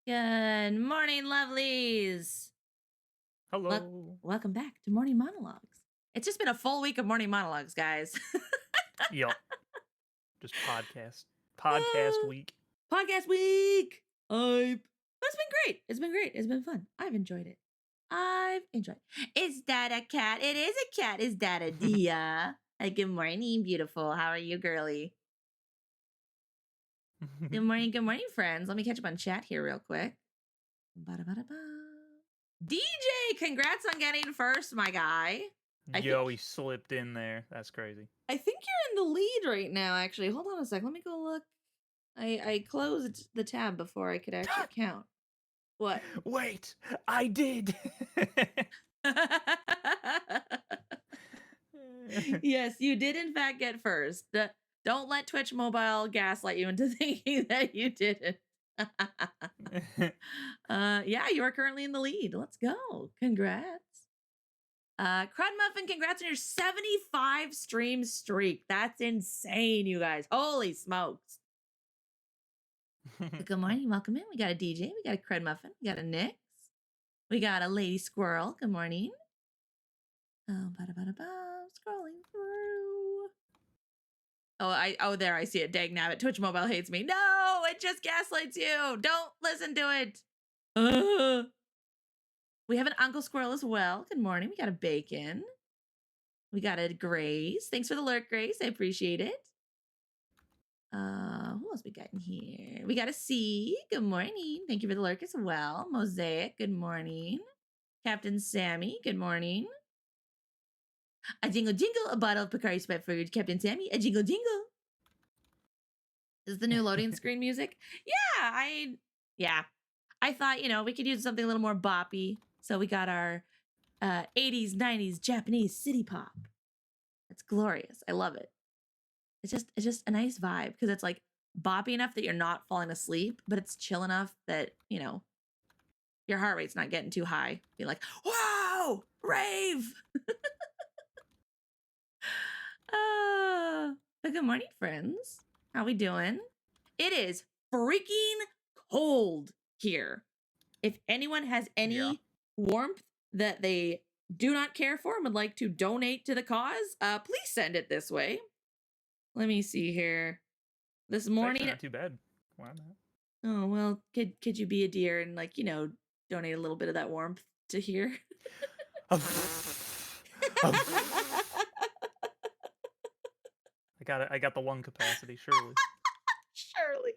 Good morning, lovelies. Hello. Welcome back to Morning Monologues. It's just been a full week of Morning Monologues, guys. Yup. Just podcast week. Podcast week. But it's been great. It's been great. It's been fun. I've enjoyed it. Is that a cat? It is a cat. Is that a Dia? Good morning, beautiful. How are you, girly? Good morning, friends. Let me catch up on chat here real quick. Ba-da-ba-da-ba. DJ, congrats on getting first, my guy. He slipped in there. That's crazy. I think you're in the lead right now, actually. Hold on a sec. Let me go look. I closed the tab before I could actually count. What? Wait, I did. Yes, you did in fact get first. Don't let Twitch Mobile gaslight you into thinking that you didn't. Yeah, you are currently in the lead. Let's go. Congrats. Crud Muffin, congrats on your 75 stream streak. That's insane, you guys. Holy smokes. Good morning. Welcome in. We got a DJ. We got a Crud Muffin. We got a Nix. We got a Lady Squirrel. Good morning. Scrolling through. There I see it. Dag nabbit. Twitch Mobile hates me. No, it just gaslights you. Don't listen to it. We have an Uncle Squirrel as well. Good morning. We got a Bacon. We got a Grace. Thanks for the lurk, Grace. I appreciate it. Who else we got in here? We got a C. Good morning. Thank you for the lurk as well. Mosaic. Good morning. Captain Sammy. Good morning. A jingle jingle, a bottle of Picari Spet for Captain Sammy. A jingle jingle. This is the new loading screen music. Yeah. I thought, we could use something a little more boppy. So we got our 80s, 90s Japanese city pop. It's glorious. I love it. It's just a nice vibe because it's like boppy enough that you're not falling asleep, but it's chill enough that, your heart rate's not getting too high. Be like, wow, rave. But good morning, friends. How we doing? It is freaking cold here. If anyone has any warmth that they do not care for and would like to donate to the cause, please send it this way. Let me see here. This morning, not too bad. Why not? Oh well, could you be a dear and donate a little bit of that warmth to here? I got the lung capacity, surely. Surely.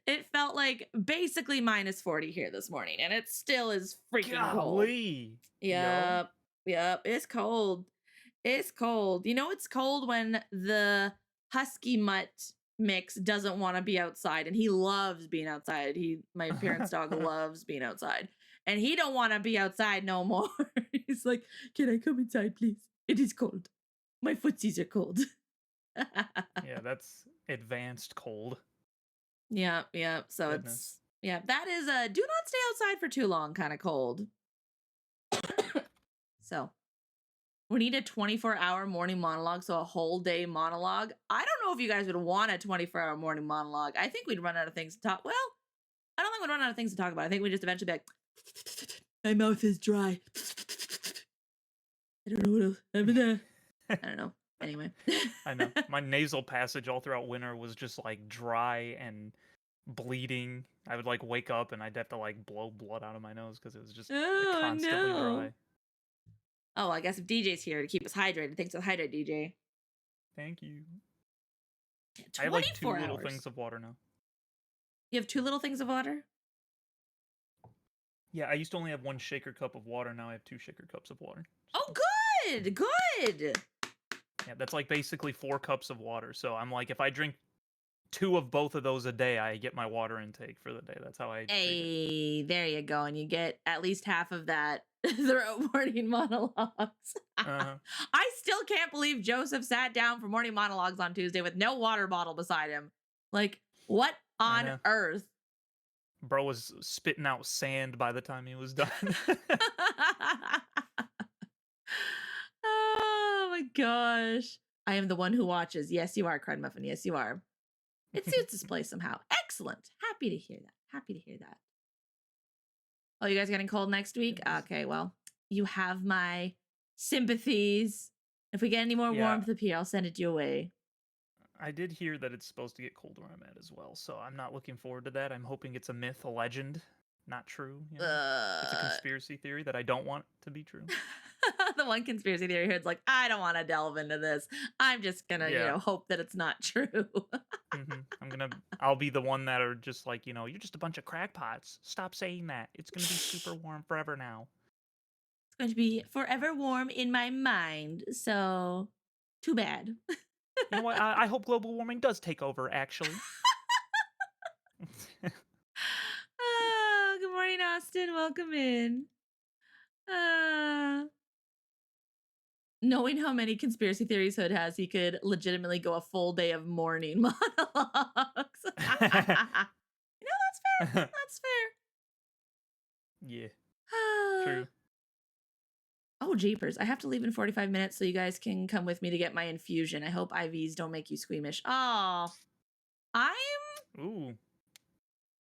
It felt like basically minus 40 here this morning, and it still is freaking cold. Yep. It's cold. It's cold. It's cold when the husky mutt mix doesn't want to be outside, and he loves being outside. My parents' dog loves being outside, and he don't want to be outside no more. He's like, "Can I come inside, please? It is cold. My footsies are cold." Yeah, that's advanced cold. Yeah. So Goodness. That is a do not stay outside for too long kind of cold. So we need a 24-hour morning monologue, so a whole day monologue. I don't know if you guys would want a 24-hour morning monologue. I think we'd run out of things to talk. Well, I don't think we'd run out of things to talk about. I think we'd just eventually be like, my mouth is dry. I don't know what else. I don't know. Anyway. I know. My nasal passage all throughout winter was just like dry and bleeding. I would wake up and I'd have to blow blood out of my nose because it was just constantly dry. Oh, I guess if DJ's here to keep us hydrated. Thanks for the hydrate, DJ. Thank you. I have 2 little things of water now. You have 2 little things of water? Yeah, I used to only have 1 shaker cup of water. Now I have 2 shaker cups of water. So. Oh, good. Yeah, that's basically 4 cups of water. So I'm if I drink 2 of both of those a day, I get my water intake for the day. That's how I treat it. There you go. And you get at least half of that throughout morning monologues. I still can't believe Joseph sat down for morning monologues on Tuesday with no water bottle beside him. What on earth? Bro was spitting out sand by the time he was done. Oh my gosh. I am the one who watches. Yes, you are, Crud Muffin. Yes, you are. It suits this play somehow. Excellent. happy to hear that. Happy to hear that. Oh, you guys getting cold next week? Goodness. Okay, well, you have my sympathies. If we get any more Yeah, warmth up here, I'll send it your way. I did hear that it's supposed to get colder where I'm at as well, so I'm not looking forward to that. I'm hoping it's a myth, a legend, not true, you know? It's a Uh, conspiracy theory that I don't want to be true. the one conspiracy theory here is like, I don't want to delve into this. I'm just gonna, Yeah. hope that it's not true. I'll be the one that are just like, you're just a bunch of crackpots. Stop saying that. It's gonna be super warm forever now. It's going to be forever warm in my mind. So, too bad. You know what? I hope global warming does take over, actually. Oh, good morning, Austin. Welcome in. Uh, knowing how many conspiracy theories Hood has, he could legitimately go a full day of morning monologues. That's fair. That's Yeah, fair. true. Oh, jeepers. I have to leave in 45 minutes so you guys can come with me to get my infusion. I hope IVs don't make you squeamish. Oh, I'm Ooh.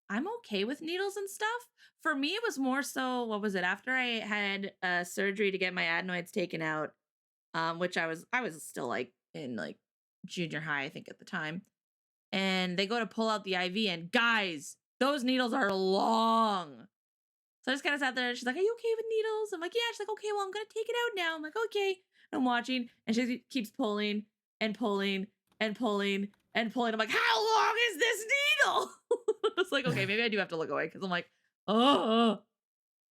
I'm okay with needles and stuff. For me, it was more so, what was it? After I had surgery to get my adenoids taken out, which I was still like in like junior high, I think at the time. And they go to pull out the IV, and guys, those needles are long. So I just kind of sat there and she's like, "Are you okay with needles?" I'm like, "Yeah." She's like, "Okay, well, I'm gonna take it out now." I'm like, "Okay." I'm watching, and she keeps pulling and pulling and pulling and pulling. I'm like, "How long is this needle?" It's like, okay, maybe I do have to look away because I'm like, oh,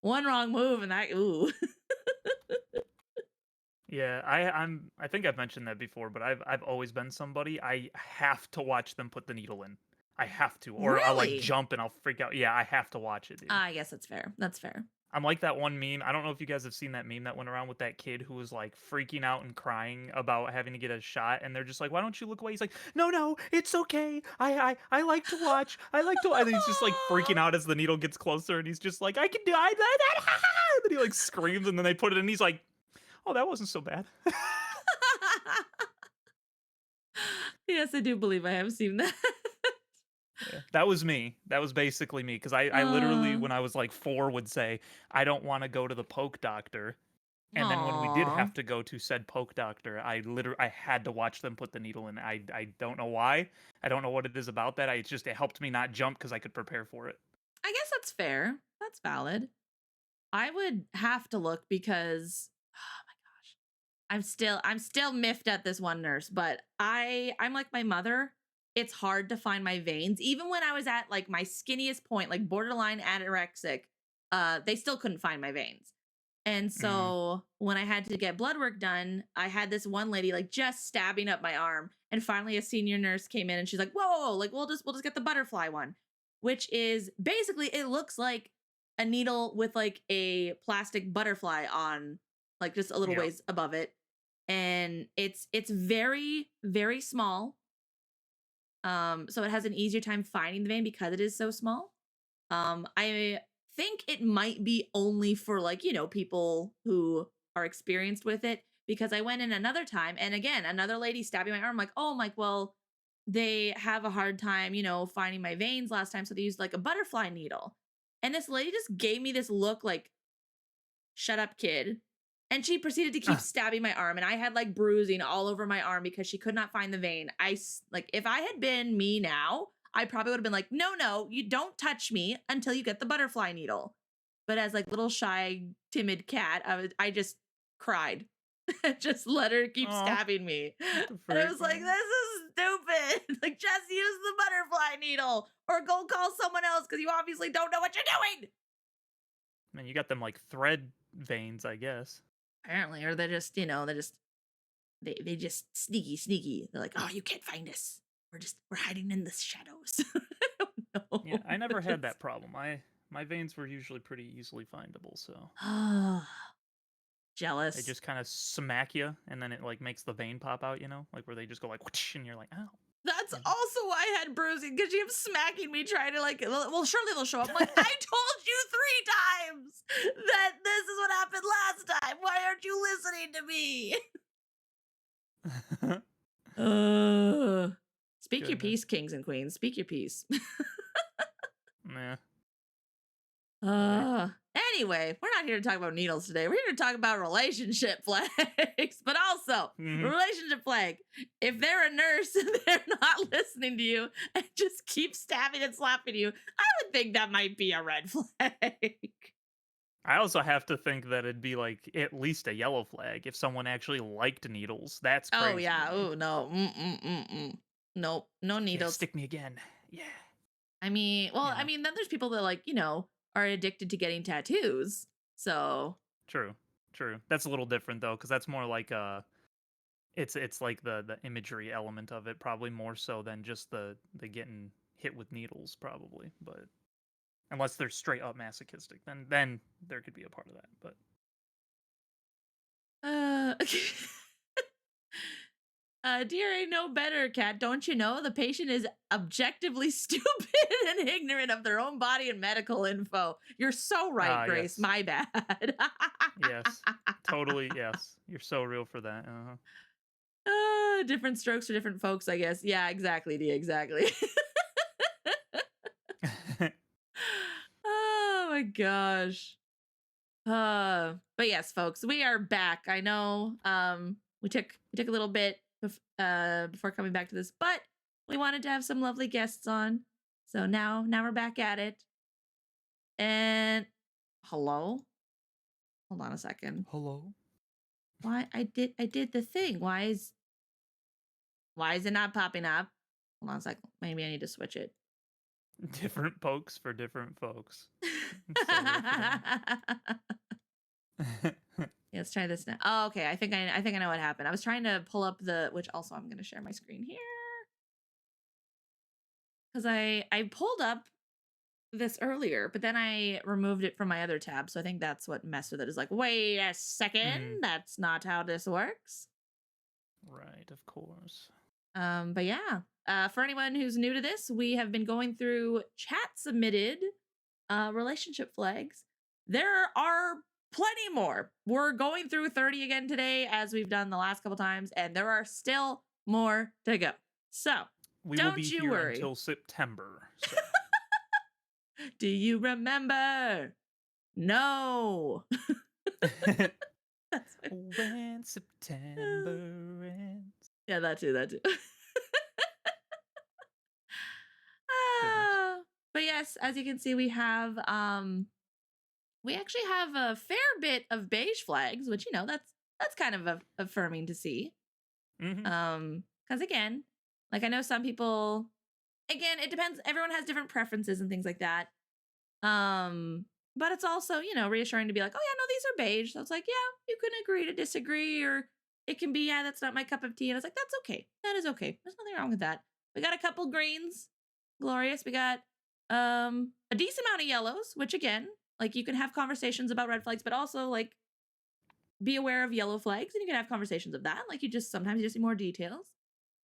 one wrong move and that, ooh. Yeah, I think I've mentioned that before, but I've always been somebody I have to watch them put the needle in. I have to, or I'll like Really? jump and I'll freak out. Yeah, I have to watch it, dude. I guess that's fair. That's fair. I'm like that one meme. I don't know if you guys have seen that meme that went around with that kid who was like freaking out and crying about having to get a shot, and they're just like, "Why don't you look away?" He's like, "No, no, it's okay. I like to watch. I like to." And he's just like freaking out as the needle gets closer, and he's just like, "I can do I." And then he like screams, and then they put it in. He's like, "Oh, that wasn't so bad." Yes, I do believe I have seen that. Yeah, that was me. That was basically me because I literally, uh, when I was like 4, would say, I don't want to go to the poke doctor. And then when we did Aw. have to go to said poke doctor, I had to watch them put the needle in. I don't know why. I don't know what it is about that. It helped me not jump because I could prepare for it. I guess that's fair. That's valid. I would have to look because oh my gosh. I'm still miffed at this one nurse, but I'm like my mother. It's hard to find my veins. Even when I was at like my skinniest point, like borderline anorexic, they still couldn't find my veins. And Mm, so when I had to get blood work done, I had this one lady like just stabbing up my arm. And finally a senior nurse came in and she's like, whoa, whoa, whoa, like we'll just get the butterfly one, which is basically it looks like a needle with like a plastic butterfly on like just a little yeah. ways above it. And it's very, very small. So it has an easier time finding the vein because it is so small. I think it might be only for like, people who are experienced with it because I went in another time and again, another lady stabbing my arm, like, oh, I'm like, well, they have a hard time, finding my veins last time. So they used like a butterfly needle. And this lady just gave me this look like, shut up, kid. And she proceeded to keep stabbing my arm. And I had like bruising all over my arm because she could not find the vein. Like, if I had been me now, I probably would have been like, no, no, you don't touch me until you get the butterfly needle. But as like little shy, timid cat, I just cried. Just let her keep Oh, stabbing me. what the And I frick? was like, this is stupid. Like, just use the butterfly needle or go call someone else because you obviously don't know what you're doing. Man, you got them like thread veins, I guess. Apparently, or they just sneaky. They're like, oh, you can't find us. We're hiding in the shadows. I don't Yeah, know. I never But had that problem. My veins were usually pretty easily findable, so they jealous. just kind of smack you, and then it like makes the vein pop out, like where they just go like, whoosh, and you're like, ow, That's you know. also why I had bruising because she kept smacking me, trying to like. Well, surely they'll show up. I'm like, I told you 3 times that this is what happened last time. Why aren't you listening to me? Uh, speak your Goodness. piece, kings and queens. Speak your piece. Nah. Right. Anyway, we're not here to talk about needles today. We're here to talk about relationship flags, but also Mhm. relationship flag. If they're a nurse and they're not listening to you and just keep stabbing and slapping you, I would think that might be a red flag. I also have to think that it'd be, like, at least a yellow flag if someone actually liked needles. That's Oh crazy to yeah. me. Oh no. Mm-mm-mm-mm. Nope. No "Yeah, needles. stick me again." Yeah, Well, you know? then there's people that like, are addicted to getting tattoos. So, True, true. That's a little different though, because that's more like, it's like the imagery element of it probably more so than just the getting hit with needles probably, but unless they're straight up masochistic, then there could be a part of that, but uh, dear ain't no better, cat. Don't you know the patient is objectively stupid and ignorant of their own body and medical info? You're so right, Grace. yes. My bad. Yes. Totally, yes. You're so real for that, uh-huh. Different strokes for different folks, I guess. Yeah, exactly, D. Exactly. Oh my gosh. But yes, folks, we are back. I know we took a little bit before coming back to this, but we wanted to have some lovely guests on. So now we're back at it. And hello? Hold on a second. Hello? Why I did the thing. Why is it not popping up? Hold on a second. Maybe I need to switch it. Different pokes for different folks. I'm so real for that. Yeah, let's try this now. Oh, okay. I think I know what happened. I was trying to pull up which also I'm gonna share my screen here. Because I pulled up this earlier, but then I removed it from my other tab. So I think that's what messed with it. Is like, wait a second, Mhm. that's not how this works. Right, of course. But yeah, for anyone who's new to this, we have been going through chat submitted relationship flags. There are plenty more. We're going through 30 again today, as we've done the last couple times, and there are still more to go. So We will be don't you here worry. until September, so Do you remember? No. That's my- when September ends. yeah, that too. That too. Goodness. Ah, but yes, as you can see, we actually have a fair bit of beige flags, which that's kind of affirming to see. Mhm. Because again, like I know some people, again, it depends. Everyone has different preferences and things like that. Um, but it's also, reassuring to be like, oh yeah, no, these are beige. So it's like, yeah, you can agree to disagree, or it can be, yeah, that's not my cup of tea. And it's like, that's okay. That is okay. There's nothing wrong with that. We got a couple greens, glorious. We got a decent amount of yellows, which again, like you can have conversations about red flags, but also like be aware of yellow flags, and you can have conversations of that. Like sometimes you just need more details.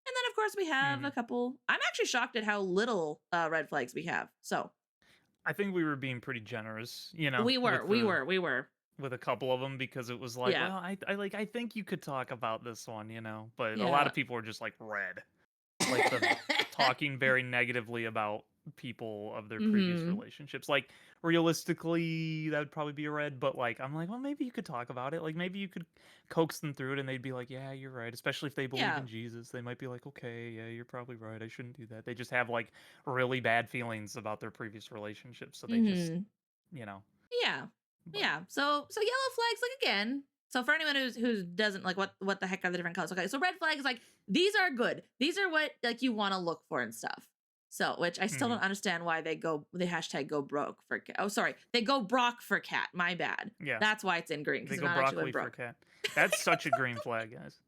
And then of course we have a Mhm. couple. I'm actually shocked at how little red flags we have. So I think we were being pretty generous, we were, with we were, we were. with a couple of them because it was like, Yeah. well, I think you could talk about this one, but a lot Yeah. of people were just like red. Like the talking very negatively about people of their previous hmm relationships. Like realistically, that would probably be a red, but like I'm like, well, maybe you could talk about it. Like maybe you could coax them through it and they'd be like, yeah, you're right. Especially if they believe Yeah. in Jesus, they might be like, okay, yeah, you're probably right. I shouldn't do that. They just have like really bad feelings about their previous relationships, so they just, hmm you know, Yeah. but Yeah. So yellow flags, like again. So for anyone who doesn't like what the heck are the different colors? Okay. So red flags, like these are good. These are what like you want to look for and stuff. So which I still mhm. don't understand why they hashtag go broke for cat. Oh, sorry. They go brock for cat. My bad. Yeah, That's why it's in green, they because they're go not actually broccoli going for broke. cat. That's such a green flag, guys.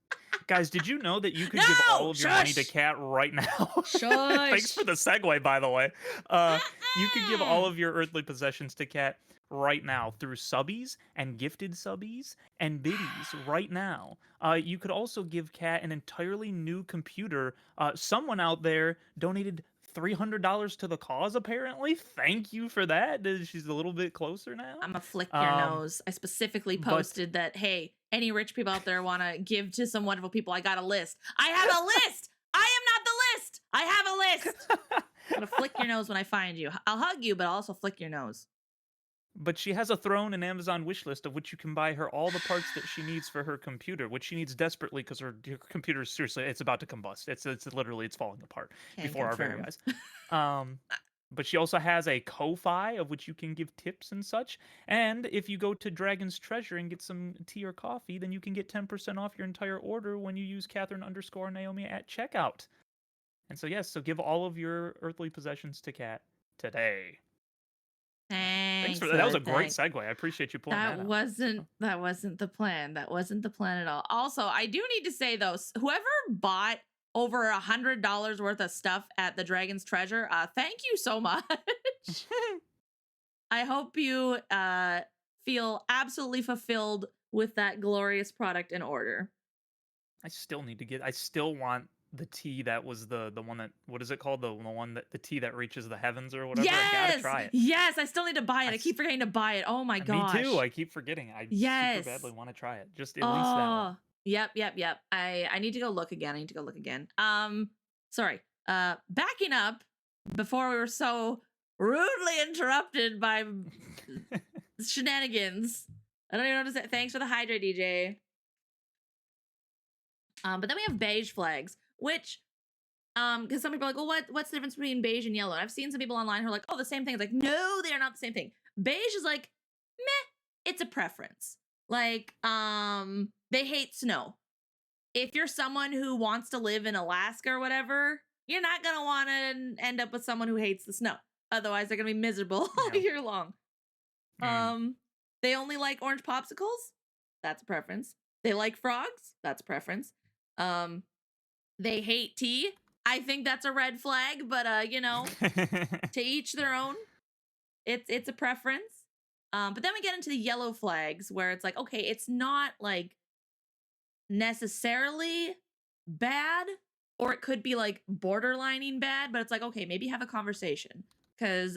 Guys, did you know that you could give all No! of your money to Shush! Cat right now? Thanks for Shush! the segue, by the way. You could give all Mm-mm. of your earthly possessions to Cat right now through subbies and gifted subbies and biddies right now. You could also give Cat an entirely new computer. Someone out there donated $300 to the cause, apparently. Thank you for that. She's a little bit closer now. I'm gonna flick your Um, nose. I specifically but posted that, hey, any rich people out there want to give to some wonderful people? I got a list. I have a list. I am not the list. I have a list. gonna flick your nose when I find you. I'll hug you, but I'll also flick your nose. But she has a throne and Amazon wish list of which you can buy her all the parts that she needs for her computer, which she needs desperately because her computer is seriously it's about to combust. It's literally it's falling apart Can before our very confirm. eyes. Um, but she also has a Ko-fi of which you can give tips and such. And if you go to Dragon's Treasure and get some tea or coffee, then you can get 10% off your entire order when you use Catherine_Naomi at checkout. And so yes, so give all of your earthly possessions to Kat today. Thanks for Thanks that. That for was the a great thank. segue. I appreciate you pulling That that out. wasn't Oh. that wasn't the plan. That wasn't the plan at all. Also, I do need to say though, whoever bought over $100 worth of stuff at the Dragon's Treasure, thank you so much. I hope you feel absolutely fulfilled with that glorious product and order. I still need to get. I still want the tea that was the one that what is it called the one that the tea that reaches the heavens or whatever. I gotta Yes, try it. yes, I still need to buy I it. I s- keep forgetting to buy it. Oh my Me too. gosh. I keep forgetting. I super badly Yes. want to try it. Just at least that one. Oh, yep. I need to go look again. I need to go look again. Sorry. Backing up before we were so rudely interrupted by shenanigans. I don't even know what to say. Thanks for the hydrate, DJ. But then we have beige flags, which because some people are like, well, what's the difference between beige and yellow? And I've seen some people online who are like, oh, the same thing. It's like, no, they are not the same thing. Beige is like, meh, it's a preference. Like, they hate snow. If you're someone who wants to live in Alaska or whatever, you're not gonna want to end up with someone who hates the snow. Otherwise, they're gonna be miserable all Yeah. year long. Mm. They only like orange popsicles. That's a preference. They like frogs. That's a preference. They hate tea. I think that's a red flag, but to each their own. It's a preference. But then we get into the yellow flags where it's like, okay, it's not like necessarily bad, or it could be like borderlining bad, but it's like, okay, maybe have a conversation. Because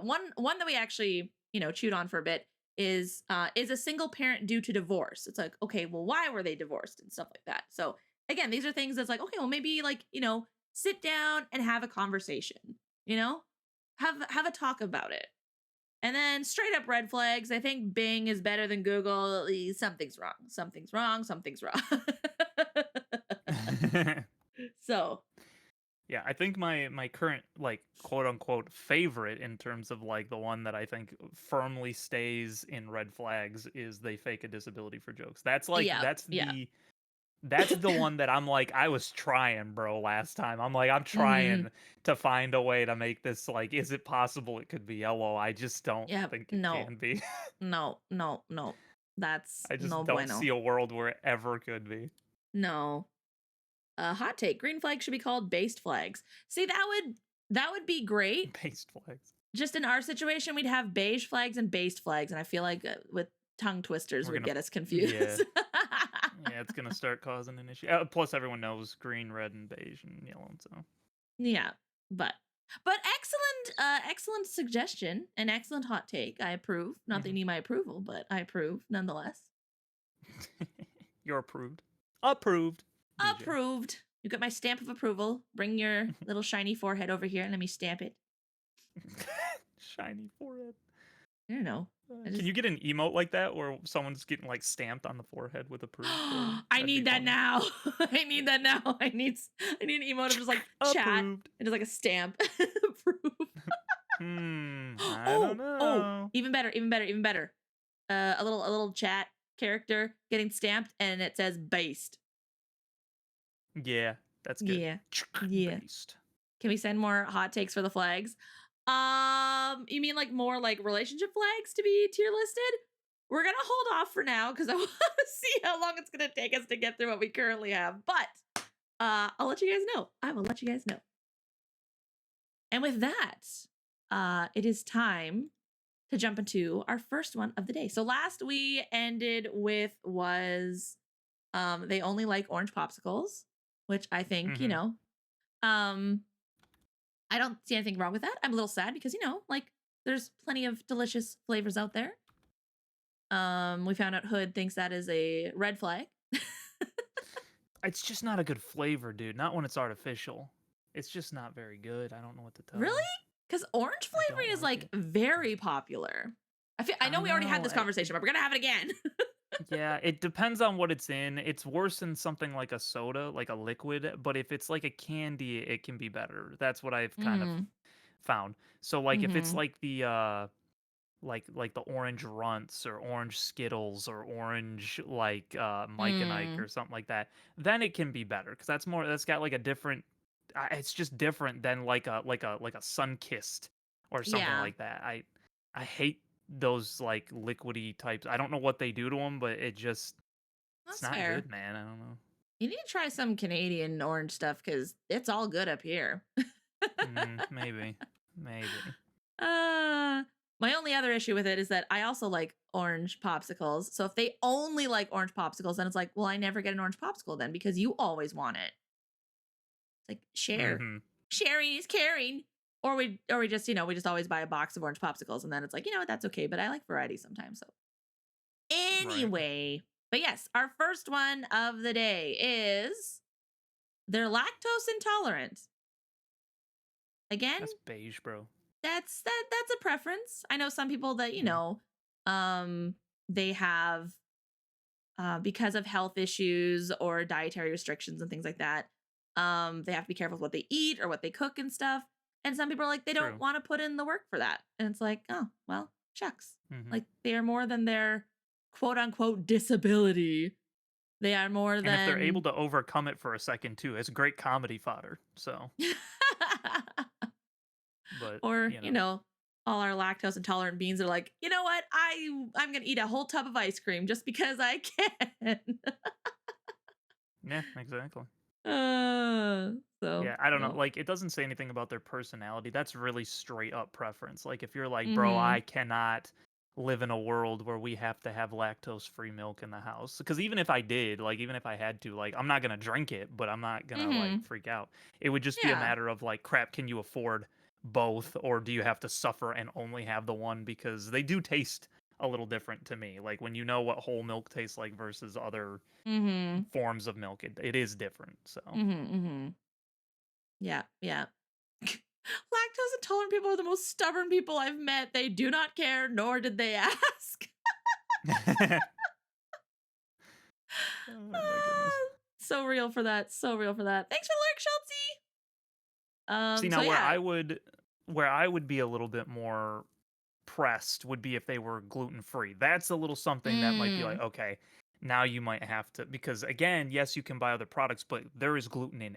one that we actually chewed on for a bit is a single parent due to divorce. It's like, okay, well, why were they divorced and stuff like that. So again, these are things that's like, okay, well, maybe like sit down and have a conversation. You know, have a talk about it. And then straight up red flags. I think Bing is better than Google. Something's wrong. Something's wrong. Something's wrong. So, Yeah, I think my current like quote unquote favorite in terms of like the one that I think firmly stays in red flags is they fake a disability for jokes. That's like yeah, yeah. that's the one that I'm like I was trying, bro, last time. I'm like I'm Hmm. trying to find a way to make this like is it possible it could be yellow? I just don't Yeah. think it No, can be. no. That's I no just don't see bueno. a world where it ever could be. No. Hot take. Green flags should be called based flags. See, that would be great. Based flags. Just in our situation, we'd have beige flags and based flags, and I feel like with tongue twisters We're would gonna get us yeah. confused. Yeah, it's gonna start causing an issue. Plus, everyone knows green, red, and beige and yellow. And so, Yeah, but excellent suggestion, an excellent hot take. I approve. Not that you Mhm. need my approval, but I approve nonetheless. You're approved. Approved, DJ. Approved. You got my stamp of approval. Bring your little shiny forehead over here and let me stamp it. Shiny forehead. I don't know. I Can just you get an emote like that where someone's getting like stamped on the forehead with approved for you? I That'd be need that funny. now. I need that now. I need an emote of just like chat Approved. and just like a stamp. Approve. I don't Oh, know. even better, even better. A little chat character getting stamped and it says based. Yeah, that's good. Yeah. Yeah. Based. Can we send more hot takes for the flags? You mean like more like relationship flags to be tier listed? We're gonna hold off for now because I want to see how long it's gonna take us to get through what we currently have. But I'll let you guys know. I will let you guys know. And with that, it is time to jump into our first one of the day. So last we ended with was they only like orange popsicles, which I think, Mm-hmm. um I don't see anything wrong with that. I'm a little sad because, like there's plenty of delicious flavors out there. We found out Hood thinks that is a red flag. It's just not a good flavor, dude. Not when it's artificial. It's just not very good. I don't know what to tell Really? you. Because orange I don't flavoring is like like it. very popular. I I know we already had know. this conversation, but we're gonna have it again. Yeah, it depends on what it's in. It's worse in something like a soda, like a liquid, but if it's like a candy, it can be better. That's what I've kind of Mm, found. So like if it's mm-hmm. like the like the orange runts or orange skittles or orange like Mike and Ike Mm, or something like that, then it can be better because that's got like a different it's just different than like a sun kissed or something yeah, like that. I hate those like liquidy types. I don't know what they do to them, but it's that's not fair. good, man. I don't know. You need to try some Canadian orange stuff because it's all good up here. Maybe. Maybe. uh, my only other issue with it is that I also like orange popsicles. So if they only like orange popsicles, then it's like, well, I never get an orange popsicle then because you always want it. It's like share. Mhm. Sharing is caring. Or we just, we just always buy a box of orange popsicles and then it's like, you know what, that's okay, but I like variety sometimes. So Right. anyway, but yes, our first one of the day is they're lactose intolerant. Again, That's beige, bro. that's a preference. I know some people that, Yeah. um they have because of health issues or dietary restrictions and things like that. They have to be careful with what they eat or what they cook and stuff. And some people are like, they don't True. want to put in the work for that. And it's like, oh, well, shucks. Mhm. Like they are more than their quote unquote disability. They are more And if they're able than to overcome it for a second too, it's great comedy fodder. So, but, or, you know. all our lactose intolerant beans are like, you know what? I'm gonna eat a whole tub of ice cream just because I can. Yeah, exactly. uh, Yeah, so I don't know. well. Like, it doesn't say anything about their personality. That's really straight up preference. Like, if you're like, bro, Mm-hmm. I cannot live in a world where we have to have lactose free milk in the house. Because even if I did, like, even if I had to, like, I'm not going to drink it, but I'm not going to, like, Mm-hmm. freak out. It would just be a Yeah. matter of, like, crap, can you afford both? Or do you have to suffer and only have the one? Because they do taste a little different to me. Like, when you know what whole milk tastes like versus other Mm-hmm. forms of milk, it is different. So. Mm-hmm. Mm-hmm. Yeah. Yeah. Lactose intolerant people are the most stubborn people I've met. They do not care, nor did they ask. Oh my goodness. So real for that. So real for that. Thanks for the lurk, Schultzy. See, So now yeah. where I would be a little bit more pressed would be if they were gluten free. That's a little something that might be like, Mm. okay, now you might have to, because again, yes, you can buy other products, but there is gluten in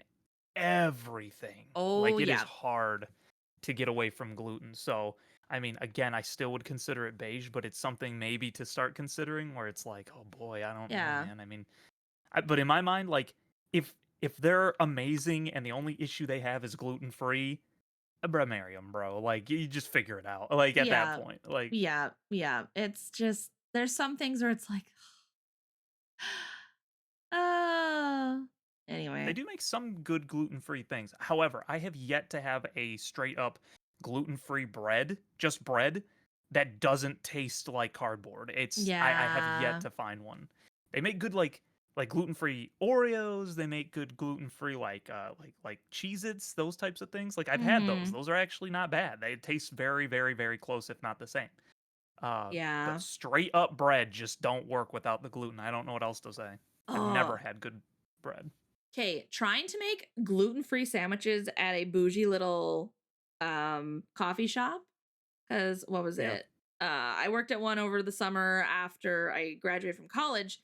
everything. Oh Like it is yeah. hard to get away from gluten. So, I mean, again, I still would consider it beige, but it's something maybe to start considering where it's like, oh boy, I don't know, Yeah. man. I mean, but in my mind, like if they're amazing and the only issue they have is gluten free, bro, marry them, bro. Like you just figure it out. Like at that Yeah. point, like Yeah. Yeah. It's just there's some things where it's like uh they anyway. do make some good gluten free things. However, I have yet to have a straight up gluten free bread, just bread that doesn't taste like cardboard. I have yet Yeah. to find one. They make good like gluten free Oreos. They make good gluten free like Cheez Its, those types of things. Like I've had those. Mm-hmm. Those are actually not bad. They taste very, very, very close, if not the same. But Yeah. straight up bread just don't work without the gluten. I don't know what else to say. I've never Oh. had good bread. Okay, trying to make gluten-free sandwiches at a bougie little coffee shop cuz what was Yeah. it? I worked at one over the summer after I graduated from college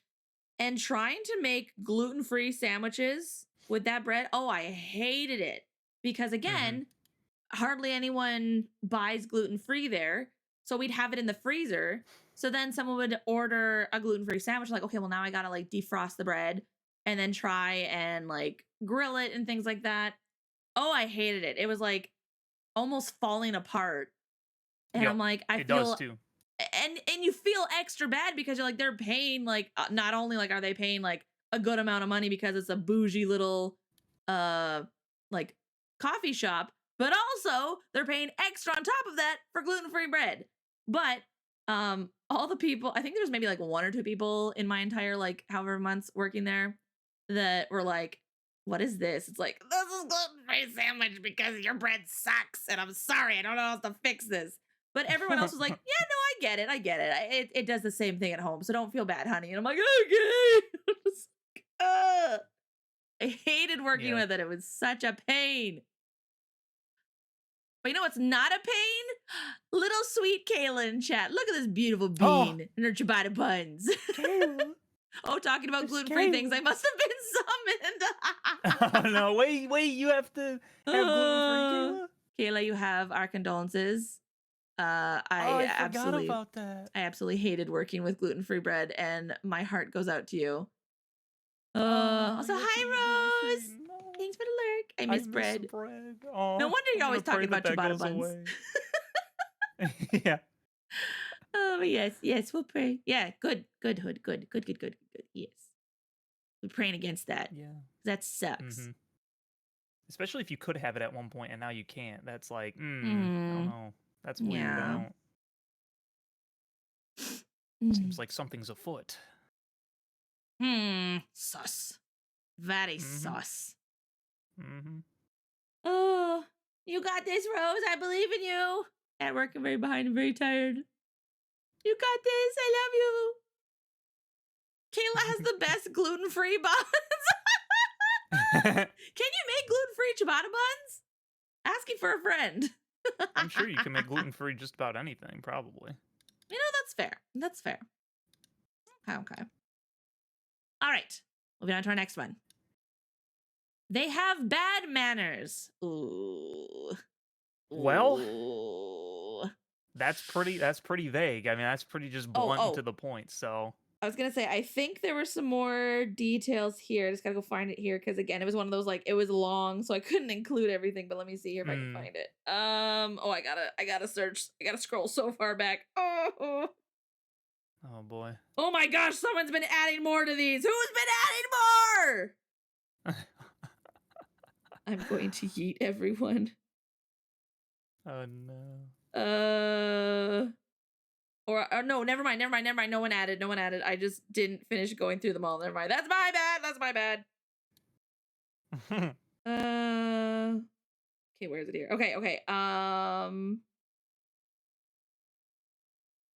and trying to make gluten-free sandwiches with that bread, oh, I hated it. Because Mm-hmm. again, hardly anyone buys gluten free there. So we'd have it in the freezer. So then someone would order a gluten free sandwich, like, okay, well, now I gotta like defrost the bread and then try and like grill it and things like that. Oh, I hated it. It was like almost falling apart. And I'm Yep. like, I It does feel too. and you feel extra bad because you're like they're paying like not only like are they paying like a good amount of money because it's a bougie little uh like coffee shop, but also they're paying extra on top of that for gluten-free bread. But all the people, I think there's maybe like one or two people in my entire like however months working there that were like what is this? It's like, this is gluten-free sandwich because your bread sucks. And I'm sorry, I don't know how else to fix this. But everyone else was like, yeah, no, I get it. I get it. It does the same thing at home. So don't feel bad, honey. And I'm like, okay. It's like, I hated working Yeah. with it. It was such a pain. But you know what's not a pain? Little sweet Kayla in chat. Look at this beautiful Oh, bean and her ciabatta buns. Kayla. Oh, talking about Miss gluten-free things, I Kayla. must have been Oh, summoned. no. Wait. You have to have gluten-free, Uh, Kayla? Kayla, you have our condolences. Oh, I forgot about that. I absolutely hated working with gluten-free bread, and my heart goes out to you. Oh, Also, you have to eat hi, gluten-free. Rose. No. Thanks for the lurk. I I miss miss bread. bread. No Oh, wonder I'm you're gonna always pray talking that about that ciabatta goes buns. away. Yeah. Oh, but yes, we'll pray. Yeah, good, Hood, good. Yes, we're praying against that. Yeah. That sucks. Mhm. Especially if you could have it at one point and now you can't. That's like, I don't Hmm. know. That's weird. I Yeah. don't. Seems Mm. like something's afoot. Sus. Very Mhm. sus. Mhm. Oh, you got this, Rose. I believe in you. At work, I'm very behind and very tired. You got this. I love you. Kayla has the best gluten-free buns. Can you make gluten-free ciabatta buns? Asking for a friend. I'm sure you can make gluten-free just about anything, probably. You know, that's fair. That's fair. Okay. All right. Moving on to our next one. They have bad manners. Ooh. Well, Ooh. that's pretty vague. I mean, that's pretty just Oh, blunt and to oh. the point. So, I was gonna say, I think there were some more details here. I just gotta go find it here because again, it was one of those like it was long, so I couldn't include everything. But let me see here if I can mm, find it. Oh, I gotta search. I gotta scroll so far back. Oh, oh boy. oh my gosh, someone's been adding more to these. Who's been adding more? I'm going to yeet everyone. Oh no. Or no, never mind. No one added. No one added. I just didn't finish going through them all. Never mind. That's my bad. That's my bad. Okay, where is it here? Okay.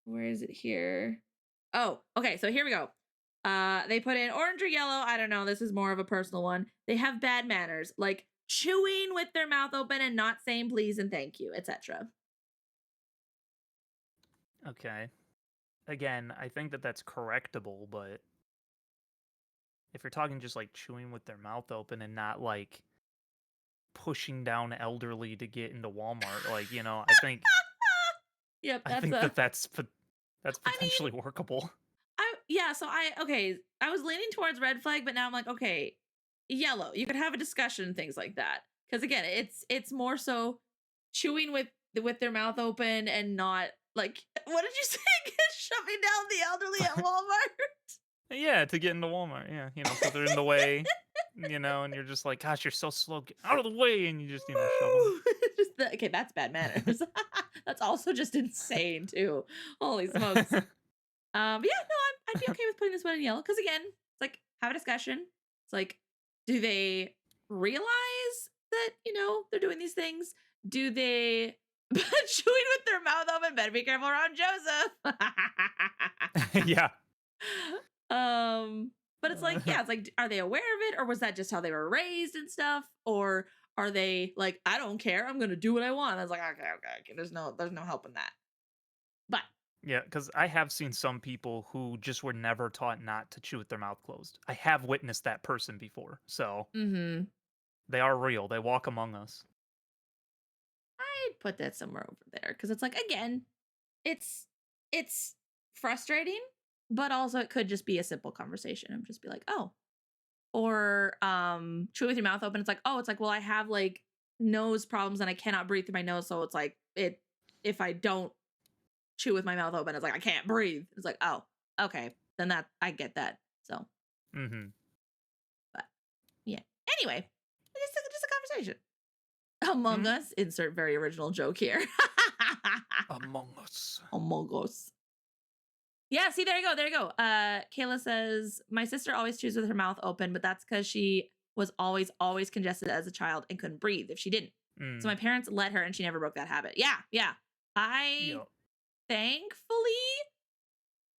Where is it here? Oh, okay. So here we go. They put in orange or yellow. I don't know. This is more of a personal one. They have bad manners, like chewing with their mouth open and not saying please and thank you, etc. Okay. Again, I think that that's correctable, but if you're talking just like chewing with their mouth open and not like pushing down elderly to get into Walmart, like, Yep, I that's think a. that that's I mean, potentially workable. I was leaning towards red flag, but now I'm like, okay, yellow. You could have a discussion and things like that. Because again, it's more so chewing with their mouth open and not like what did you say? Shoving down the elderly at Walmart. Yeah, to get into Walmart, yeah, because they're in the way, and you're just like, "Gosh, you're so slow, get out of the way," and you just, shove them. Okay, that's bad manners. That's also just insane too. Holy smokes. But yeah, no, I'd be okay with putting this one in yellow because again, it's like have a discussion. It's like, do they realize that they're doing these things? Do they chewing with their mouth open? Better be careful around Joseph. Yeah. um, but it's like, yeah, it's like, are they aware of it, or was that just how they were raised and stuff, or are they like, I don't care, I'm gonna do what I want? I was like, okay. There's no helping that. But Yeah, because I have seen some people who just were never taught not to chew with their mouth closed. I have witnessed that person before, so mm-hmm. they are real. They walk among us. I'd put that somewhere over there because it's like again, it's it's frustrating, but also it could just be a simple conversation and just be like, oh, or chew with your mouth open. It's like, oh, it's like, well, I have like nose problems and I cannot breathe through my nose, so it's like it if I don't chew with my mouth open, it's like I can't breathe. It's like, oh, okay, then that I get that. So, Mhm. but yeah. Anyway, just a conversation. Among Mhm. Us, insert very original joke here. Among Us. Among Us. Yeah, see, there you go. Kayla says, my sister always chews with her mouth open, but that's because she was always, always congested as a child and couldn't breathe if she didn't. So my Mm. parents let her and she never broke that habit. Yeah, yeah. I Yep. thankfully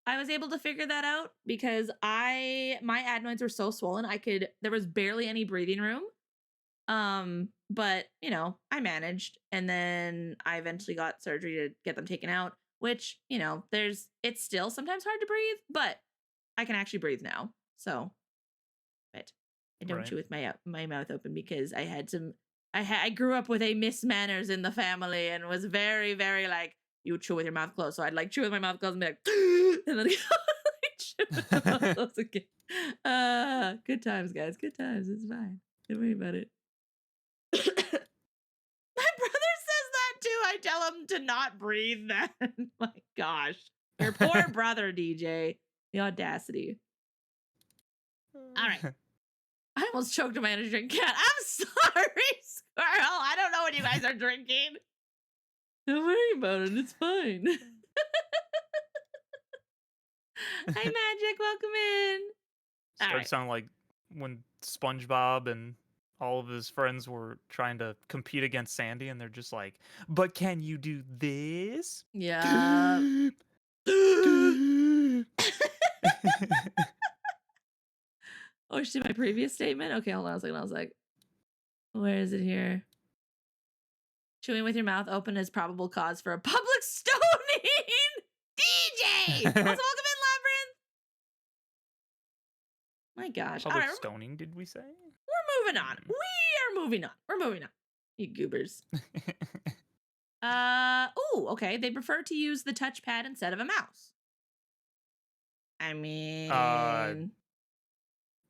I was able to figure that out because my adenoids were so swollen there was barely any breathing room. But I managed and then I eventually got surgery to get them taken out, which, it's still sometimes hard to breathe, but I can actually breathe now. So, but I don't Right. chew with my mouth open because I grew up with a mismanners in the family and was very, very like, you chew with your mouth closed. So I'd like chew with my mouth closed and be like, and then chew with my mouth closed again. Good times, guys. Good times. It's fine. Don't worry about it. My brother says that too. I tell him to not breathe then. My gosh. Your poor brother, DJ. The audacity. All right. I almost choked on my energy drink. Cat, I'm sorry, Squirrel. I don't know what you guys are drinking. Don't worry about it. It's fine. Hi, Magic. Welcome in. All Started right. sounding like when SpongeBob and all of his friends were trying to compete against Sandy, and they're just like, "But can you do this?" Yeah. Oh, shit, my previous statement? Okay, hold on a second. I was like, where is it here? Chewing with your mouth open is probable cause for a public stoning. DJ! Also, welcome in, Labyrinth. My gosh. All Public right, stoning, did we say? we're moving on. We are moving on. We're moving on. You goobers. Okay. They prefer to use the touchpad instead of a mouse. I uh, mean,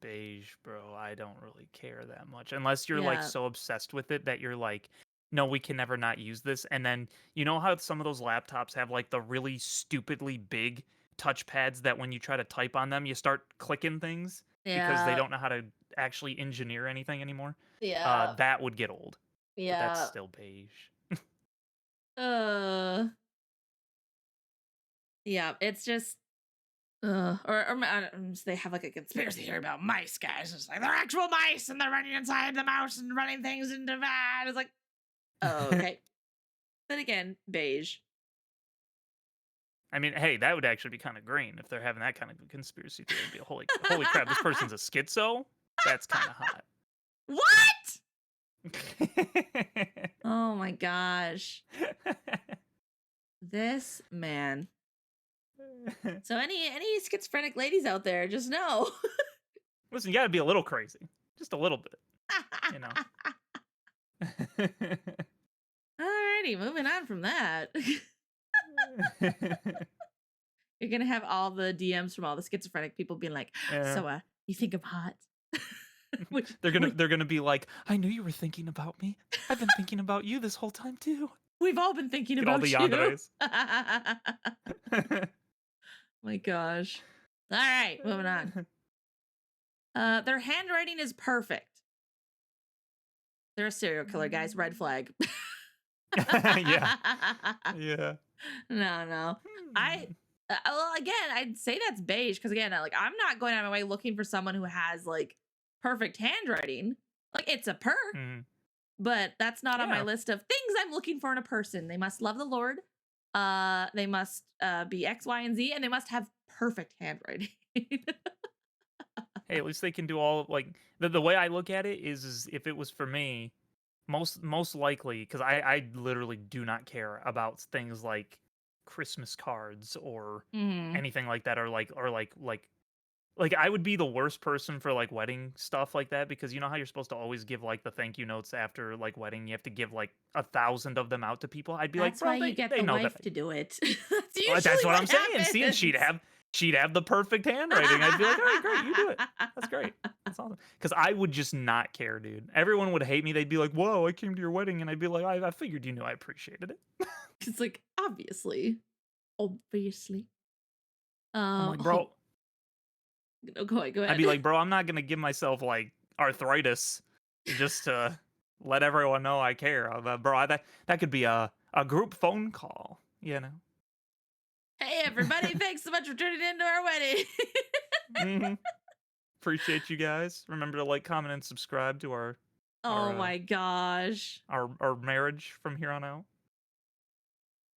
beige, bro. I don't really care that much unless you're like yeah. so obsessed with it that you're like, no, we can never not use this. And then you know how some of those laptops have like the really stupidly big touchpads that when you try to type on them, you start clicking things because they Yeah. don't know how to actually engineer anything anymore. Yeah. That would get old, but that's Yeah. still beige. Uh, yeah. It's just, they have like a conspiracy theory about mice, guys. It's like they're actual mice and they're running inside the mouse and running things into that. It's like, oh, okay. But again, beige. I mean, hey, that would actually be kind of green if they're having that kind of conspiracy theory. It'd be holy crap, this person's a schizo. That's kind of hot. What? Oh my gosh. This man. So any schizophrenic ladies out there, just know. Listen, you gotta be a little crazy. Just a little bit, you know. Alrighty, moving on from that. You're gonna have all the DMs from all the schizophrenic people being like, Yeah. so you think I'm hot? They're gonna be like, I knew you were thinking about me. I've been thinking about you this whole time too. We've all been thinking Get all about the you. yanderes. My gosh. All right, moving on. Their handwriting is perfect. They're a serial killer, guys. Red flag. Yeah. Yeah. No. Well, again, I'd say that's beige because again, I'm not going out of my way looking for someone who has like perfect handwriting. Like it's a perk, Mhm. but that's not on my Yeah. list of things I'm looking for in a person. They must love the Lord. They must be X, Y, and Z, and they must have perfect handwriting. Hey, at least they can do all like the way I look at it is if it was for me, most likely because I literally do not care about things like Christmas cards or Mhm. anything like that or like I would be the worst person for like wedding stuff like that because you know how you're supposed to always give like the thank you notes after like wedding, you have to give like 1,000 of them out to people. I'd be like, That's why bro, you get they the know that wife to do it. That's well, that's usually what what I'm saying. See, and happens. she'd have the perfect handwriting. I'd be like, all right, great, you do it. That's great. That's awesome. Because I would just not care, dude. Everyone would hate me. They'd be like, whoa, I came to your wedding, and I'd be like, I figured you knew I appreciated it. It's like obviously. I'm like, Oh, bro. no, go I'd ahead. be like, bro, I'm not gonna give myself like arthritis just to let everyone know I care. Bro, that could be a group phone call, you know. Hey everybody, thanks so much for tuning in to our wedding. Hmm. Appreciate you guys. Remember to like, comment, and subscribe to our Oh my gosh. our marriage from here on out.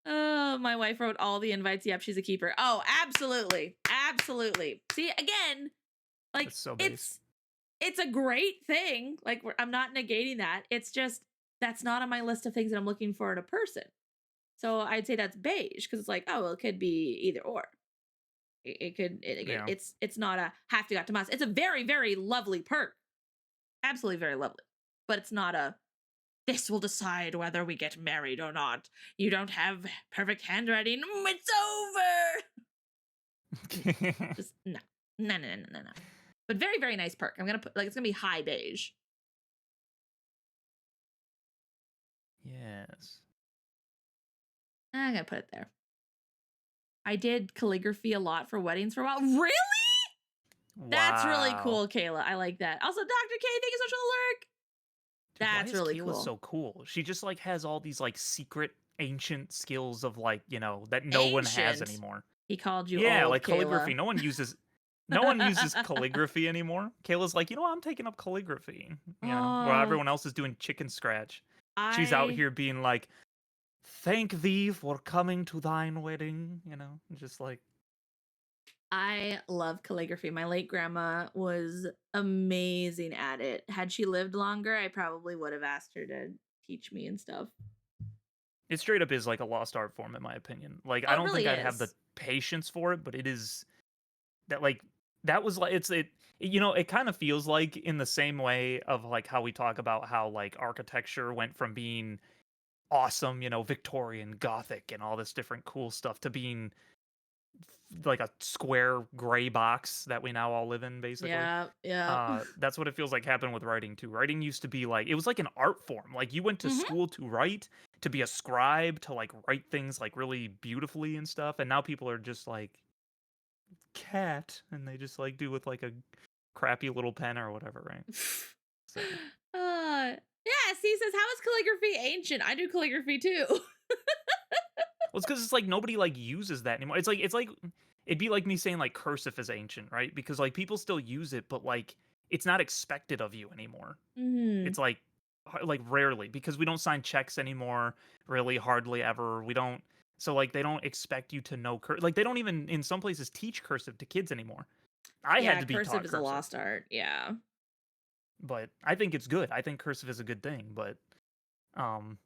Oh, my wife wrote all the invites. Yep, she's a keeper. Oh, absolutely. Absolutely. See, again, like That's so base. it's a great thing. Like I'm not negating that. It's just that's not on my list of things that I'm looking for in a person. So I'd say that's beige because it's like, oh, well, it could be either or. It could. Yeah. It's not a have to got to must. It's a very very lovely perk. Absolutely very lovely. But it's not a this will decide whether we get married or not. You don't have perfect handwriting. It's over. No, just no, no, no, no, no, no. But very very nice perk. I'm gonna put like it's gonna be high beige. Yes. I'm gonna put it there. I did calligraphy a lot for weddings for a while. Really? That's really Wow. cool, Kayla. I like that. Also, Dr. K, thank you so much for the lurk. Dude, why That's is really Kayla cool. so cool? She just like has all these like secret ancient skills of like, that no one has Ancient. anymore. He called you Yeah, old, like calligraphy. Kayla. No one uses calligraphy anymore. Kayla's like, I'm taking up calligraphy, while Oh, everyone else is doing chicken scratch. She's out I here being like, thank thee for coming to thine wedding, just like, I love calligraphy. My late grandma was amazing at it. Had she lived longer, I probably would have asked her to teach me and stuff. it straight up is like a lost art form, in my opinion. Like, I Oh, it don't think really I'd have the is. patience for it, but it is that, like, that was like, it kind of feels like in the same way of like how we talk about how like architecture went from being awesome, Victorian, Gothic, and all this different cool stuff to being like a square gray box that we now all live in, basically. Yeah, yeah. That's what it feels like happened with writing too. Writing used to be like it was like an art form. Like you went to hmm school to write, to be a scribe, to like write things like really beautifully and stuff. And now people are just like cat, and they just like do with like a crappy little pen or whatever, right? So Yeah, C says, how is calligraphy ancient? I do calligraphy too. well, it's because it's like nobody like uses that anymore. It's like it'd be like me saying like cursive is ancient, right? Because like people still use it, but like it's not expected of you anymore. hmm It's like rarely because we don't sign checks anymore, really hardly ever. We don't so like they don't expect you to know like they don't even in some places teach cursive to kids anymore. I had Yeah, to be cursive taught is a cursive, lost art. Yeah. but I think it's good. I think cursive is a good thing, but um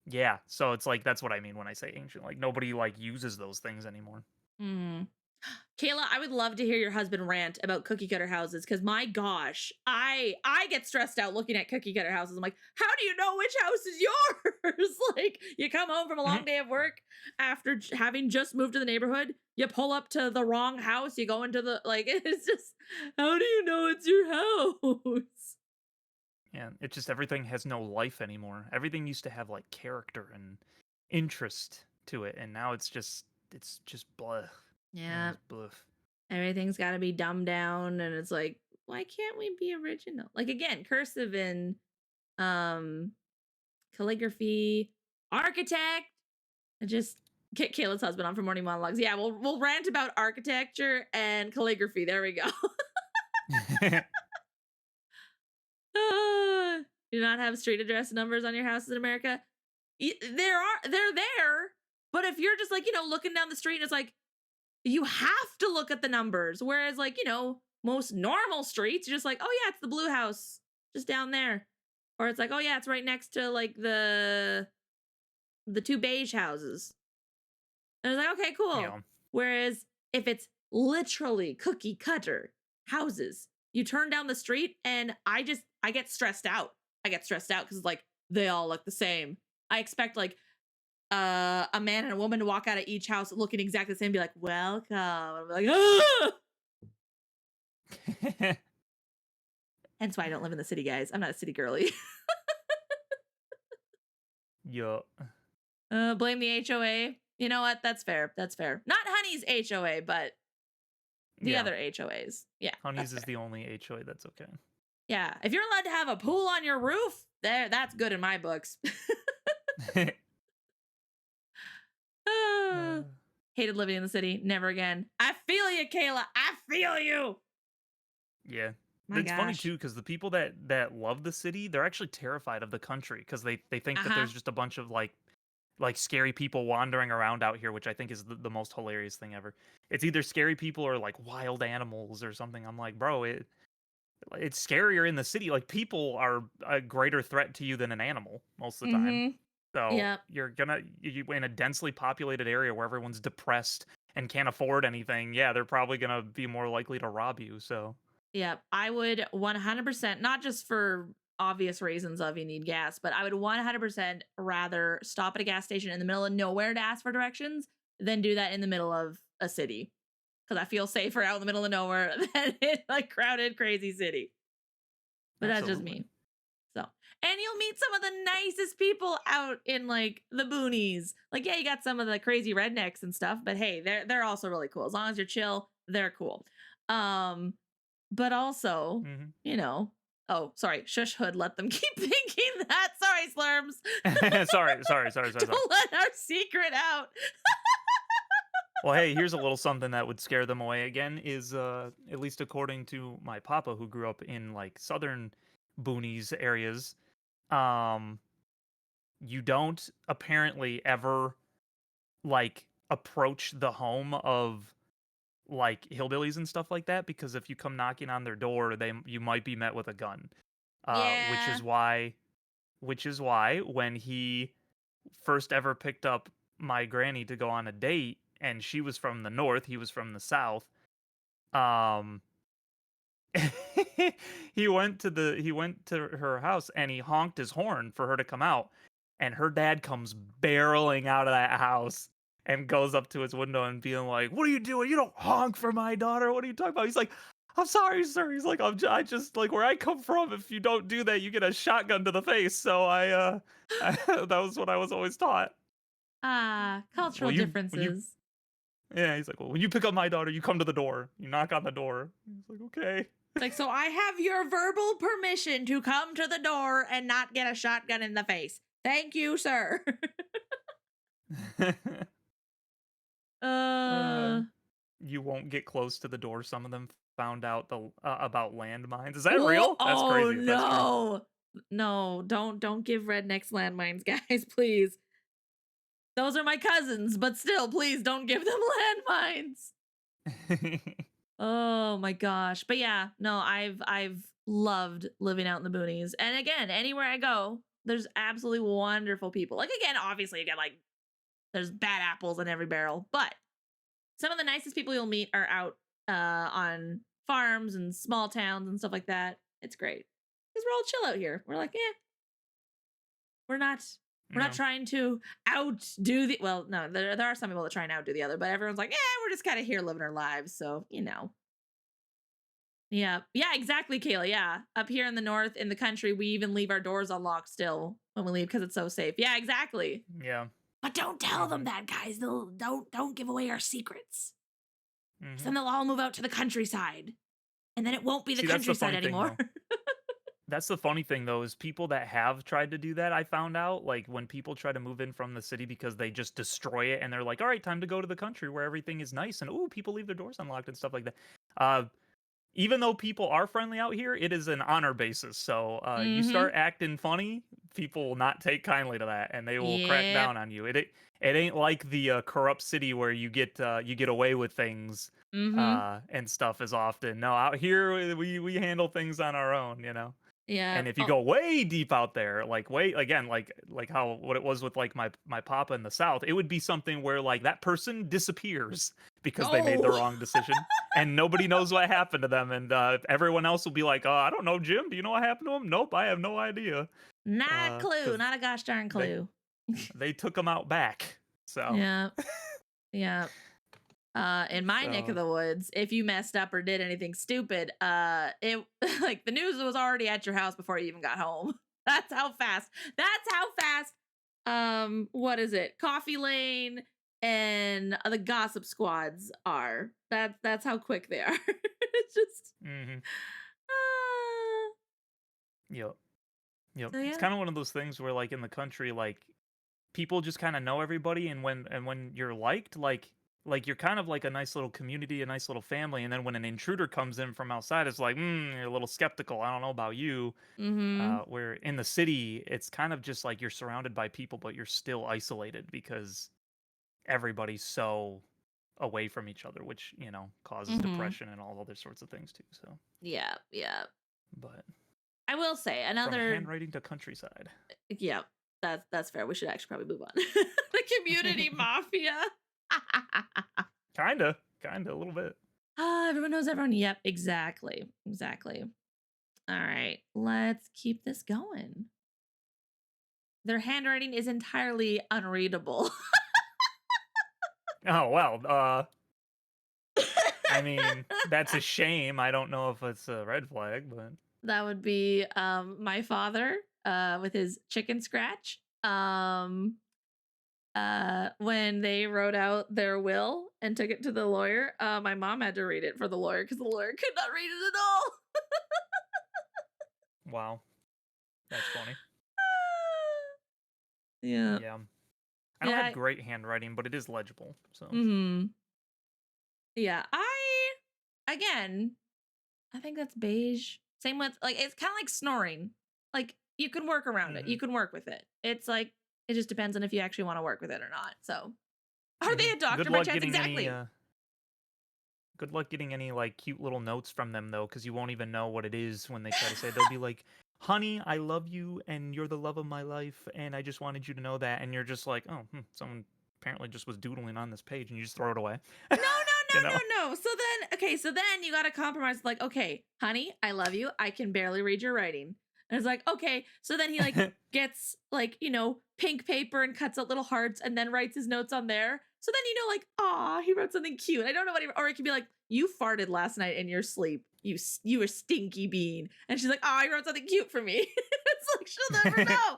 yeah, so it's like that's what I mean when I say ancient. Like nobody like uses those things anymore. Mm. Kayla, I would love to hear your husband rant about cookie cutter houses because my gosh, I get stressed out looking at cookie cutter houses. I'm like, how do you know which house is yours? Like, you come home from a long Mhm. day of work after having just moved to the neighborhood, you pull up to the wrong house, you go into the like, it's just, how do you know it's your house? Yeah, it's just everything has no life anymore. Everything used to have like character and interest to it, and now it's just blah. Yeah, It's bluff. everything's got to be dumbed down, and it's like, why can't we be original? Like again, cursive and calligraphy, architect. I just get Kayla's husband on for morning monologues. Yeah, we'll rant about architecture and calligraphy. There we go. Do not have street address numbers on your houses in America. They're there, but if you're just like looking down the street, and it's like you have to look at the numbers. Whereas like most normal streets, you're just like, oh yeah, it's the blue house just down there, or it's like, oh yeah, it's right next to like the two beige houses. And I was like, okay, cool. Yeah. Whereas if it's literally cookie cutter houses, you turn down the street and I get stressed out. I get stressed out because it's like they all look the same. I expect like a man and a woman to walk out of each house looking exactly the same, and be like, welcome. I'm like, ah! Hence why I don't live in the city, guys. I'm not a city girly. Yeah. Blame the HOA. You know what? That's fair. That's fair. Not Honey's HOA, but the Yeah. other HOAs. Yeah, Honeys that's is fair. the only HOA that's okay. Yeah, if you're allowed to have a pool on your roof, that's good in my books. Ah, Uh, hated living in the city. Never again. I feel you, Kayla. I feel you. Yeah. My It's funny gosh. too because the people that love the city, they're actually terrified of the country because they think that Uh-huh. there's just a bunch of like scary people wandering around out here, which I think is the most hilarious thing ever. It's either scary people or like wild animals or something. I'm like, bro, it's scarier in the city. Like people are a greater threat to you than an animal most of the time. Mhm. So Yep. you're gonna you in a densely populated area where everyone's depressed and can't afford anything. Yeah, they're probably gonna be more likely to rob you. So Yep. I would 100%, not just for obvious reasons of you need gas, but I would 100% rather stop at a gas station in the middle of nowhere to ask for directions than do that in the middle of a city. Because I feel safer out in the middle of nowhere than in like crowded, crazy city. But that's just absolutely. me. So, and you'll meet some of the nicest people out in like the boonies. Like, yeah, you got some of the crazy rednecks and stuff, but hey, they're also really cool. As long as you're chill, they're cool. Um, but also, Hmm. you know, oh, sorry, shush hood, let them keep thinking that. Sorry, slurms. Sorry. Don't let our secret out. Well, hey, here's a little something that would scare them away again is at least according to my papa who grew up in like southern boonies areas, um you don't apparently ever like approach the home of like hillbillies and stuff like that because if you come knocking on their door, you might be met with a gun. Uh which Yeah. is why when he first ever picked up my granny to go on a date and she was from the north, he was from the south. Um he went to her house and he honked his horn for her to come out and her dad comes barreling out of that house and goes up to his window and being like, "What are you doing? You don't honk for my daughter. What are you talking about?" He's like, "I'm sorry, sir." He's like, I just like where I come from, if you don't do that, you get a shotgun to the face. So that was what I was always taught. Ah, Well, cultural when you differences. yeah, he's like, "Well, when you pick up my daughter, you come to the door. You knock on the door." He's like, "Okay." It's like, so I have your verbal permission to come to the door and not get a shotgun in the face. Thank you, sir. Uh, uh you won't get close to the door. Some of them found out about landmines. Is that oh, real? That's oh crazy if that's true. no. No, don't give rednecks landmines, guys, please. Those are my cousins, but still, please don't give them landmines. Oh my gosh. But yeah, no, I've loved living out in the boonies. And again, anywhere I go, there's absolutely wonderful people. Like again, obviously you get like there's bad apples in every barrel, but some of the nicest people you'll meet are out on farms and small towns and stuff like that. It's great. Because we're all chill out here. We're like, yeah, we're not we're not Yeah. trying to outdo the well, no, there are some people that try and outdo the other, but everyone's like, yeah, we're just kind of here living our lives. So, you know. Yeah. Yeah, exactly, Kayla. Yeah. Up here in the north, in the country, we even leave our doors unlocked still when we leave because it's so safe. Yeah, exactly. Yeah. But don't tell them Mhm. that, guys. They'll don't give away our secrets. 'Cause Mhm. then they'll all move out to the countryside. And then it won't be the See, that's the countryside funny thing anymore. though. That's the funny thing though is people that have tried to do that, I found out, like when people try to move in from the city because they just destroy it and they're like, "All right, time to go to the country where everything is nice and ooh, people leave their doors unlocked and stuff like that." Uh Even though people are friendly out here, it is an honor basis. So you Mhm. start acting funny, people will not take kindly to that, and they will crack Yep. down on you. It ain't like the corrupt city where you get away with things Mhm. and stuff as often. No, out here we handle things on our own, you know. Yeah. And if you Oh. go way deep out there, like way again, like how what it was with like my papa in the South, it would be something where like that person disappears because they made the Oh. wrong decision, and nobody knows what happened to them, and everyone else will be like, "Oh, I don't know, Jim. Do you know what happened to him?" Nope, I have no idea. Not a clue. Because Not a gosh darn they clue. they took them out back. So Yeah. Yeah. In my neck of so the woods, if you messed up or did anything stupid, it like the news was already at your house before you even got home. That's how fast. That's how fast. What is it? Coffee Lane and the gossip squads are. That's how quick they are. It's just. hmm Uh, yep, yep. so It's yeah. kind of one of those things where like in the country, like people just kind of know everybody, and when you're liked, like like you're kind of like a nice little community, a nice little family, and then when an intruder comes in from outside, it's like, you're a little skeptical. I don't know about you. Mhm. Where in the city, it's kind of just like you're surrounded by people, but you're still isolated because everybody's so away from each other, which causes Mhm. depression and all other sorts of things too. So, Yeah, yeah. but I will say from another. handwriting to countryside, Yeah, that's fair. We should actually probably move on. The community mafia. kinda a little bit. Ah, everyone knows everyone. Yep, exactly. Exactly. All right, let's keep this going. Their handwriting is entirely unreadable. Oh well, I mean that's a shame. I don't know if it's a red flag, but That would be my father with his chicken scratch. When they wrote out their will and took it to the lawyer, my mom had to read it for the lawyer because the lawyer could not read it at all. wow, that's funny. Yeah. Yeah, I don't have Yeah. great handwriting, but it is legible. So, Mhm. Yeah. Again, I think that's beige. Same with like it's kind of like snoring. Like you can work around it. hmm You can work with it. It's like it just depends on if you actually want to work with it or not. So, are hmm they a good doctor by luck chance? getting any. Exactly. Good luck getting any like cute little notes from them though, because you won't even know what it is when they try to say it. They'll be like, "Honey, I love you, and you're the love of my life, and I just wanted you to know that." And you're just like, "Oh, someone apparently just was doodling on this page," and you just throw it away. No, you know? no, no, no, no. So then, okay, so then you got to compromise. Like, okay, honey, I love you. I can barely read your writing. And it's like, okay. So then he like gets like pink paper and cuts out little hearts and then writes his notes on there. So then like, ah, he wrote something cute. I don't know what he, or it could be like, you farted last night in your sleep. You a stinky bean. And she's like, oh, he wrote something cute for me. It's like she'll never know.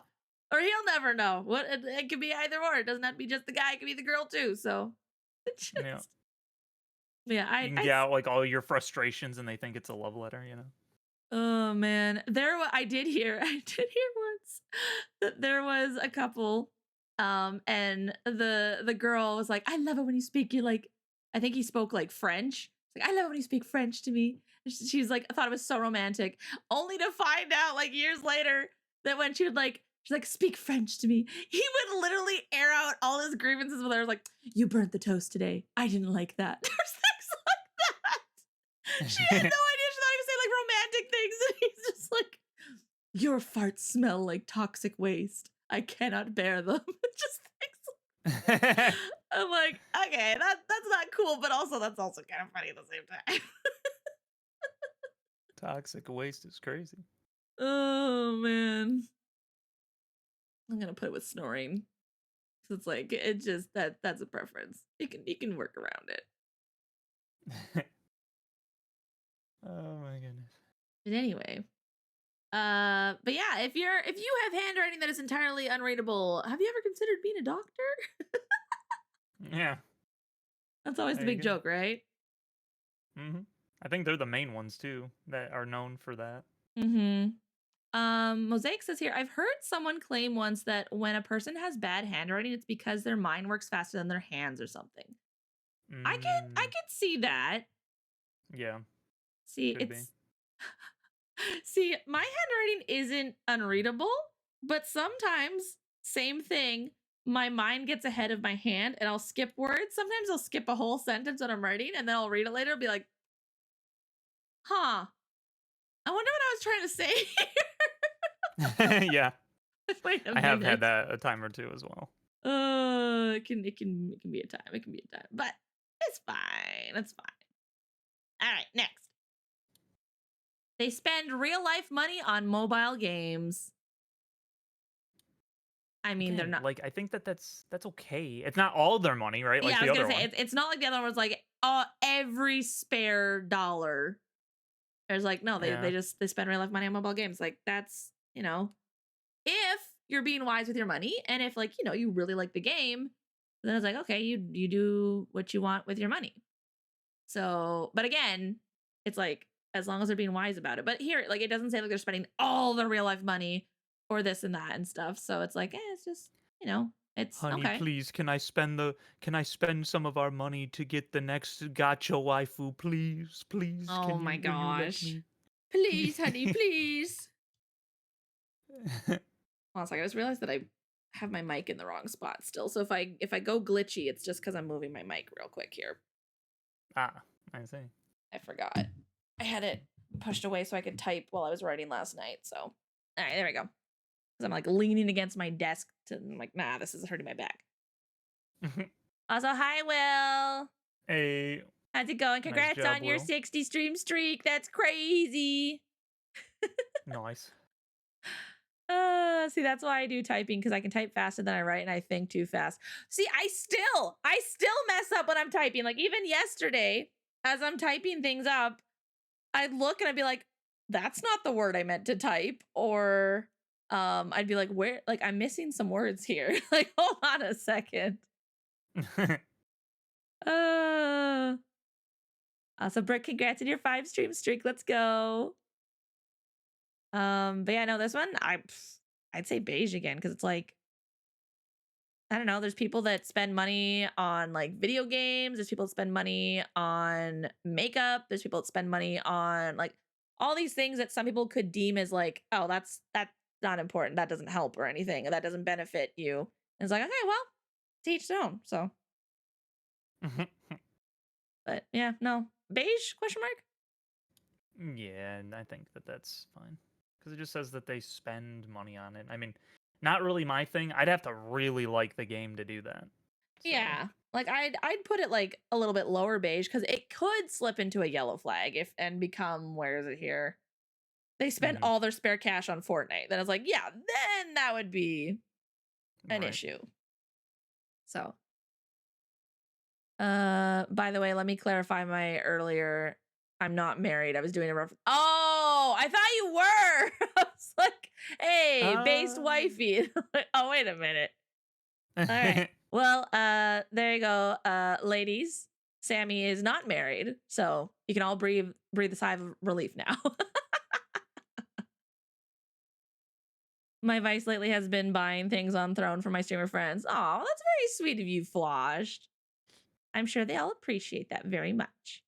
Or he'll never know. What it could be either or. It doesn't have to be just the guy, it could be the girl too. So it's yeah, just yeah, you can get out like all your frustrations, and they think it's a love letter. oh man, I did hear I did hear once that there was a couple, and the girl was like, I love it when you speak. You like, I think he spoke like French. Like, I love it when you speak French to me. And she's like, I thought it was so romantic, only to find out like years later that when she's like, speak French to me. He would literally air out all his grievances with her, like, you burnt the toast today. I didn't like that. There's things like that. She had no idea. She thought he was saying like romantic things, and he's just like, "Your farts smell like toxic waste. I cannot bear them." Just things. I'm like, okay, that's not cool, but also that's also kind of funny at the same time. Toxic waste is crazy. Oh man, I'm gonna put it with snoring. So it's like it just that's a preference. You can work around it. oh my goodness. But anyway, but yeah, if you have handwriting that is entirely unreadable, have you ever considered being a doctor? Yeah, That's always the there you big go. joke, right? hmm I think they're the main ones too that are known for that. Mm-hmm. Mosaic says here, I've heard someone claim once that when a person has bad handwriting, it's because their mind works faster than their hands or something. I Mm, could see that. yeah, See, could be. it's see, my handwriting isn't unreadable, but sometimes same thing. My mind gets ahead of my hand and I'll skip words. Sometimes I'll skip a whole sentence when I'm writing and then I'll read it later and be like, huh, I wonder what I was trying to say. yeah, Wait a I have had minute. that a time or two as well. It can be a time. It can be a time, but it's fine. It's fine. All right, next. They spend real life money on mobile games. I mean, they're Again, not. like I think that's okay. It's not all their money, right? Yeah, Like I the was gonna other say one. it's not like the other one was like every spare dollar. There's like no, Yeah. they spend real life money on mobile games. Like that's if you're being wise with your money and if like you really like the game, then it's like okay, you do what you want with your money. So, but again, it's like as long as they're being wise about it. But here, like it doesn't say like they're spending all their real life money or this and that and stuff. So it's like, it's just. It's Honey, okay. please, can I spend some of our money to get the next gacha waifu, please? Please, Oh my will you let gosh. me? Please, honey, please. Hold on a second. I just realized that I have my mic in the wrong spot still. So if I go glitchy, it's just because I'm moving my mic real quick here. Ah, I see. I forgot. I had it pushed away so I could type while I was writing last night. So all right, there we go. Because I'm like leaning against my desk to I'm like, nah, this is hurting my back. Also, hi Will. Hey, How's it going? nice Congrats job, on your Will. 60 stream streak. That's crazy. Nice. See, that's why I do typing because I can type faster than I write and I think too fast. See, I still mess up when I'm typing. Like even yesterday, as I'm typing things up, I'd look and I'd be like, that's not the word I meant to type. Or I'd be like, where like I'm missing some words here. Like, hold on a second. Uh so Britt, congrats on your 5 stream streak. Let's go. But yeah, no, this one I'd say beige again because it's like I don't know. There's people that spend money on like video games. There's people that spend money on makeup. There's people that spend money on like all these things that some people could deem as like, oh, that's not important. That doesn't help or anything. Or that doesn't benefit you. And it's like, okay, well, to each their own. So, but yeah, no beige question mark. Yeah, and I think that that's fine because it just says that they spend money on it. I mean, not really my thing. I'd have to really like the game to do that. So, Yeah. Like I'd put it like a little bit lower beige because it could slip into a yellow flag if and become where is it here? They spend mhm, all their spare cash on Fortnite. Then it's like, yeah, then that would be an right. issue. So, by the way, let me clarify my earlier. I'm not married. I was doing a reference. Oh, I thought you were. I was like, hey, based wifey. Oh, wait a minute. All right. Well, there you go. Ladies, Sammy is not married, so you can all breathe a sigh of relief now. My vice lately has been buying things on Throne for my streamer friends. Oh, that's very sweet of you, Floshed. I'm sure they all appreciate that very much.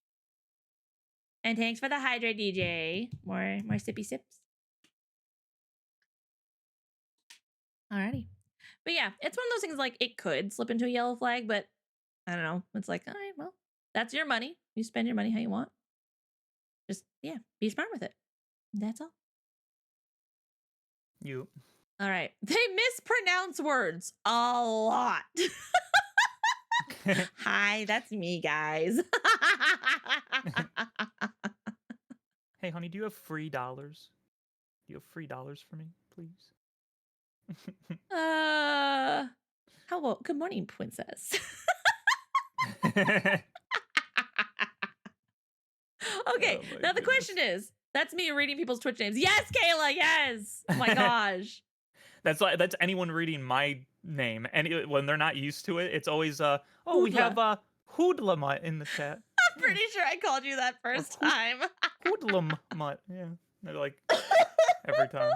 And thanks for the hydrate, DJ. More sippy sips. Alrighty. But yeah, it's one of those things like it could slip into a yellow flag, but I don't know. It's like, all right, well, that's your money. You spend your money how you want. Just, yeah, be smart with it. That's all. You. All right. They mispronounce words a lot. Hi, that's me, guys. Hey, honey, do you have free dollars? Do you have free dollars for me, please? How well? Good morning, princess. Okay, Oh my now the question goodness. is, that's me reading people's Twitch names. Yes, Kayla, yes. Oh my gosh. That's anyone reading my name, and when they're not used to it, it's always oh, we have Hoodla. hoodlum in the chat. I'm Yeah, pretty sure I called you that or first time. hoodlum mutt. Yeah, they're like every time.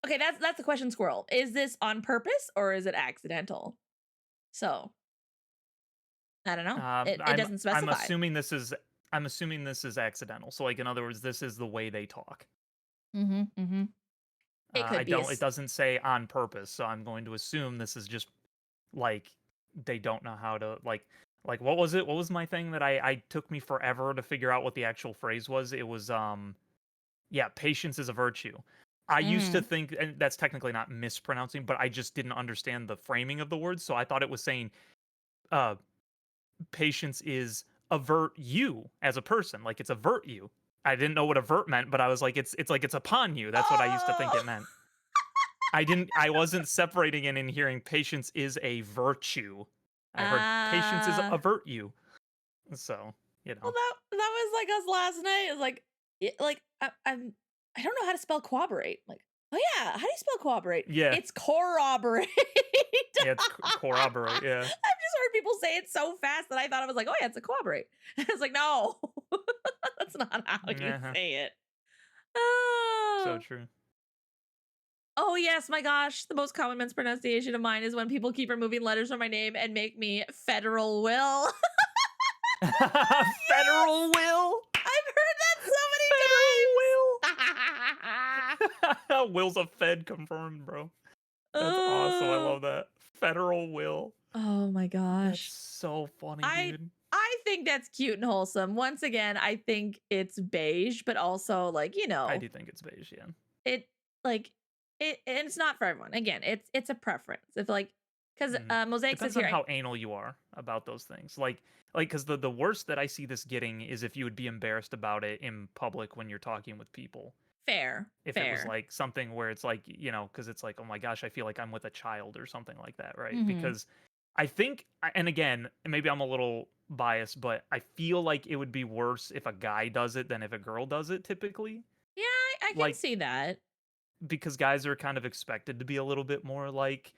Okay, that's the question, Squirrel. Is this on purpose or is it accidental? So I don't know. It doesn't I'm specify. assuming this is accidental. So like in other words, this is the way they talk. Mm-hmm. Mm-hmm. It I could be a don't. It doesn't say on purpose, so I'm going to assume this is just like they don't know how to like what was it? What was my thing that I took me forever to figure out what the actual phrase was? It was yeah, patience is a virtue. I used to mm. think, and that's technically not mispronouncing, but I just didn't understand the framing of the words, so I thought it was saying uh patience is avert you as a person, like it's avert you. I didn't know what avert meant, but I was like it's like it's upon you. That's what I used to think Oh. it meant. I wasn't separating it and hearing patience is a virtue. I heard patience is Uh avert you. So, you well know. that was like us last night. It's like I don't know how to spell cooperate. Like, oh yeah, how do you spell cooperate? Yeah. It's corroborate. Yeah, it's corroborate, I've yeah. just heard people say it so fast that I thought I was like, oh yeah, it's a corroborate. I was like, no, that's not how you Uh-huh. say it. So Oh. true. Oh, yes, my gosh. The most common mispronunciation of mine is when people keep removing letters from my name and make me Federal Will. Federal Yes! will? I've heard that so many Federal will? Will's a Fed confirmed, bro. That's awesome. I times. love that. Federal will. Oh my That's gosh. so funny, I dude. I think that's cute and wholesome. Once again, I think it's beige, but also like, I do think it's beige, yeah. it like it and it's not for everyone. Again, it's a preference. If like because Mhm. Mosaic says Depends on here, how anal you are about those things. Because the worst that I see this getting is if you would be embarrassed about it in public when you're talking with people. fair, If it was fair. like something where it's like, because it's like, oh my gosh, I feel like I'm with a child or something like that, right? Hmm. Because I think, and again, maybe I'm a little biased, but I feel like it would be worse if a guy does it than if a girl does it typically. Yeah, I can Like, see that. because guys are kind of expected to be a little bit more like,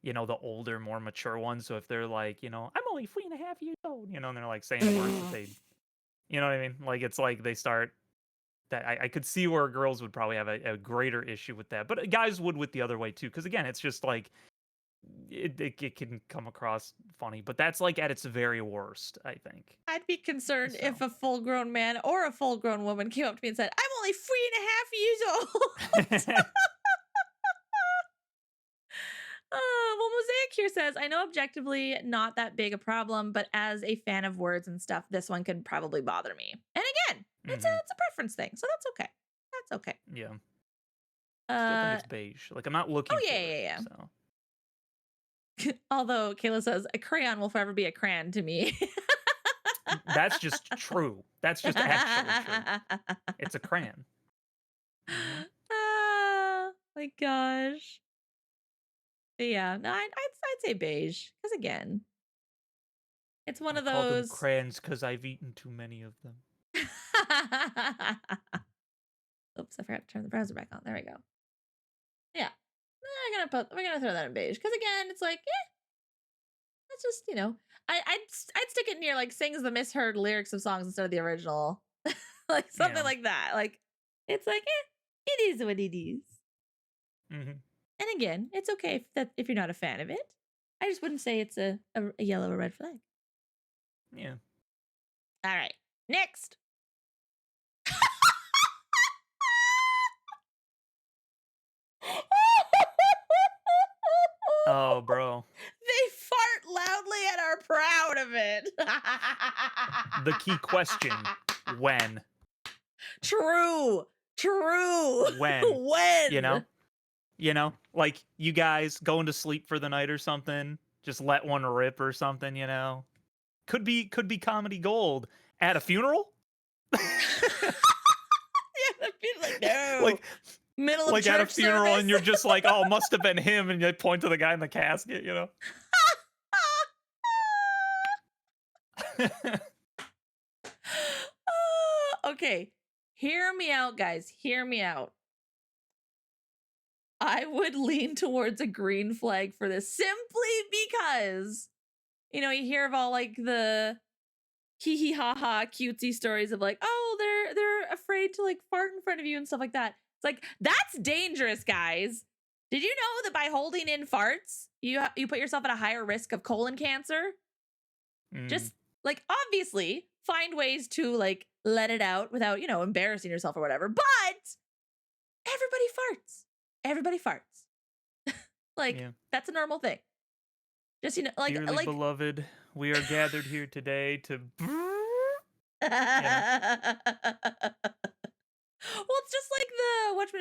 the older, more mature ones. So if they're like, I'm only 3.5 years old, and they're like saying words that they, you know what I mean? Like, it's like they start that I could see where girls would probably have a greater issue with that, but guys would with the other way too. Because again, it's just like it can come across funny, but that's like at its very worst, I think. I'd be concerned if So, a full grown man or a full grown woman came up to me and said, I'm only 3.5 years old. Well, Mosaic here says, I know objectively not that big a problem, but as a fan of words and stuff, this one could probably bother me. And again, hmm, it's a preference thing, so that's okay. That's okay. yeah, still think Uh it's beige. Like I'm not oh looking yeah, for it. yeah, So yeah. Although Kayla says a crayon will forever be a crayon to me. that's just true. That's just actually true. It's a crayon. Hmm. Ah, my gosh. But yeah, no, I'd say beige because again, it's one I of call them those. crayons because I've eaten too many of them. Oops, I forgot to turn the browser back on. There we go. Yeah, we're gonna throw that in beige because again, it's like yeah, that's just I'd stick it near like sings the misheard lyrics of songs instead of the original, like something Yeah. like that. Like it's like it is what it is. Hmm. And again, it's okay if you're not a fan of it. I just wouldn't say it's a yellow or red flag. Yeah. All right, next. Oh, bro. They fart loudly and are proud of it. The key question: when? True. True. When? You know? When? Like you guys going to sleep for the night or something, just let one rip or something. Could be comedy gold at a funeral. Yeah, I'd be like, no. like Middle of like at a church funeral, service. and you're just like, oh, must have been him, and you point to the guy in the casket. Okay. Hear me out, guys. Hear me out. I would lean towards a green flag for this simply because, you hear of all like the hee hee ha ha cutesy stories of like, oh, they're afraid to like fart in front of you and stuff like that. It's like that's dangerous, guys. Did you know that by holding in farts, you put yourself at a higher risk of colon cancer? Mm, Just like obviously find ways to like let it out without, embarrassing yourself or whatever. But everybody farts. Everybody farts. Like yeah. that's a normal thing. Just like Dearly like beloved, we are gathered here today to, you know. Well, it's just like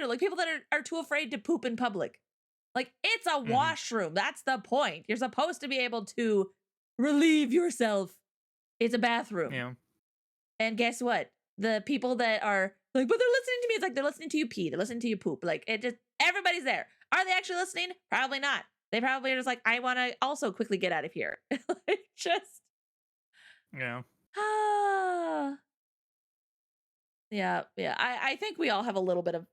the like people that are too afraid to poop in public. Like it's a Hmm. washroom. That's the point. You're supposed to be able to relieve yourself. It's a bathroom. Yeah. And guess what? The people that are like, but they're listening to me. It's like they're listening to you pee. They're listening to you poop. Like it just everybody's there. Are they actually listening? Probably not. They probably are just like, I want to also quickly get out of here. Like just Yeah. ah. Yeah, yeah. I think we all have a little bit of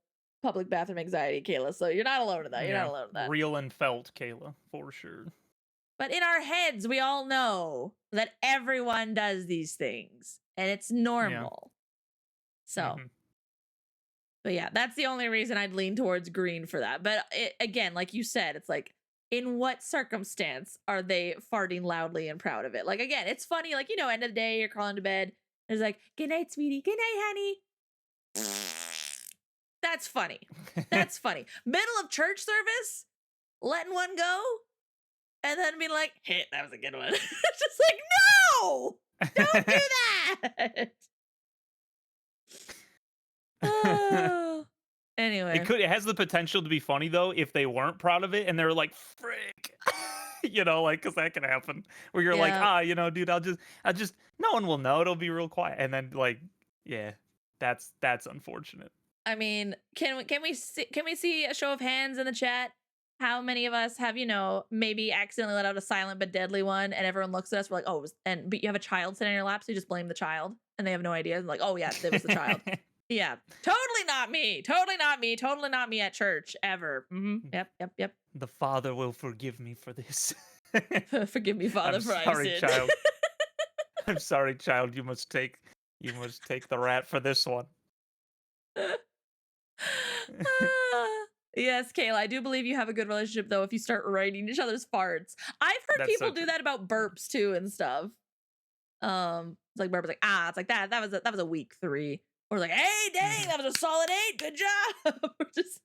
public bathroom anxiety, Kayla. So you're not alone in that. You're not Yeah. alone in that. Real and felt, Kayla, for sure. But in our heads, we all know that everyone does these things and it's Yeah. normal. So Hmm. But yeah, that's the only reason I'd lean towards green for that. But again, like you said, it's like, in what circumstance are they farting loudly and proud of it? Like, again, it's funny. Like, end of the day, you're crawling to bed. It's like, good night, sweetie. Good night, honey. That's funny. That's funny. Middle of church service, letting one go, and then being like, hey, that was a good one. It's just like, no, don't do that. Oh. Anyway. It has the potential to be funny though if they weren't proud of it and they're like, frick. Like, cause that can happen where you're like, Yeah. dude, I'll just, no one will know. It'll be real quiet. And then like, yeah, that's unfortunate. I mean, can we see a show of hands in the chat? How many of us have, maybe accidentally let out a silent but deadly one, and everyone looks at us, we're like, oh, but you have a child sitting in your lap, so you just blame the child, and they have no idea. Like, oh yeah, it was the child. Yeah, totally not me. Totally not me. Totally not me at church ever. Yep. The Father will forgive me for this. Forgive me, Father, I'm for I sorry, sinned. child. I'm sorry, child. You must take the rat for this one. Yes, Kayla, I do believe you have a good relationship though if you start writing each other's farts. I've heard That's people so do true. that about burps too and stuff. It's like burps like, it's like that was a week 3. Or like, hey, dang, that was a solid 8. Good job. Just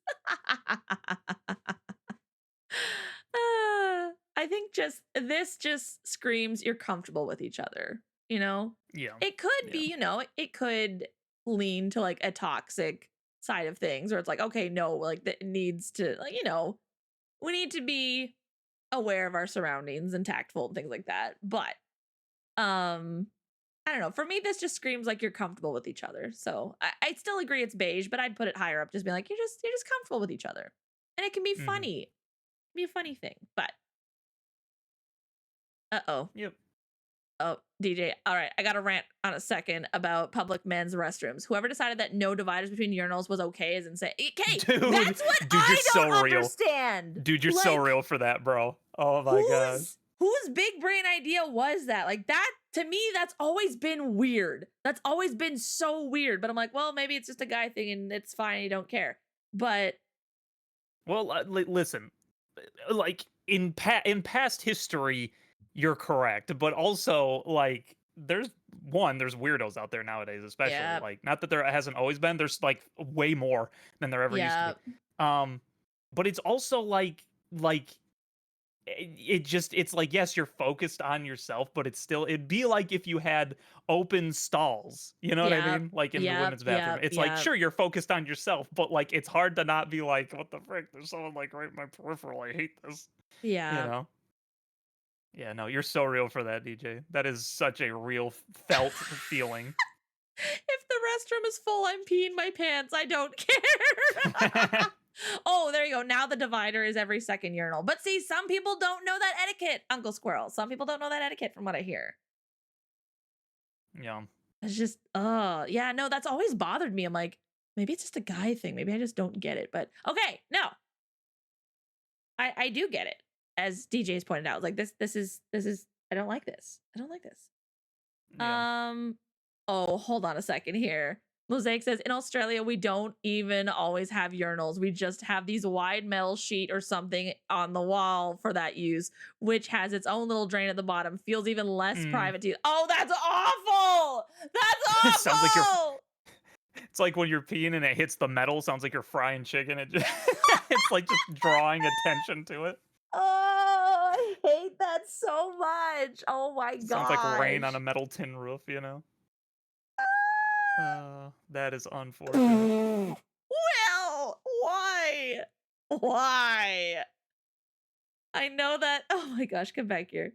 I think this just screams you're comfortable with each other, Yeah. It could Yeah. be, it could lean to like a toxic side of things, or it's like, okay, no, like that needs to, like, we need to be aware of our surroundings and tactful and things like that. But I don't know. For me, this just screams like you're comfortable with each other. So I still agree it's beige, but I'd put it higher up. Just be like, you're just comfortable with each other, and it can be funny. It can be a funny thing. But Yep. oh, DJ. All right, I got to rant on a second about public men's restrooms. Whoever decided that no dividers between urinals was okay is insane. Okay, Dude, that's what you're I so don't real. understand. Dude, you're so real for that, bro. Oh my gosh. Whose big brain idea was that? Like, that, to me, that's always been weird. That's always been so weird. But I'm like, well, maybe it's just a guy thing and it's fine. You don't care. But Well, listen, like in past history, you're correct, but also like there's weirdos out there nowadays, especially yeah, like not that there hasn't always been. There's like way more than there ever used to be. But it's also like it's like, yes, you're focused on yourself, but it'd be like if you had open stalls, you know what I mean, like in the women's bathroom. It's like, sure, you're focused on yourself, but like it's hard to not be like, what the frick, there's someone like right in my peripheral, I hate this. yeah. Yeah, no, you're so real for that, DJ. That is such a real felt feeling. If the restroom is full, I'm peeing my pants. I don't care. Oh, there you go. Now the divider is every second urinal. But see, some people don't know that etiquette, Uncle Squirrel. Some people don't know that etiquette from what I hear. Yeah. It's just, yeah, no, that's always bothered me. I'm like, maybe it's just a guy thing. Maybe I just don't get it. But okay, no. I do get it. As DJ's pointed out, like this is I don't like this. I don't like this. Yeah. Oh, hold on a second here. Mosaic says, in Australia, we don't even always have urinals. We just have these wide metal sheet or something on the wall for that use, which has its own little drain at the bottom. Feels even less private to you. Oh, that's awful. That's awful. Sounds like it's like when you're peeing and it hits the metal, sounds like you're frying chicken. It's like just drawing attention to it. Oh, I hate that so much. Oh my god. Sounds like rain on a metal tin roof, That is unfortunate. Well, why? Why? I know that. Oh my gosh, come back here.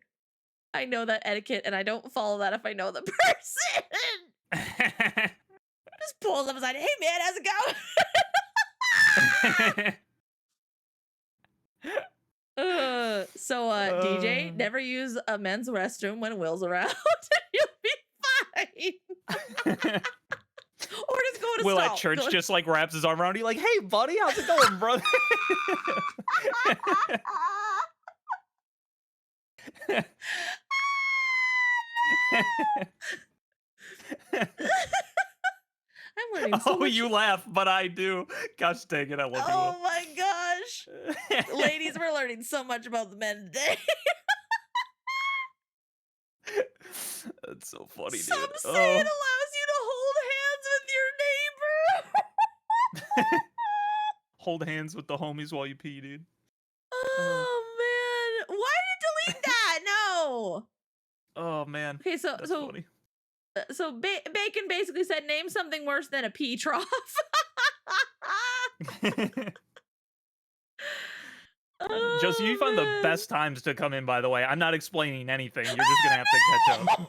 I know that etiquette and I don't follow that if I know the person. Just pulls up aside. Hey man, how's it going? DJ, never use a men's restroom when Will's around. You'll be fine. Or just go to Will stall. at church just like wraps his arm around you like, hey buddy, how's it going, brother? I'm learning so Oh, much. you laugh, but I do. Gosh dang it, I love you, Oh my gosh. Will. Ladies, we're learning so much about the men today. That's so funny, Some dude. say it Oh. allows you to hold hands with your neighbor. Hold hands with the homies while you pee, dude. Uh, Oh man. Why did it delete that? No. oh man, Okay, so that's so funny. so Bacon basically said name something worse than a pee trough. Josie, you find the Oh best times to come in, by the way. I'm not explaining anything. You're just gonna have to catch up. man.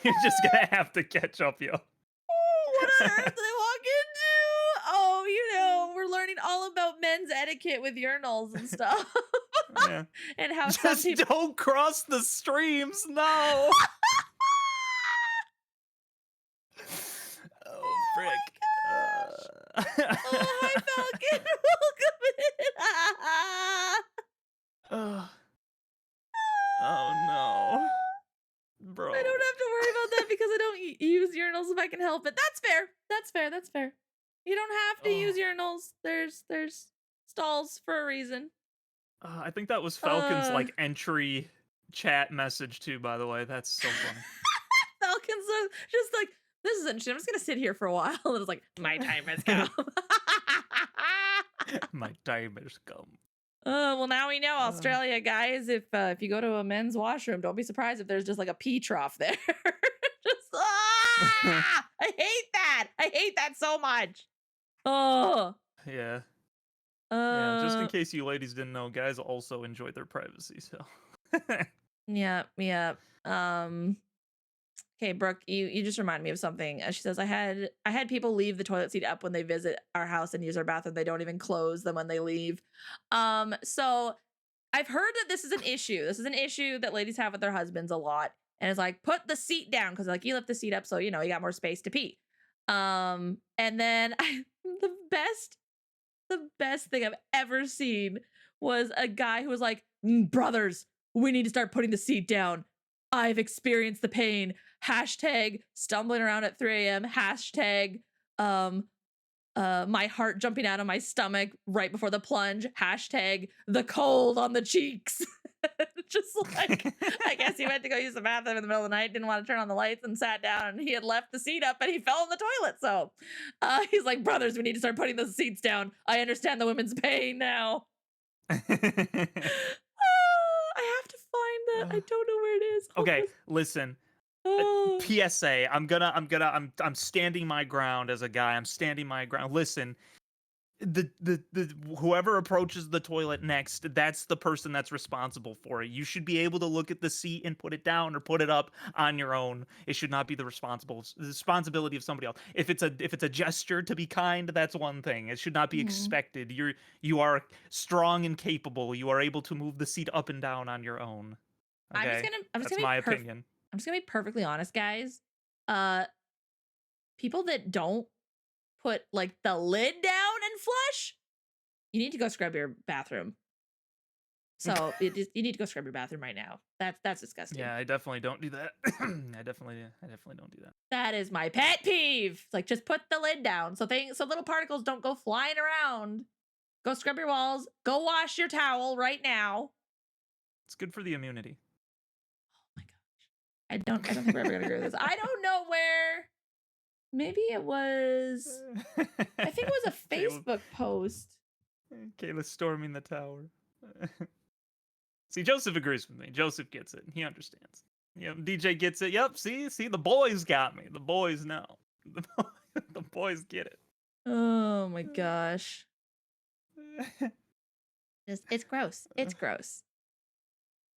You're just gonna have to catch up, yo. What on earth did I walk into? Oh, we're learning all about men's etiquette with urinals and stuff. Yeah. And how some Just people don't cross the streams. No. Oh Oh my frick. gosh. Oh, hi Falcon. Welcome in. uh, oh no, I don't bro. have to worry about that because I don't use urinals if I can help it. That's fair. That's fair. That's fair. You don't have to use Oh, urinals. There's stalls for a reason. I think that was Falcon's Uh like entry chat message too. By the way, that's so funny. Falcon's just like, this is interesting. I'm just gonna sit here for a while. And it's like, my time has come. My time has come. Well, now we know, Uh, Australia, guys. If you go to a men's washroom, don't be surprised if there's just like a pee trough there. Just I hate that. I hate that so much. Oh, yeah, yeah. Just in uh, case you ladies didn't know, guys also enjoy their privacy. So. yeah, yeah. Um, okay, Brooke, you just reminded me of something. She says I had people leave the toilet seat up when they visit our house and use our bathroom. They don't even close them when they leave. So I've heard that this is an issue. This is an issue that ladies have with their husbands a lot. And it's like, put the seat down because like you lift the seat up so you got more space to pee. And then the best thing I've ever seen was a guy who was like, brothers, we need to start putting the seat down. I've experienced the pain. Hashtag stumbling around at 3 a.m. Hashtag um my heart jumping out of my stomach right before the plunge. Hashtag the cold on the cheeks. Just like, I guess he went to go use the bathroom in the middle of the night, didn't want to turn on the lights, and sat down, and he had left the seat up and he fell in the toilet. So he's like, brothers, we need to start putting those seats down. I understand the women's pain now. I have to find that. I don't know where it is. Okay, listen. Oh. PSA. I'm standing my ground as a guy. I'm standing my ground. Listen, the whoever approaches the toilet next, that's the person that's responsible for it. You should be able to look at the seat and put it down or put it up on your own. It should not be the responsibility of somebody else. If it's a gesture to be kind, that's one thing. It should not be Mhm. expected. You are strong and capable. You are able to move the seat up and down on your own. I'm just Okay? gonna I'm just That's gonna be my opinion. I'm just gonna be perfectly honest, guys. Uh People that don't put like the lid down and flush, you need to go scrub your bathroom. So you need to go scrub your bathroom right now. That's disgusting. Yeah, I definitely don't do that. I definitely don't do that. That is my pet peeve. Like just put the lid down so little particles don't go flying around. Go scrub your walls. Go wash your towel right now. It's good for the immunity. Oh my gosh. I don't think we're ever gonna agree with this. I don't know where. Maybe it was. I think it was a Caleb, Facebook post. Kayla storming the tower. See, Joseph agrees with me. Joseph gets it. He understands. DJ gets it. Yep. See, the boys got me. The boys know. The boys get it. Oh my gosh. It's gross. It's gross.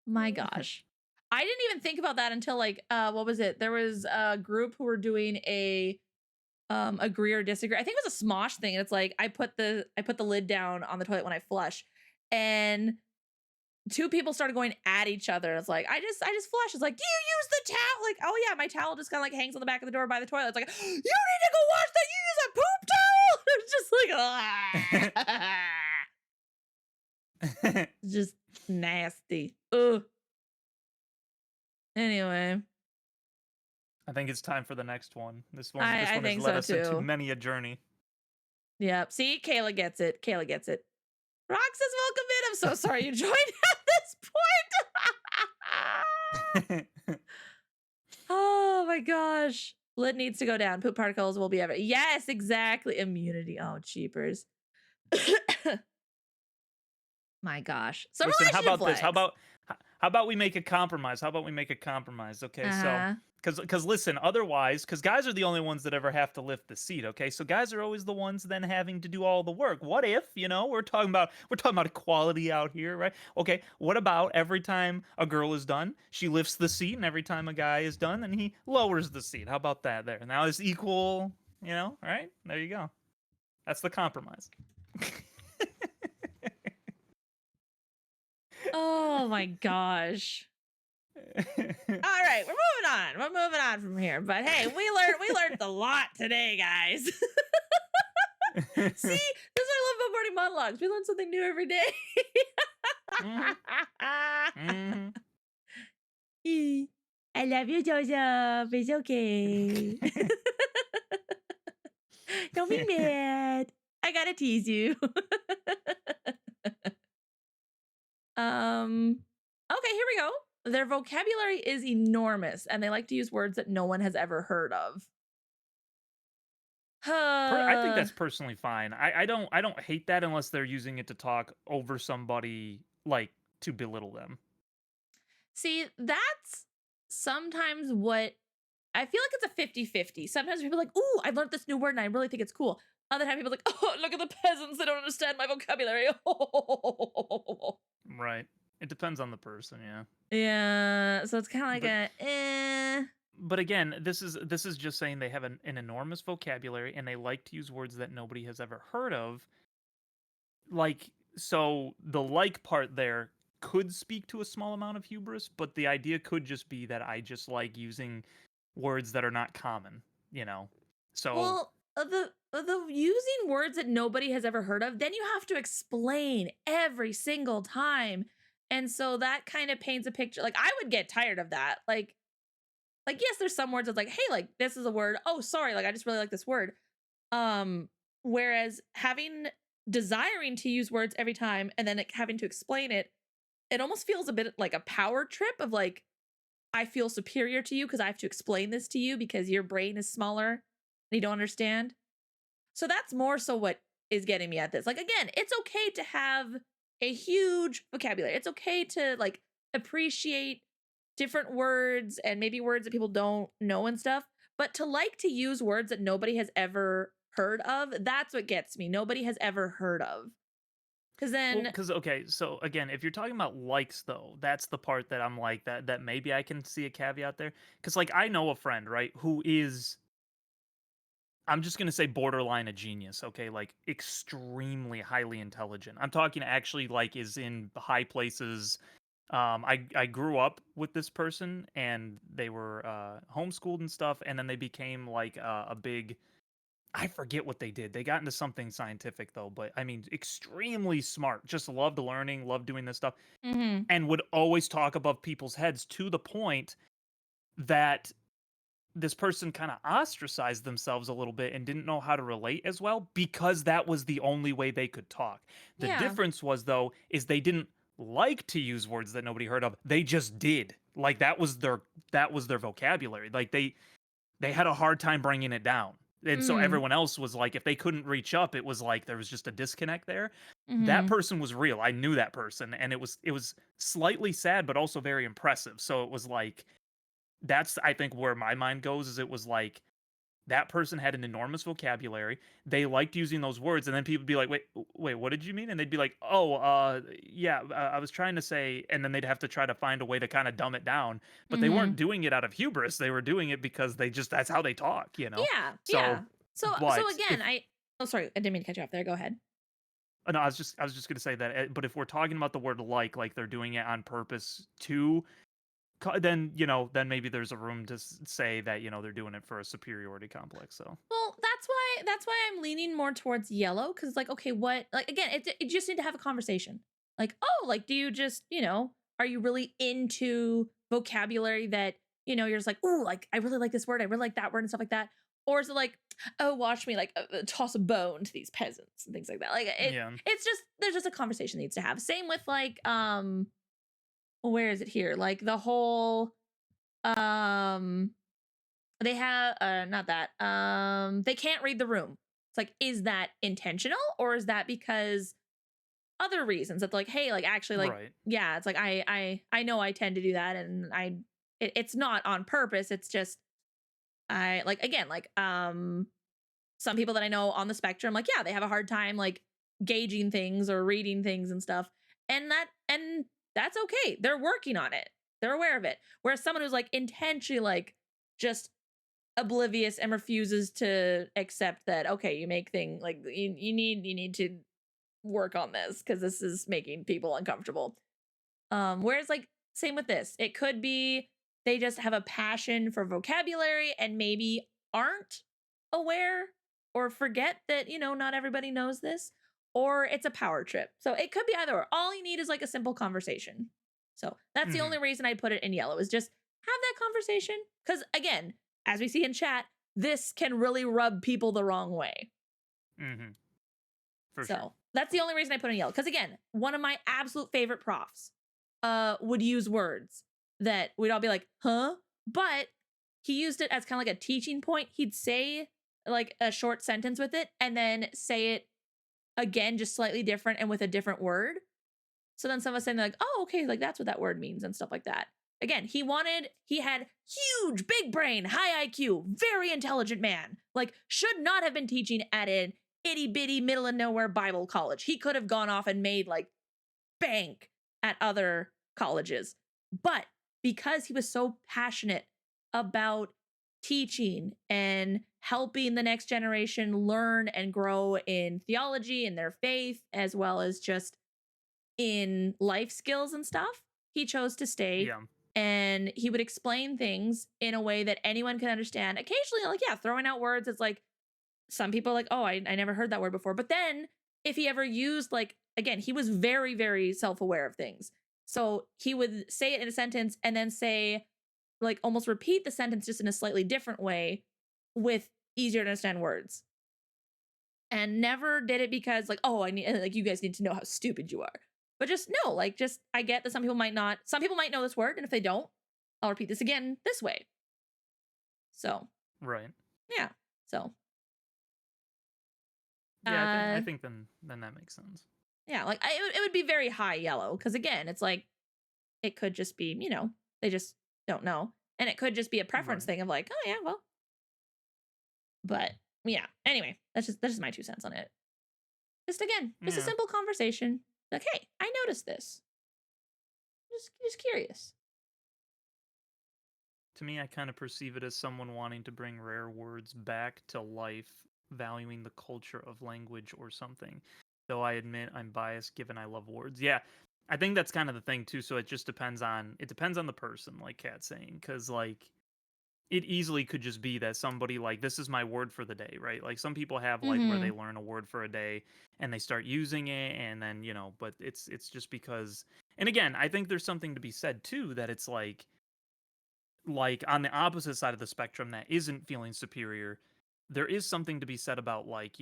My gosh. I didn't even think about that until like what was it? There was a group who were doing a agree or disagree. I think it was a Smosh thing. And it's like I put the lid down on the toilet when I flush. And two people started going at each other. It's like, I just flush. It's like, do you use the towel? Like, oh yeah, my towel just kind of like hangs on the back of the door by the toilet. It's like, you need to go wash that. You use a poop towel. It's just like, just nasty. Ugh. Anyway. I think it's time for the next one. This I one has think led so us into too. many a journey. Yep. See, Kayla gets it. Kayla gets it. Rox says, "Welcome in. I'm so sorry you joined at this point." Oh my gosh. Lid needs to go down. Poop particles will be ever. Yes, exactly. Immunity. Oh, cheapers. My gosh. So Listen, how relationship about this? flags. How about we make a compromise? How about we make a compromise? Okay, so Uh-huh. because listen, otherwise, because guys are the only ones that ever have to lift the seat. Okay, so guys are always the ones then having to do all the work. What if we're talking about equality out here, right? Okay, what about every time a girl is done, she lifts the seat, and every time a guy is done, then he lowers the seat. How about that? There, now it's equal. All right, there you go. That's the compromise. Oh my gosh. All right, we're moving on. We're moving on from here. But hey, we learned a lot today, guys. See, this is what I love about morning monologues. We learn something new every day. hmm hmm I love you, Joseph. It's okay. Don't be mad. I gotta tease you. Okay, here we go. Their vocabulary is enormous, and they like to use words that no one has ever heard of. I think that's personally fine. I don't hate that unless they're using it to talk over somebody, like to belittle them. See, that's sometimes what I feel like it's a 50-50. Sometimes people are like, ooh, I learned this new word and I really think it's cool. Other time people are like, oh, look at the peasants. They don't understand my vocabulary. Right. It depends on the person, yeah. Yeah. So it's kind of like But a eh. but again, this is just saying they have an enormous vocabulary and they like to use words that nobody has ever heard of. Like, so the like part there could speak to a small amount of hubris, but the idea could just be that I just like using words that are not common, you know. So Well, the using words that nobody has ever heard of, then you have to explain every single time. And so that kind of paints a picture. Like I would get tired of that. Like yes, there's some words that's like, hey, like this is a word. Oh, sorry, like I just really like this word. Um, whereas having desiring to use words every time and then like, having to explain it, it almost feels a bit like a power trip of like, I feel superior to you because I have to explain this to you because your brain is smaller and you don't understand. So that's more so what is getting me at this. Like again, it's okay to have a huge vocabulary. It's okay to like appreciate different words and maybe words that people don't know and stuff, but to like to use words that nobody has ever heard of, that's what gets me. Nobody has ever heard of. Cuz well, then because okay, so again, if you're talking about likes though, that's the part that I'm like that maybe I can see a caveat there. Because like I know a friend, right, who is, I'm just gonna say borderline a genius, okay, like extremely highly intelligent. I'm talking actually like is in high places. I grew up with this person and they were homeschooled and stuff, and then they became like a big, I forget what they did. They got into something scientific though, but I mean, extremely smart. Just loved learning, loved doing this stuff, mhm. and would always talk above people's heads to the point that this person kind of ostracized themselves a little bit and didn't know how to relate as well because that was the only way they could talk. The Yeah. difference was though is they didn't like to use words that nobody heard of. They just did. Like that was their vocabulary. Like they had a hard time bringing it down. And so Mhm. everyone else was like, if they couldn't reach up, it was like there was just a disconnect there. That Mhm. person was real. I knew that person, and it was slightly sad, but also very impressive. So it was like that's I think where my mind goes is it was like that person had an enormous vocabulary. They liked using those words, and then people would be like, "Wait, what did you mean?" And they'd be like, "Oh, yeah, I was trying to say," and then they'd have to try to find a way to kind of dumb it down. But they weren't Mhm. doing it out of hubris. They were doing it because they just that's how they talk. Yeah. So, Yeah. So but again, if I oh sorry, I didn't mean to cut you off there. Go ahead. no, I was just gonna say that. But if we're talking about the word like they're doing it on purpose to then then maybe there's a room to say that they're doing it for a superiority complex. So Well, that's why I'm leaning more towards yellow because like okay, what like again, it just need to have a conversation. Like, oh, like do you just, are you really into vocabulary that you're just like, "Ooh, like I really like this word. I really like that word and stuff like that." Or is it like, "Oh, watch me like toss a bone to these peasants and things like that." Like Yeah. it's just there's just a conversation needs to have. Same with like where is it here? Like the whole um they have not that. They can't read the room. It's like, is that intentional or is that because other reasons that like, hey, like actually like Right. yeah, it's like I know I tend to do that and it's not on purpose. It's just I like again, like some people that I know on the spectrum, like, yeah, they have a hard time like gauging things or reading things and stuff. And that's okay. They're working on it. They're aware of it. Whereas someone who's like intentionally like just oblivious and refuses to accept that, okay, you make things like you need to work on this because this is making people uncomfortable. Whereas like same with this. It could be they just have a passion for vocabulary and maybe aren't aware or forget that, not everybody knows this, or it's a power trip. So it could be either or. All you need is like a simple conversation. So that's the Mhm. only reason I put it in yellow is just have that conversation. Because again, as we see in chat, this can really rub people the wrong way. Mhm. For sure. So that's the only reason I put in yellow. Because again, one of my absolute favorite profs would use words that we'd all be like, huh? But he used it as kind of like a teaching point. He'd say like a short sentence with it and then say it again, just slightly different and with a different word. So then some of us saying like, oh, okay, like that's what that word means and stuff like that. Again, he had huge, big brain, high IQ, very intelligent man. Like, should not have been teaching at an itty bitty middle of nowhere Bible college. He could have gone off and made like bank at other colleges. But because he was so passionate about teaching and helping the next generation learn and grow in theology and their faith, as well as just in life skills and stuff, he chose to stay Yeah. and he would explain things in a way that anyone can understand. Occasionally, like, yeah, throwing out words, it's like some people are like, oh, I never heard that word before. But then if he ever used, like, again, he was very, very self aware of things. So he would say it in a sentence and then say, like, almost repeat the sentence just in a slightly different way with easier to understand words and never did it because like, oh, I need like you guys need to know how stupid you are. But just no, like just I get that some people might know this word, and if they don't, I'll repeat this again this way. So Right. yeah. So Yeah, I uh think then that makes sense. yeah, like it would be very high yellow because again, it's like it could just be, they just don't know. And it could just be a preference Right. thing of like, oh yeah, well, but yeah. Anyway, that's just my 2 cents on it. Just again, just a Yeah. simple conversation. Like, hey, I noticed this. Just curious. To me, I kind of perceive it as someone wanting to bring rare words back to life, valuing the culture of language or something. Though I admit I'm biased given I love words. Yeah. I think that's kind of the thing too, so it depends on the person, like Kat's saying, cuz like it easily could just be that somebody like this is my word for the day, right? Like some people have like where they Mhm. learn a word for a day and they start using it and then, but it's just because and again, I think there's something to be said too that it's like on the opposite side of the spectrum that isn't feeling superior, there is something to be said about like,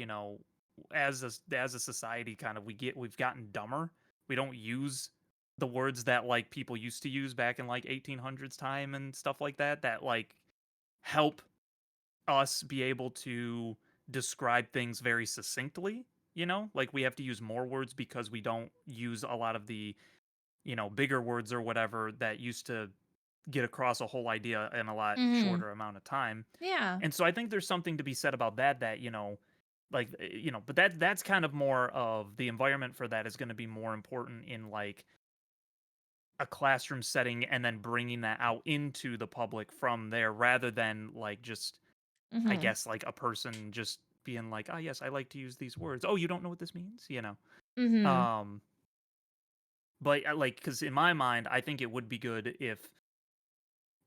as a society kind of we've gotten dumber. We don't use the words that like people used to use back in like 1800s time and stuff like that that like help us be able to describe things very succinctly, Like we have to use more words because we don't use a lot of the, bigger words or whatever that used to get across a whole idea in a lot Mhm. shorter amount of time. Yeah. And so I think there's something to be said about that, like but that's kind of more of the environment for that is going to be more important in like a classroom setting and then bringing that out into the public from there rather than like just I Mhm. guess like a person just being like, "Oh yes, I like to use these words." "Oh, you don't know what this means?" Mhm. Um but like cuz in my mind, I think it would be good if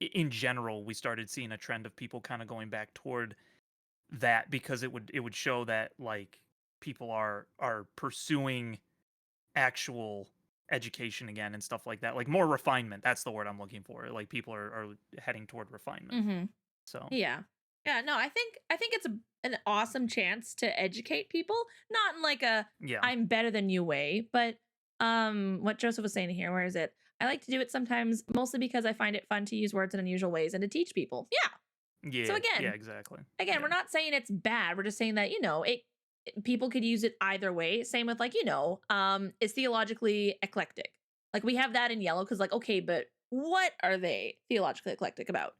in general we started seeing a trend of people kind of going back toward that because it would show that like people are pursuing actual education again and stuff like that. Like more refinement. That's the word I'm looking for. Like people are heading toward refinement. Mhm. So Yeah. Yeah, no, I think it's an awesome chance to educate people, not in like a yeah, I'm better than you way, but what Joseph was saying here, where is it? I like to do it sometimes mostly because I find it fun to use words in unusual ways and to teach people. Yeah. So yeah, exactly. again, we're Yeah, not saying it's bad. We're just saying that, people could use it either way. Same with like, it's theologically eclectic. Like we have that in yellow because like, okay, but what are they theologically eclectic about?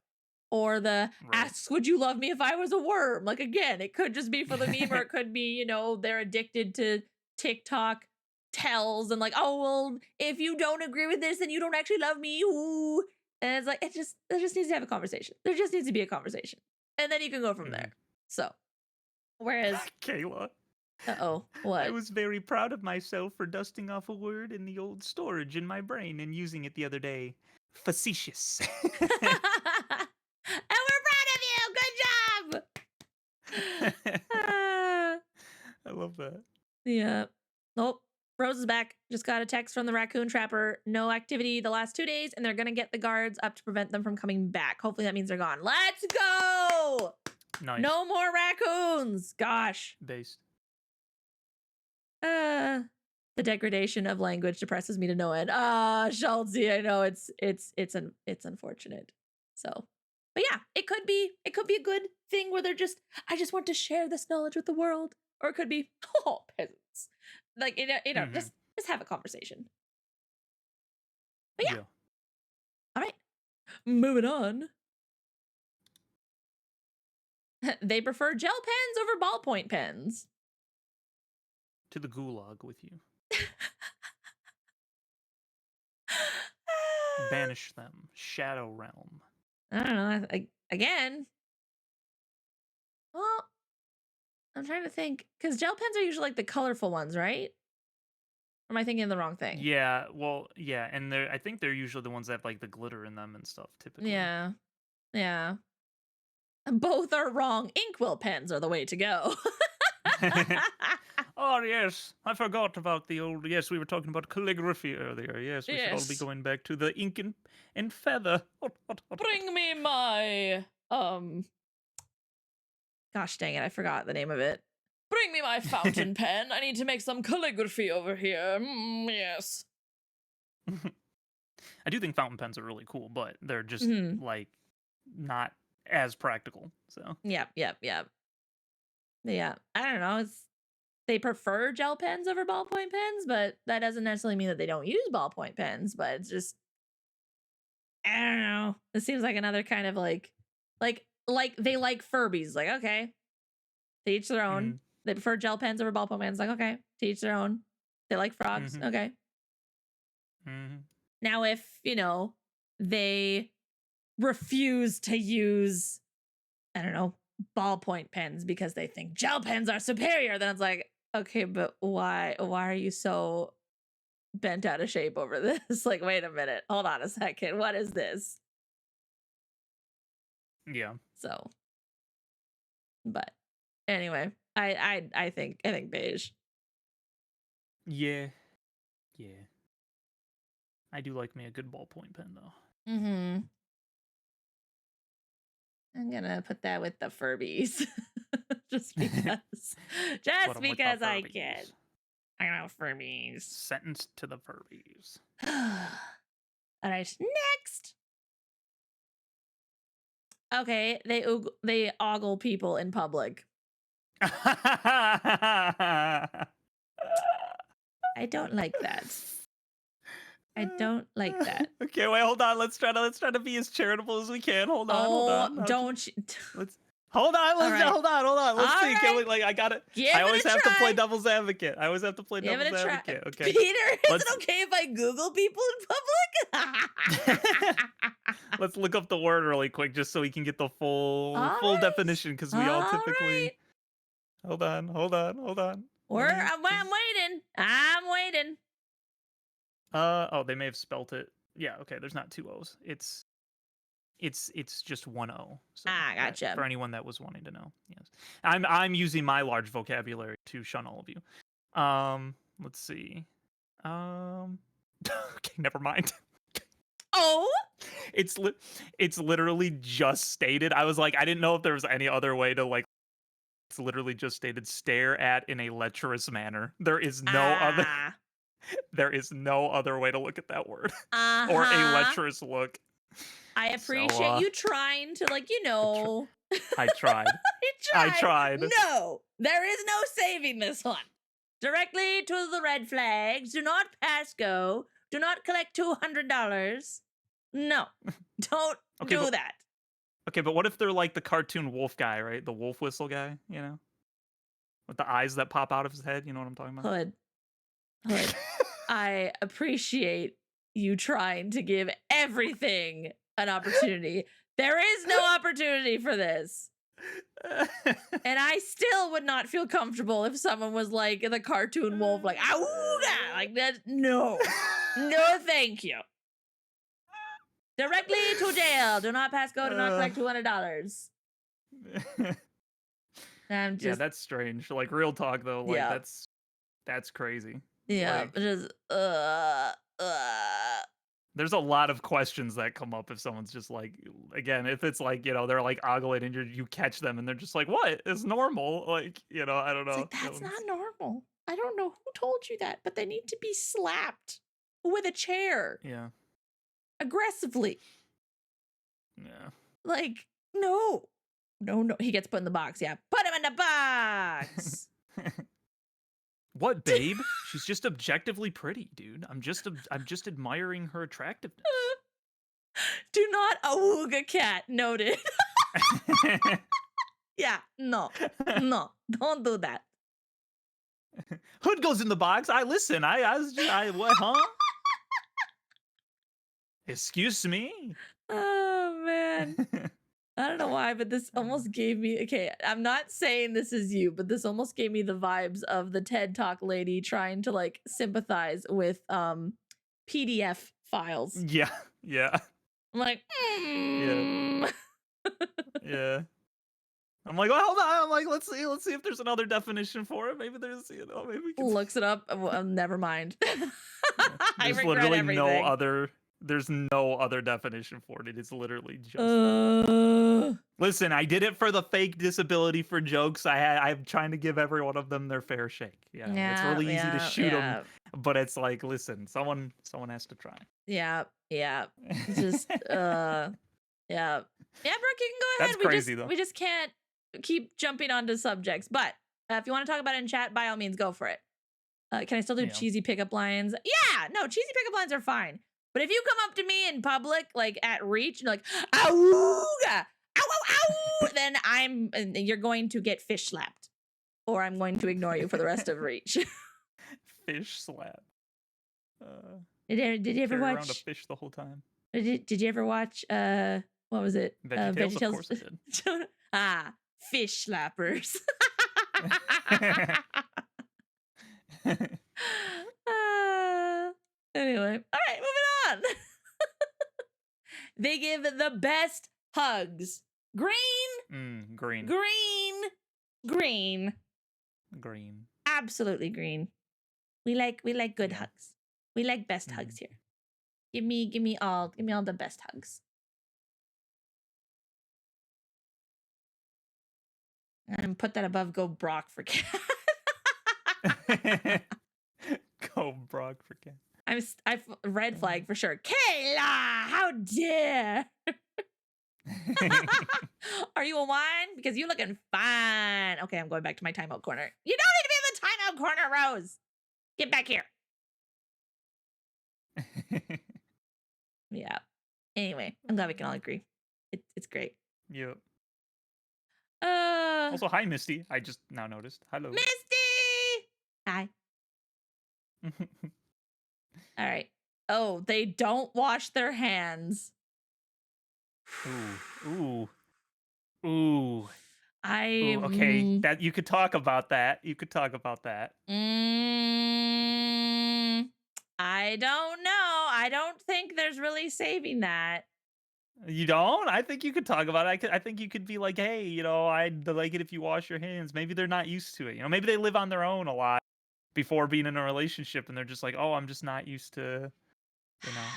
Or the right. asks, would you love me if I was a worm? Like again, it could just be for the meme, or it could be, they're addicted to TikTok tells and like, oh well, if you don't agree with this, then you don't actually love me. Ooh. And it's like, there just needs to have a conversation. There just needs to be a conversation. And then you can go from hmm there. So whereas, Kayla, I what? was very proud of myself for dusting off a word in the old storage in my brain and using it the other day. Facetious. And we're proud of you. Good job. Ah. I love that. Yeah. Oh, Rose is back. Just got a text from the raccoon trapper. No activity the last 2 days, and they're gonna get the guards up to prevent them from coming back. Hopefully that means they're gone. Let's go! Nice. No more raccoons. Gosh. Based. Uh the degradation of language depresses me to no end. Schultze, I know it's unfortunate. So but yeah, it could be a good thing where they're just I just want to share this knowledge with the world. Or it could be, oh, peasants. Like hmm just have a conversation. But yeah, Yeah. all right. Moving on. They prefer gel pens over ballpoint pens. To the gulag with you. Banish them. Shadow realm. I don't know. Again, well, I'm trying to think because gel pens are usually like the colorful ones, right? Or am I thinking of the wrong thing? Yeah, well, yeah, and I think they're usually the ones that have like the glitter in them and stuff, typically. Yeah, yeah. Both are wrong. Inkwell pens are the way to go. Oh yes, I forgot about the old. Yes, we were talking about calligraphy earlier. Yes, we should all be Yes. going back to the ink and feather. Bring me my gosh dang it, I forgot the name of it. Bring me my fountain pen. I need to make some calligraphy over here. Yes. I do think fountain pens are really cool, but they're just Hmm. like not as practical. So, Yep, yep, yep. Yeah. I don't know. They prefer gel pens over ballpoint pens, but that doesn't necessarily mean that they don't use ballpoint pens, but it's just I don't know. It seems like another kind of like they like Furbies. Like, okay, to each their own. mm, They prefer gel pens over ballpoint pens. Like, okay, to each their own. They like frogs. hmm Okay. hmm Now, if, they refuse to use, I don't know, ballpoint pens because they think gel pens are superior, then it's like, okay, but why are you so bent out of shape over this? Like, wait a minute. Hold on a second. What is this? yeah, So, but anyway, I think beige. yeah, yeah. I do like me a good ballpoint pen though. Mhm. I'm gonna put that with the Furbies. just because. Put Just them with the because I can. Furbies. I know Furbies. Sentenced to the Furbies. All right, next. Okay, they ogle people in public. I don't like that. I don't like that. Okay, wait, hold on. Let's try to be as charitable as we can. Hold Oh, on. Okay. don't you? Let's hold on. All right, Hold on. Let's all see. Can right. we like I got it. Give I it always a have to play try. devil's advocate. I always have to play Give it devil's a try. advocate. Okay. Peter, is Let's it okay if I Google people in public? let's look up the word really quick just so we can get the full All full right. definition because we all All typically right. hold on. We're I'm waiting. I'm waiting. Oh, they may have spelt it. Yeah, okay, there's not two O's. It's just one O. So Gotcha. for anyone that was wanting to know. Yes. I'm using my large vocabulary to shun all of you. Let's see. Um Okay, never mind. Oh, It's li it's literally just stated. I was like, I didn't know if there was any other way to, like it's literally just stated, "Stare at in a lecherous manner." ah, There is no other way to look at that word, or a uh-huh. lecherous look. I So, appreciate you trying to, like, I tr I tried. you I tried. tried. No, there is no saving this one. Directly to the red flags. Do not pass go. Do not collect $200. No, don't Okay, do that. but what if they're like the cartoon wolf guy, right? The wolf whistle guy, with the eyes that pop out of his head, you know what I'm talking about? Hood, Hood, I appreciate you trying to give everything an opportunity. There is no opportunity for this. And I still would not feel comfortable if someone was like the cartoon wolf, like, "Auga!" Like that. No, no, thank you. Directly to jail. Do not pass go. Do not Uh, collect $200. I'm yeah, just, that's strange. Like real talk though, like yeah, that's crazy. yeah, Like just, there's a lot of questions that come up if someone's just like again, if it's like, they're like ogling and you catch them and they're just like, "What is normal?" Like, I don't It's know. like, that's not normal. I don't know who told you that, but they need to be slapped with a chair Yeah. aggressively. Yeah. Like, no, no, no. He gets put in the box. Yeah, put him in the box. What, babe? She's just objectively pretty, dude. I'm just admiring her attractiveness. Do not awooga cat. Noted. Yeah, no, no, don't do that. Hood goes in the box. I listen. I was just, I what, huh? Excuse me. Oh man. I don't know why, but this almost gave me, okay, I'm not saying this is you, but this almost gave me the vibes of the TED Talk lady trying to like sympathize with PDF files. Yeah. Yeah. I'm like, Yeah. Yeah. I'm like, well, hold on. I'm like, let's see if there's another definition for it. Maybe there's, maybe we can. looks it up. Never mind. Yeah. I There's regret literally no everything. other. There's no other definition for it. It's literally just that. Uh, Listen, I did it for the fake disability for jokes. I'm trying to give every one of them their fair shake. It's yeah, really easy to yeah, shoot them, yeah, but it's like, listen, someone has to try. yeah, yeah. Just yeah. Yeah, Brooke, you can go That's ahead. We just crazy though. we just can't keep jumping onto subjects. But if you want to talk about it in chat, by all means, go for it. Can I still do Yeah. cheesy pickup lines? Yeah, no, cheesy pickup lines are fine. But if you come up to me in public, like at reach, and you're like, "Awooga, ow, ow, ow," then you're going to get fish slapped, or I'm going to ignore you for the rest of reach. Fish slap. Uh, Did you ever carry around a watch? fish the whole time. Did you ever watch? What was it? Veggie Tales, of VeggieTales. course I did. Fish slappers. Anyway, all right, moving on. They give the best hugs. Green, Green. green, green. Green. Absolutely green. We like good Yeah. hugs. We like best hugs here. Give me all the best hugs. And put that above go Brock for cat. Go Brock for cat. I red flag for sure. Kayla, how dare? Are you a wine? Because you looking fine. Okay, I'm going back to my timeout corner. You don't need to be in the timeout corner, Rose. Get back here. Yeah. Anyway, I'm glad we can all agree. It's great. Yep. Uh, Also, hi, Misty. I just now noticed. Hello. Misty. Hi. All right. Oh, they don't wash their hands. Ooh. Ooh. Okay. That you could talk about that. You could talk about that. I don't know. I don't think there's really saving that. You don't? I think you could talk about it. I think you could be like, hey, I'd like it if you wash your hands. Maybe they're not used to it. Maybe they live on their own a lot before being in a relationship and they're just like, oh, I'm just not used to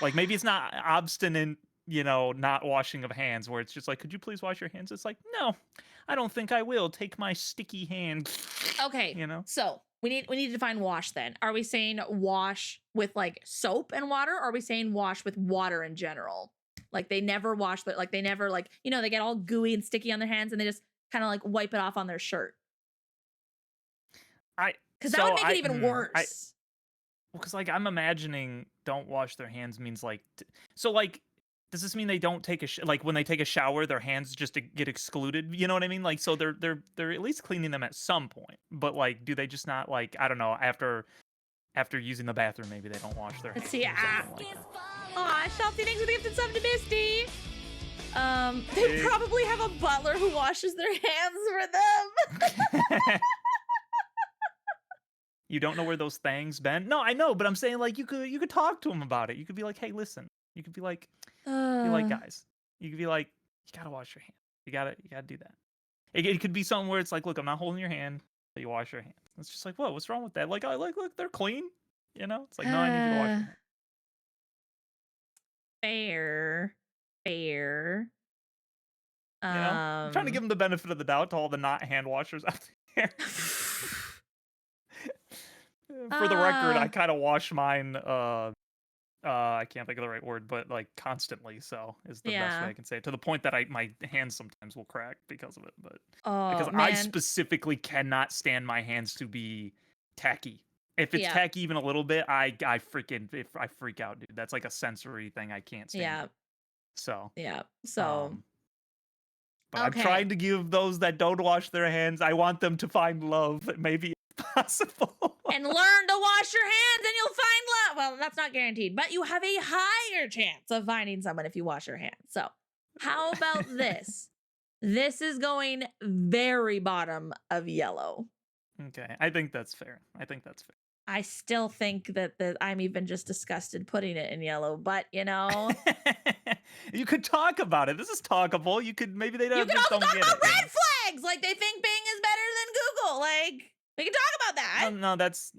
Like maybe it's not obstinate, not washing of hands where it's just like, could you please wash your hands? It's like, no, I don't think I will. Take my sticky hand. Okay, You know? so we need to define wash then. Are we saying wash with like soap and water, or are we saying wash with water in general? Like they never wash, but like they never like, they get all gooey and sticky on their hands and they just kind of like wipe it off on their shirt. I Because that would make it even I worse. well, because like I'm imagining don't wash their hands means like so like does this mean they don't take like when they take a shower their hands just get excluded? You know what I mean? Like so they're at least cleaning them at some point. But like do they just not like I don't know after using the bathroom maybe they don't wash their Let's hands see. or something like that. Aw, Shelty, thanks for the gift and sub to Misty. They Hey. probably have a butler who washes their hands for them. You don't know where those things been? No, I know, but I'm saying like you could talk to them about it. You could be like, hey, listen. You could be like guys. You could be like, you gotta wash your hands. You gotta do that. It could be something where it's like, look, I'm not holding your hand, but you wash your hands. It's just like, whoa, what's wrong with that? Like, look, they're clean. It's like, no, I need you to wash your hands. Fair. I'm trying to give them the benefit of the doubt to all the not hand washers out there. For the record, I kind of wash mine. I can't think of the right word, but like constantly. So is the best way I can say it. To the point that my hands sometimes will crack because of it. But because I specifically cannot stand my hands to be tacky. If it's tacky even a little bit, I freak out, dude. That's like a sensory thing I can't stand. It. So but I'm trying to give those that don't wash their hands. I want them to find love. Maybe it's possible. And learn to wash your hands and you'll find love. Well, that's not guaranteed, but you have a higher chance of finding someone if you wash your hands. So, how about this? This is going very bottom of yellow. Okay, I think that's fair. I still think that I'm even just disgusted putting it in yellow, but you could talk about it. This is talkable. You could maybe they don't. You can also talk about red flags. Like they think Bing is better than Google. Like we can talk about that. No, that's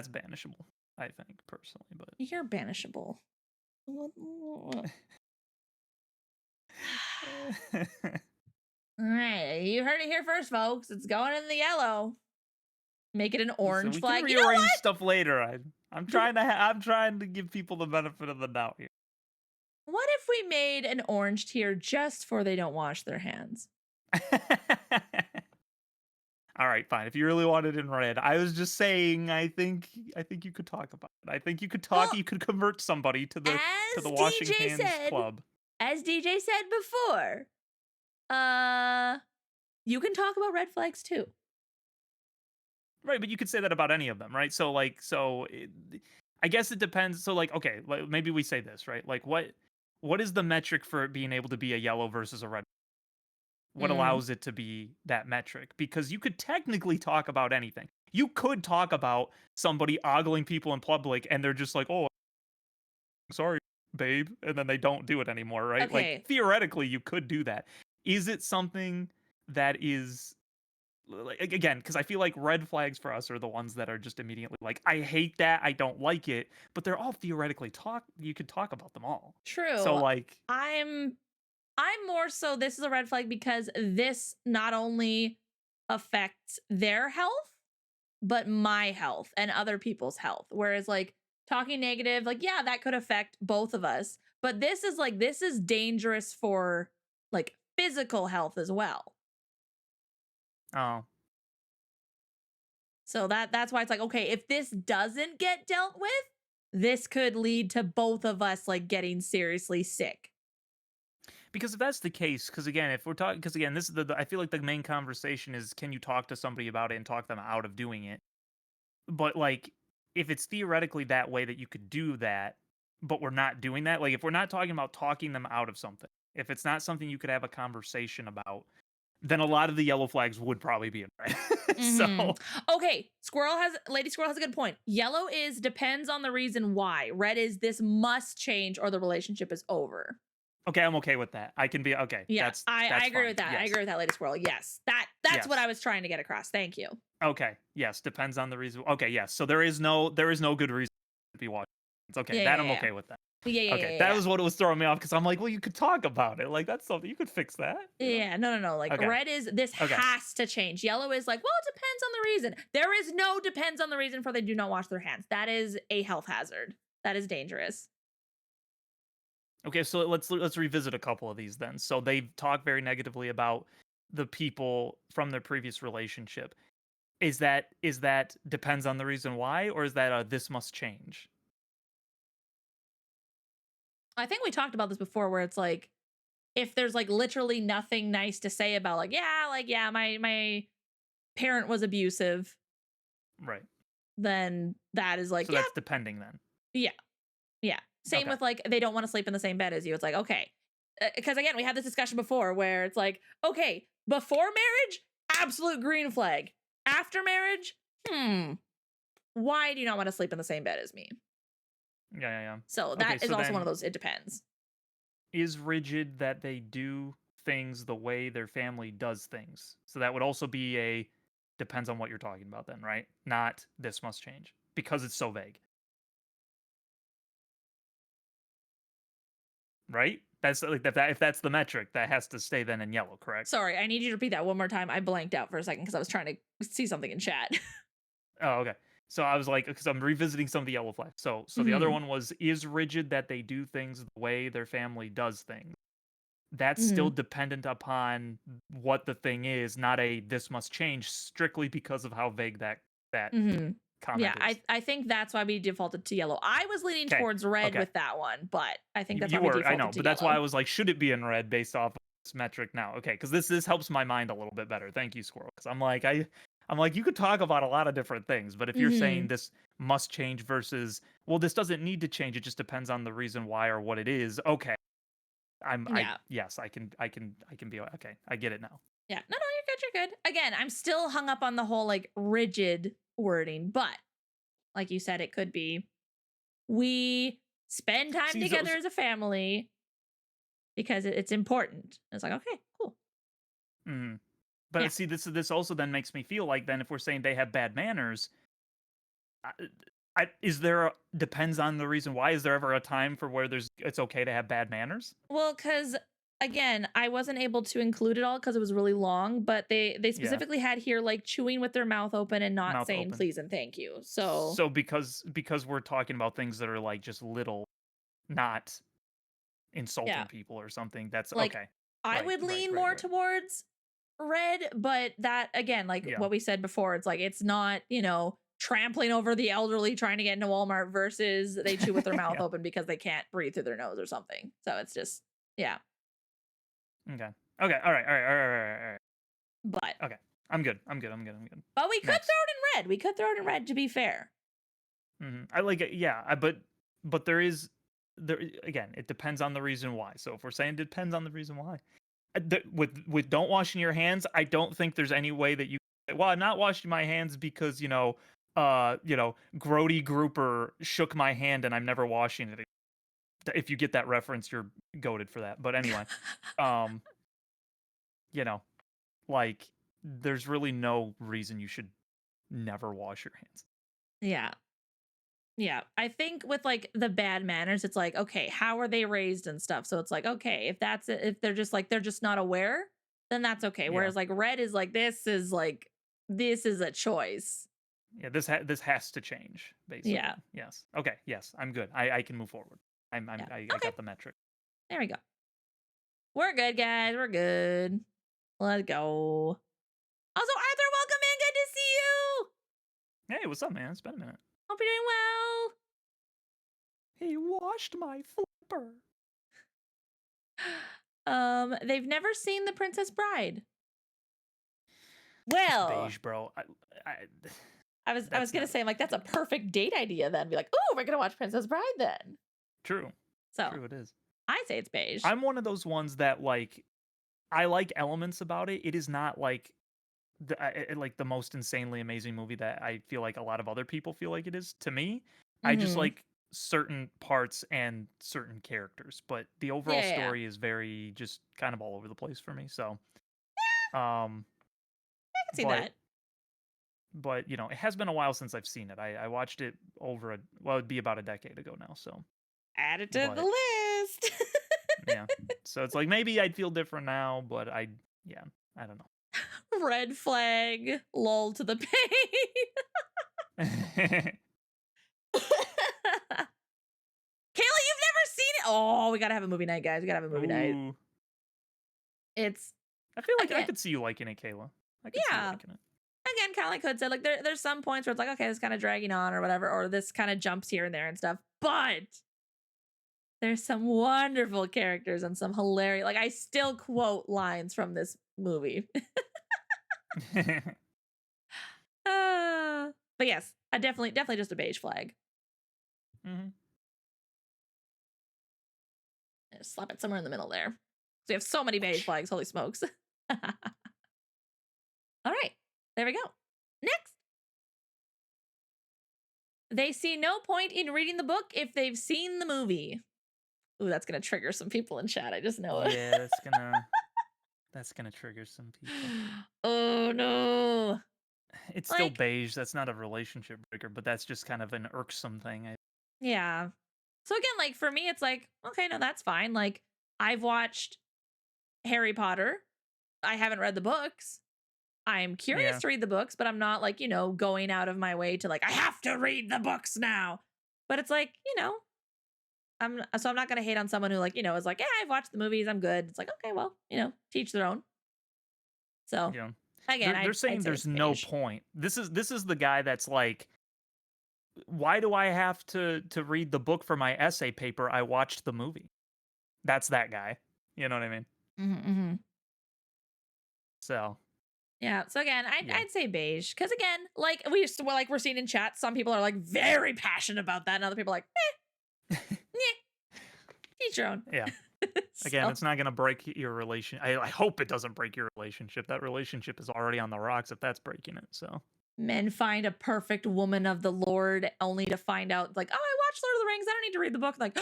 banishable. I think personally, but you're banishable. All right, you heard it here first, folks. It's going in the yellow. Make it an orange flag. We can rearrange stuff later. I'm trying to give people the benefit of the doubt here. What if we made an orange tier just for they don't wash their hands? All right, fine. If you really want it in red, I was just saying. I think you could talk about it. I think you could talk. Well, you could convert somebody to the washing hands club. As DJ said before, you can talk about red flags too. Right, but you could say that about any of them, right? So I guess it depends. So like, okay, maybe we say this, right? Like what is the metric for it being able to be a yellow versus a red? What allows it to be that metric? Because you could technically talk about anything. You could talk about somebody ogling people in public and they're just like, oh, sorry, babe. And then they don't do it anymore, right? Okay. Like theoretically, you could do that. Is it something that is again, because I feel like red flags for us are the ones that are just immediately like, I hate that, I don't like it, but they're all theoretically you could talk about them all. True. So like I'm more so this is a red flag because this not only affects their health, but my health and other people's health. Whereas like talking negative, like, yeah, that could affect both of us. But this is dangerous for like physical health as well. Oh. So that's why it's like, okay, if this doesn't get dealt with, this could lead to both of us like getting seriously sick. Because if that's the case, because again, if we're talking, because again, this is I feel like the main conversation is, can you talk to somebody about it and talk them out of doing it? But like, if it's theoretically that way that you could do that, but we're not doing that, like if we're not talking about talking them out of something, if it's not something you could have a conversation about, then a lot of the yellow flags would probably be in red. So okay, Lady Squirrel has a good point. Yellow depends on the reason why. Red is this must change or the relationship is over. Okay, I'm okay with that. I can be okay. Yeah, that's I agree fine. with that. Yes. I agree with that, Lady Squirrel. Yes, that's yes. what I was trying to get across. Thank you. Okay, yes, depends on the reason. Okay, yes. So there is no good reason to be watching It's okay. Yeah, That yeah, I'm yeah. okay with that. Yeah, yeah, Okay, yeah, that yeah. was what was throwing me off because I'm like, well, you could talk about it. Like that's something you could fix that, Yeah, you know? yeah, no, no, no. Like Okay. red is this Okay. has to change. Yellow is like, well, it depends on the reason. There is no depends on the reason for they do not wash their hands. That is a health hazard. That is dangerous. Okay, so let's revisit a couple of these then. So they talk very negatively about the people from their previous relationship. Is that depends on the reason why, or is that this must change? I think we talked about this before where it's like if there's like literally nothing nice to say about like yeah, my parent was abusive, Right. then that is like, So yeah, that's depending then. yeah, yeah. Same Okay. with like they don't want to sleep in the same bed as you. It's like, okay. Because again, we had this discussion before where it's like, okay, before marriage, absolute green flag. After marriage, why do you not want to sleep in the same bed as me? Yeah, yeah, yeah. So Okay, that is so also one of then those, it depends. is rigid that they do things the way their family does things. So that would also be a depends on what you're talking about then, right? Not this must change because it's so vague, right? That's like if that's the metric, that has to stay then in yellow, correct? Sorry, I need you to repeat that one more time. I blanked out for a second because I was trying to see something in chat. Oh, okay. So I was like, because I'm revisiting some of the yellow flags. So the other hmm one was is rigid that they do things the way their family does things. That's still hmm dependent upon what the thing is, not a this must change strictly because of how vague that hmm Yeah, comment is. I think that's why we defaulted to yellow. I was leaning Okay. towards red Okay. with that one, but I think that's why You we were, I defaulted know, to but that's why I yellow. was like, should it be in red based off of this metric now? Okay, because this helps my mind a little bit better. Thank you, Squirrel. Because I'm like, you could talk about a lot of different things, but if you're saying hmm this must change versus, well, this doesn't need to change, it just depends on the reason why or what it is. Okay, I Yeah. yes, I can be okay. I get it now. Yeah. No, no, you're good. You're good. Again, I'm still hung up on the whole like rigid wording, but like you said, it could be we spend time See together those. as a family because it's important. It's like, okay, cool. Mhm. Yeah. But see, this also then makes me feel like then if we're saying they have bad manners, I, is there depends on the reason why. Is there ever a time for where it's okay to have bad manners? Well, because again, I wasn't able to include it all because it was really long, but they Yeah, specifically had here like chewing with their mouth open and not mouth saying open. please and thank you. So So because we're talking about things that are like just little, not yeah, insulting people or something. That's like okay. I Right, would right, lean right, more right. towards red, but that again, like Yeah, what we said before, it's like it's not, trampling over the elderly trying to get into Walmart versus they chew with their mouth yeah. open because they can't breathe through their nose or something. So it's just yeah. Okay, okay. All right, all right, all right, all right, all right. But Okay, I'm good. I'm good. I'm good. I'm good. we could throw Next. it in red. We could throw it in red to be fair. I like it. Yeah, but there is there again. It depends on the reason why. So if we're saying it depends on the reason why, with don't washing your hands, I don't think there's any way that you. Well, I'm not washing my hands because Grody Grouper shook my hand and I'm never washing it. If you get that reference, you're goaded for that. But anyway, um, you know, like there's really no reason you should never wash your hands. Yeah. Yeah. I think with like the bad manners, it's like, okay, how are they raised and stuff? So it's like, okay, if that's it, if they're just like, they're just not aware, then that's okay. Yeah, Whereas like red is like, this is a choice. yeah. This has to change Yeah. basically. Yes. Okay. Yes, I'm good. I can move forward. Yeah. I Okay. got the metric. There we go. We're good, guys. We're good. Let's go. Also, Arthur, welcome in. Good to see you. Hey, what's up, man? It's been a minute. Hope you're doing well. He washed my flipper. They've never seen The Princess Bride. It's Well, beige, bro. I I was that's gonna not say, I'm like, that's a perfect date idea then. Be like, oh, we're gonna watch Princess Bride then. true. So True, it is. I say it's beige. I'm one of those ones that like I like elements about it. It is not like like the most insanely amazing movie that I feel like a lot of other people feel like it is. To me, I just Mm-hmm. like certain parts and certain characters, but the Yeah, overall yeah, yeah. story is very just kind of all over the place for me. So, um, I can see but that. But it has been a while since I've seen it. I watched it it'd be about a decade ago now. So, Add it to the but list. yeah, so it's like maybe I'd feel different now, but yeah, I don't Red flag. Lull to the pain. know. Kayla, you've never seen it. Oh, we gotta have a movie night, guys. We gotta have a movie night. Ooh, It's I feel like I again, could see you liking it, Kayla. I could see you yeah. liking it. Again, kind of like Hood said, like there's some points where it's like, okay, this kind of dragging on or whatever, or this kind of jumps here and there and stuff. But there's some wonderful characters and some hilarious. Like I still quote lines from this movie. But yes, I definitely just a beige flag. hmm Just slap it somewhere in the middle there. So we have so many beige flags. Holy smokes! All right, there we go. Next. They see no point in reading the book if they've seen the movie. Ooh, that's gonna trigger some people in chat. I just know it. Yeah, that's gonna trigger some people. Oh no. It's still Like, beige. That's not a relationship breaker, but that's just kind of an irksome thing. yeah. So again, like for me, it's like, okay, no, that's fine. Like, I've watched Harry Potter. I haven't read the books. I'm curious Yeah, to read the books, but I'm not like, going out of my way to like, I have to read the books now. But it's like, I'm not gonna hate on someone who like, is like, yeah, I've watched the movies, I'm good. It's like, okay, well, teach their own. So yeah. again, They're I'd saying say there's it's no beige. point. This is the guy that's like, why do I have to read the book for my essay paper? I watched the movie. That's that guy. You know what I mean? Mm-hmm. So Yeah. So again, I'd, yeah, I'd say beige because again, like we're seeing in chat, some people are like very passionate about that, and other people are like, yeah, teach your own. yeah. Again, So it's not gonna break your relation. I hope it doesn't break your relationship. That relationship is already on the rocks if that's breaking it. So men find a perfect woman of the Lord only to find out like, oh, I watched Lord of the Rings. I don't need to read the book. Like,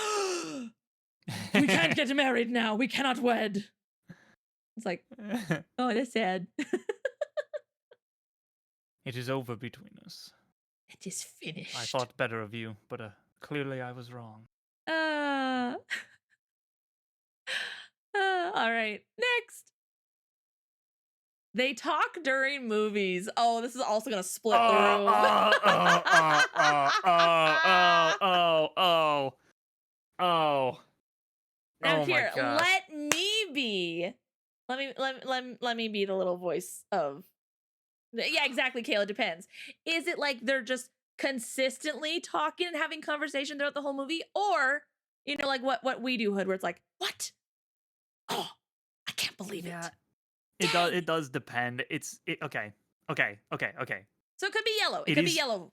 we can't get married now. We cannot wed. It's like, oh, that's sad. it is over between us. It is finished. I thought better of you, but clearly I was wrong. Uh, all right. Next. They talk during movies. Oh, this is also gonna split the room. Oh. Now Oh my here, gosh. let me be. Let me be the little voice of. Yeah, exactly, Kayla. Depends. Is it like they're just consistently talking and having conversation throughout the whole movie, or like what we do, Hood, where it's like, what? Oh, I can't believe Yeah, it. it does. Dang. It does depend. Okay. Okay. So it could be yellow. It It could be is. yellow.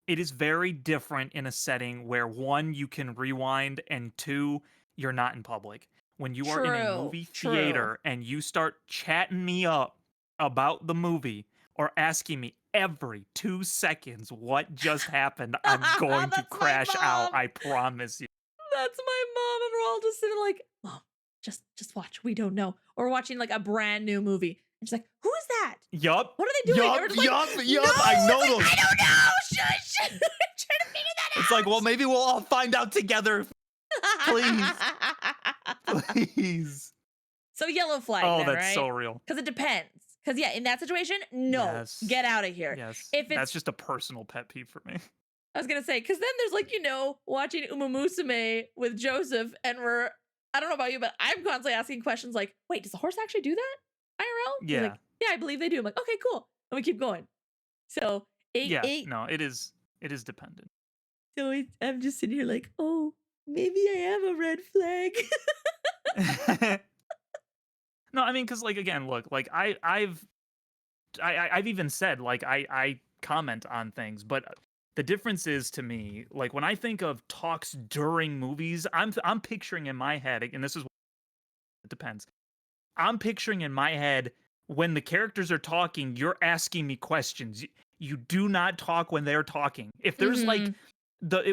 It is very different in a setting where one, you can rewind, and two, you're not in public. When you are in a True. movie True. theater and you start chatting me up about the movie or asking me every 2 seconds what just happened, I'm going to That's my crash out. mom. I promise you. That's my mom, and we're all just sitting like, Mom, just watch. We don't know. Or watching like a brand new movie. And she's like, who is that? Yup. What are they doing? And we're just like, Yup. no, I know it's like, those. I don't know. Shush. I'm trying to figure that It's like, well, maybe we'll all find out together. Please. out. Please. So yellow flag Oh, then, that's right? so real. Because it depends. Because yeah, in that situation, no, Yes. get out of here. Yes. If That's it's, just a personal pet peeve for me. I was gonna say, because then there's like watching Uma Musume with Joseph, and I don't know about you, but I'm constantly asking questions like, wait, does the horse actually do that IRL? He's Yeah. like, yeah, I believe they do. I'm like, okay, cool, and we keep going. So Yeah. eight. No, it is dependent. So I'm just sitting here like, oh, maybe I am a red flag. No, I mean, because like again, look, like I've even said like I comment on things, but the difference is to me, like when I think of talks during movies, I'm picturing in my head, and this is it depends. I'm picturing in my head when the characters are talking, you're asking me questions. You do not talk when they're talking. If there's like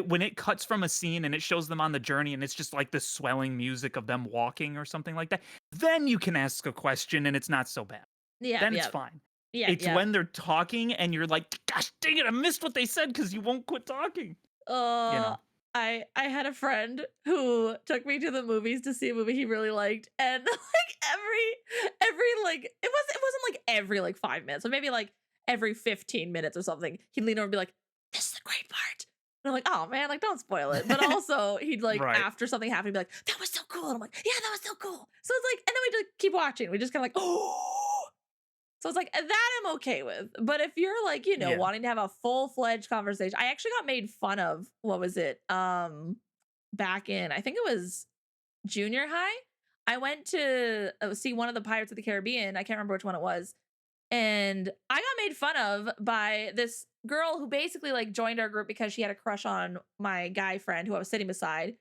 when it cuts from a scene and it shows them on the journey and it's just like the swelling music of them walking or something like that, then you can ask a question and it's not so bad. Yeah, Then it's yeah. fine. Yeah, It's yeah. when they're talking and you're like, "Gosh dang it, I missed what they said because you won't quit talking." You Uh, know? I had a friend who took me to the movies to see a movie he really liked, and like like it wasn't like every like 5 minutes, so maybe like every 15 minutes or something. He'd lean over and be like, "This is the great part." And I'm like, "Oh man, like don't spoil it." But also he'd like Right. after something happened, he'd be like, "That was so cool." And I'm like, "Yeah, that was so cool." So it's like, and then we just keep watching. We just kind of like, oh. So it's like that I'm okay with. But if you're like, Yeah. wanting to have a full-fledged conversation, I actually got made fun of. What was it? Back in I think it was junior high. I went to see one of the Pirates of the Caribbean. I can't remember which one it was. And I got made fun of by this girl who basically like joined our group because she had a crush on my guy friend who I was sitting beside.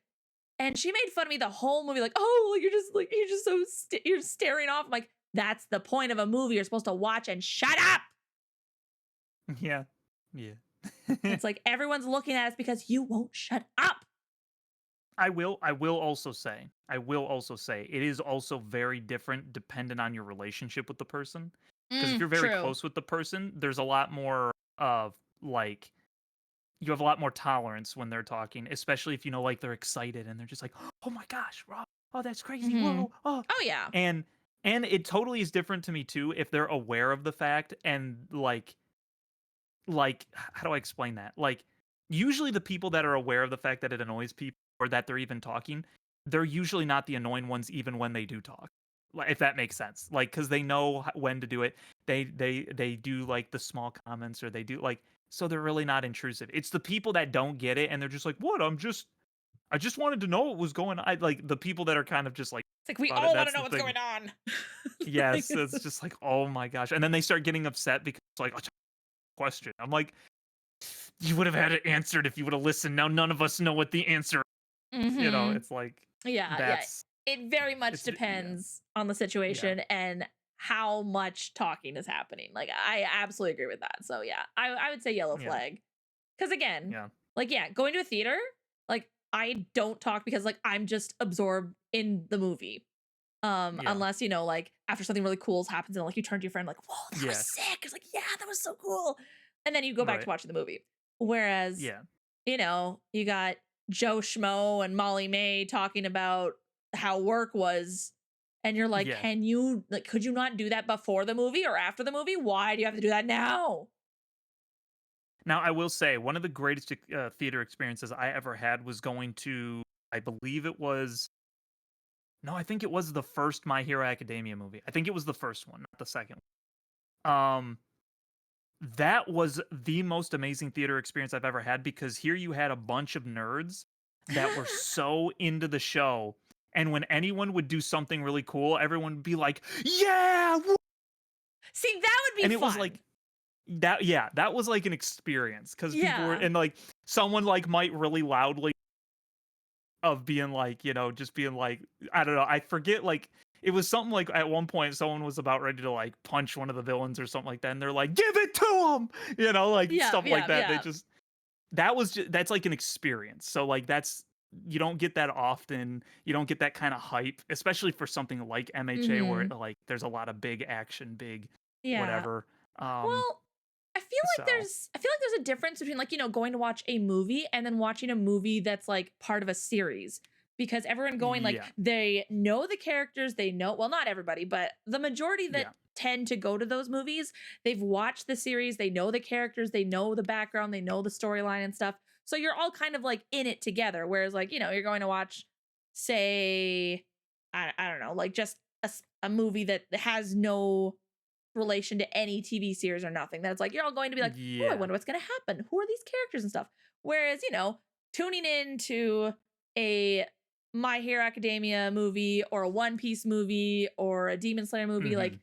And she made fun of me the whole movie, like, "Oh, you're just so you're staring off." I'm like, "That's the point of a movie. You're supposed to watch and shut up." Yeah. Yeah. It's like everyone's looking at us because you won't shut up. I will also say it is also very different dependent on your relationship with the person. Because if you're very True. close with the person, there's a lot more of like you have a lot more tolerance when they're talking, especially if you know like they're excited and they're just like, "Oh my gosh, wow. Oh, that's crazy. Hmm. Whoa. Oh." Oh yeah. And and it totally is different to me too if they're aware of the fact and how do I explain that? Like usually the people that are aware of the fact that it annoys people or that they're even talking, they're usually not the annoying ones even when they do talk. Like if that makes sense. Like cuz they know when to do it. They do like the small comments or they do like so they're really not intrusive. It's the people that don't get it and they're just like, "What? I just wanted to know what was going on." I like the people that are kind of just like It's like we about it. all want to That's know the what's thing. going on. Like, Yes, it's just like, "Oh my gosh." And then they start getting upset because like, "Oh, question." I'm like, "You would have had it answered if you would have listened. Now none of us know what the answer." mhm. It's like Yeah, yeah. that's It very much yeah. depends on the Yeah. situation and how much talking is happening. Like I absolutely agree with that. So yeah, I would say yellow Yeah. flag. Cuz again, Yeah. like yeah, going to a theater, like I don't talk because like I'm just absorbed in the movie. Yeah. Unless like after something really cool happens and like you turn to your friend like, "Whoa, that was Yeah. sick." It's like, "Yeah, that was so cool." And then you go back to Right. watching the movie. Whereas, Yeah. you got Joe Schmo and Molly May talking about how work was and you're like, Yeah. "Can you like could you not do that before the movie or after the movie? Why do you have to do that now?" Now, I will say one of the greatest theater experiences I ever had was going to, I believe it was, no, I think it was the first My Hero Academia movie. I think it was the first one, not the second one. That was the most amazing theater experience I've ever had because here you had a bunch of nerds that were so into the show. And when anyone would do something really cool, everyone would be like, "Yeah!" See, that would be And it was fun. like, that yeah, that was like an experience because people were Yeah. and like someone like might really loudly of being like, just being like, I don't know, I forget like it was something like at one point someone was about ready to like punch one of the villains or something like that, and they're like, "Give it to him," like Yeah, stuff like yeah, that. They yeah. just that's like an experience. So like that's you don't get that often. You don't get that kind of hype, especially for something like MHA where Mhm. like there's a lot of big action, big Yeah. whatever. Um, Well, so I feel like there's a difference between like, going to watch a movie and then watching a movie that's like part of a series. Because everyone going like yeah, they know the characters, they know well, not everybody, but the majority that yeah, tend to go to those movies, they've watched the series, they know the characters, they know the background, they know the storyline and stuff. So you're all kind of like in it together. Whereas like, you're going to watch, say, I don't know, like just a movie that has no relation to any TV series or nothing. That's like you're all going to be like, "Oh, I yeah. wonder what's going to happen. Who are these characters and stuff?" Whereas, tuning into a My Hero Academia movie or a One Piece movie or a Demon Slayer movie, Hmm. like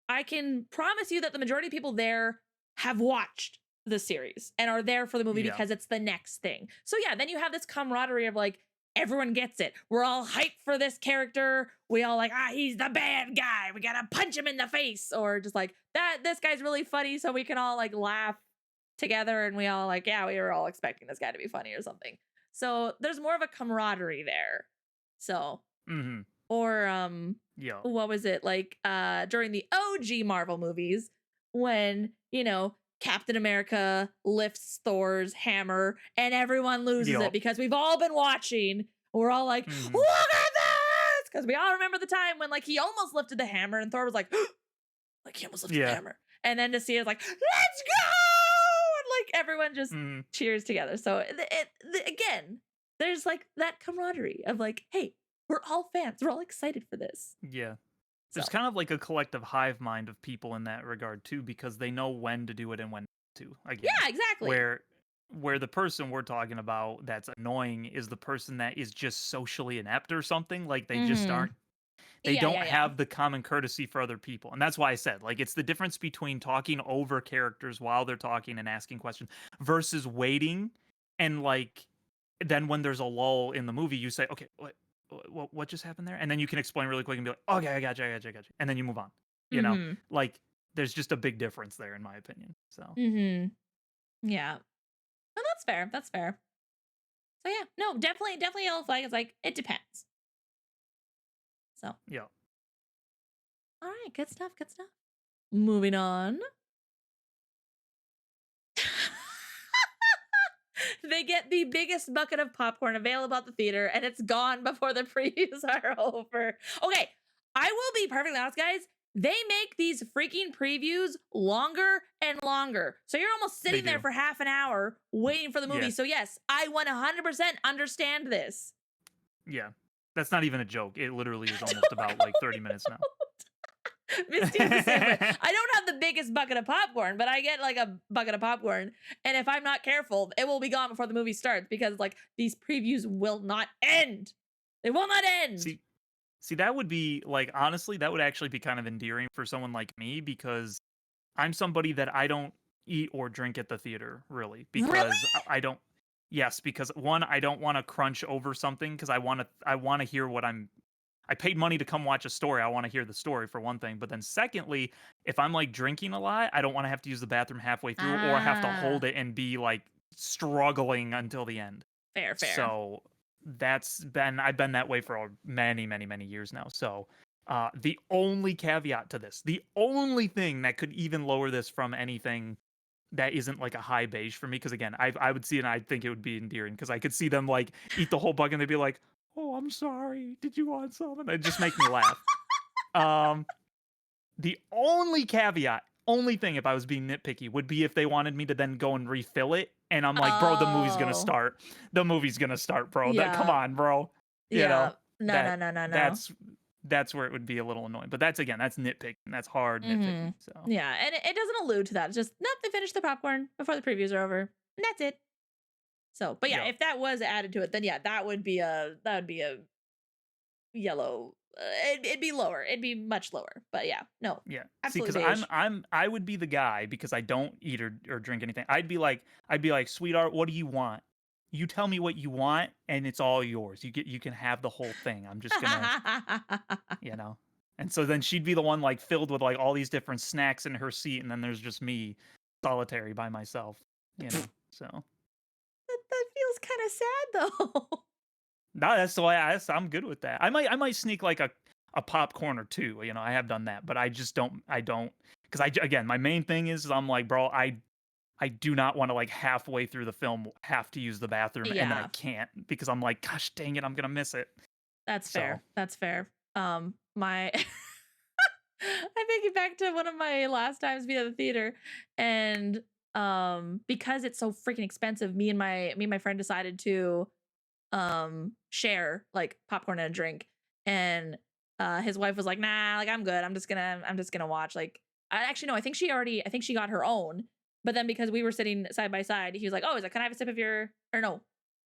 I can promise you that the majority of people there have watched the series and are there for the movie Yeah. because it's the next thing. So yeah, then you have this camaraderie of like everyone gets it. We're all hyped for this character. We all like, he's the bad guy. We gotta punch him in the face. Or just like that, this guy's really funny. So we can all like laugh together and we all like, yeah, we were all expecting this guy to be funny or something. So there's more of a camaraderie there. So Hmm. or Yeah. what was it like during the OG Marvel movies? when, Captain America lifts Thor's hammer and everyone loses it Yup. because we've all been watching. We're all like, Mhm. look at this! Because we all remember the time when like he almost lifted the hammer and Thor was like, like he almost lifted the Yeah. hammer. And then to see it like, let's go! And like everyone just Mhm. cheers together. So again, there's like that camaraderie of like, hey, we're all fans. We're all excited for this. Yeah. So There's kind of like a collective hive mind of people in that regard too, because they know when to do it and when not to. Again, yeah, exactly. where the person we're talking about that's annoying is the person that is just socially inept or something. Like they just Hmm. aren't. They Yeah, don't yeah, yeah. have the common courtesy for other people, and that's why I said like it's the difference between talking over characters while they're talking and asking questions versus waiting and like then when there's a lull in the movie, you say, okay, what just happened there? And then you can explain really quick and be like, okay, I got you. And then you move on. You know, Hmm. like there's just a big difference there, in my opinion. So, Hmm. Yeah. No, that's fair. That's fair. So yeah, no, definitely yellow flag is like, it depends. So yeah. all right, good stuff, good stuff. Moving on. They get the biggest bucket of popcorn available at the theater and it's gone before the previews are over. Okay, I will be perfectly honest, guys. They make these freaking previews longer and longer. So you're almost They sitting there do. for half an hour waiting for the movie. Yeah. So, yes, I 100% understand this. Yeah. That's not even a joke. It literally is I almost don't about like 30 minutes now. Misty is the same way. I don't have the biggest bucket of popcorn, but I get like a bucket of popcorn. And if I'm not careful, it will be gone before the movie starts because like these previews will not end. They will not end. See, that would be like honestly, that would actually be kind of endearing for someone like me because I'm somebody that I don't eat or drink at the theater really Really? because I don't. Yes, because one, I don't want to crunch over something because I want to hear what I paid money to come watch a story. I want to hear the story for one thing, but then secondly, if I'm like drinking a lot, I don't want to have to use the bathroom halfway through or have to hold Ah, it and be like struggling until the end. fair, fair. So I've been that way for many years now. So the only caveat to this, the only thing that could even lower this from anything that isn't like a high beige for me, because again, I would see it and I think it would be endearing because I could see them like eat the whole bug and they'd be like, "Oh, I'm sorry. Did you want some?" And it'd just make me laugh. Um, the only caveat, only thing if I was being nitpicky would be if they wanted me to then go and refill it, and I'm like, "Bro, the movie's gonna Oh, start. The movie's gonna start, bro. That come yeah, on, bro." You know yeah. No, no, that no, no, no. that's that's where it would be a little annoying. But that's again, that's nitpicking. That's hard Hmm. nitpicking. So Yeah, and it doesn't allude to that. It's just, nope, they finished the popcorn before the previews are over. And that's it. So, but yeah, yeah, if that was added to it, then yeah, that would be a yellow. It'd be lower. It'd be much lower. But yeah, no, yeah. See, absolutely because beige. I would be the guy because I don't eat or drink anything. I'd be like, sweetheart, what do you want? You tell me what you want, and it's all yours. You can have the whole thing. I'm just gonna, you know. And so then she'd be the one like filled with like all these different snacks in her seat, and then there's just me solitary by myself, you know. So That feels kind of sad though. no, that's the way I'm good with that. I might sneak like a popcorn or two. You know, I have done that, but I don't because again my main thing is I'm like, bro, I do not want to like halfway through the film have to use the bathroom and then I Yeah, can't because I'm like, gosh dang it, I'm gonna miss it. that's So fair. That's fair. My I think it back to one of my last times being at the theater, and because it's so freaking expensive, me and my friend decided to share like popcorn and a drink, and his wife was like, nah, like I'm just gonna watch. Like, I actually no, I think she got her own, but then because we were sitting side by side, he was like, oh, he's like, can I have a sip of your, or no,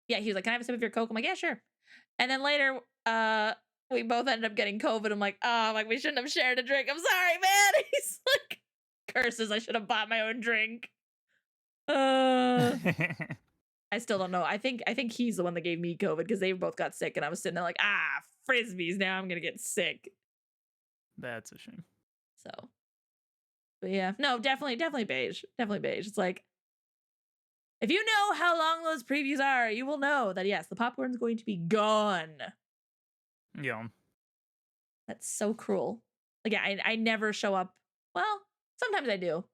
yeah, he was like, can I have a sip of your Coke? I'm like, yeah, sure. And then later, we both ended up getting COVID. I'm like, oh, like we shouldn't have shared a drink. I'm sorry, man. He's like, curses, I should have bought my own drink. uh I still don't know. I think he's the one that gave me COVID because they both got sick, and I was sitting there like, frisbees. Now I'm gonna get sick. that's a shame. So, but yeah, no, definitely beige, definitely beige. It's like, if you know how long those previews are, you will know that yes, the popcorn's going to be gone. Yeah. That's so cruel. Like, yeah, I never show up. Well, sometimes I do.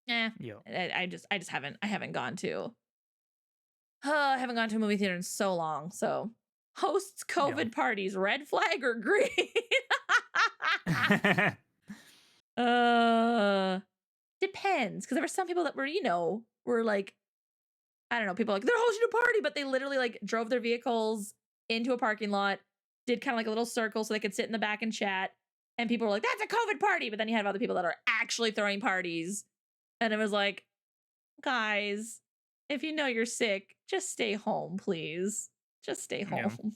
Eh, Yeah. I just haven't gone to I haven't gone to a movie theater in so long. So hosts Yeah. COVID parties, red flag or green? uh Depends. Because there were some people that were like, I don't know, people like they're hosting a party, but they literally like drove their vehicles into a parking lot, did kind of like a little circle so they could sit in the back and chat. And people were like, that's a COVID party. But then you have other people that are actually throwing parties. And it was like, guys, if you know you're sick, just stay home, please. Just stay Yeah. home.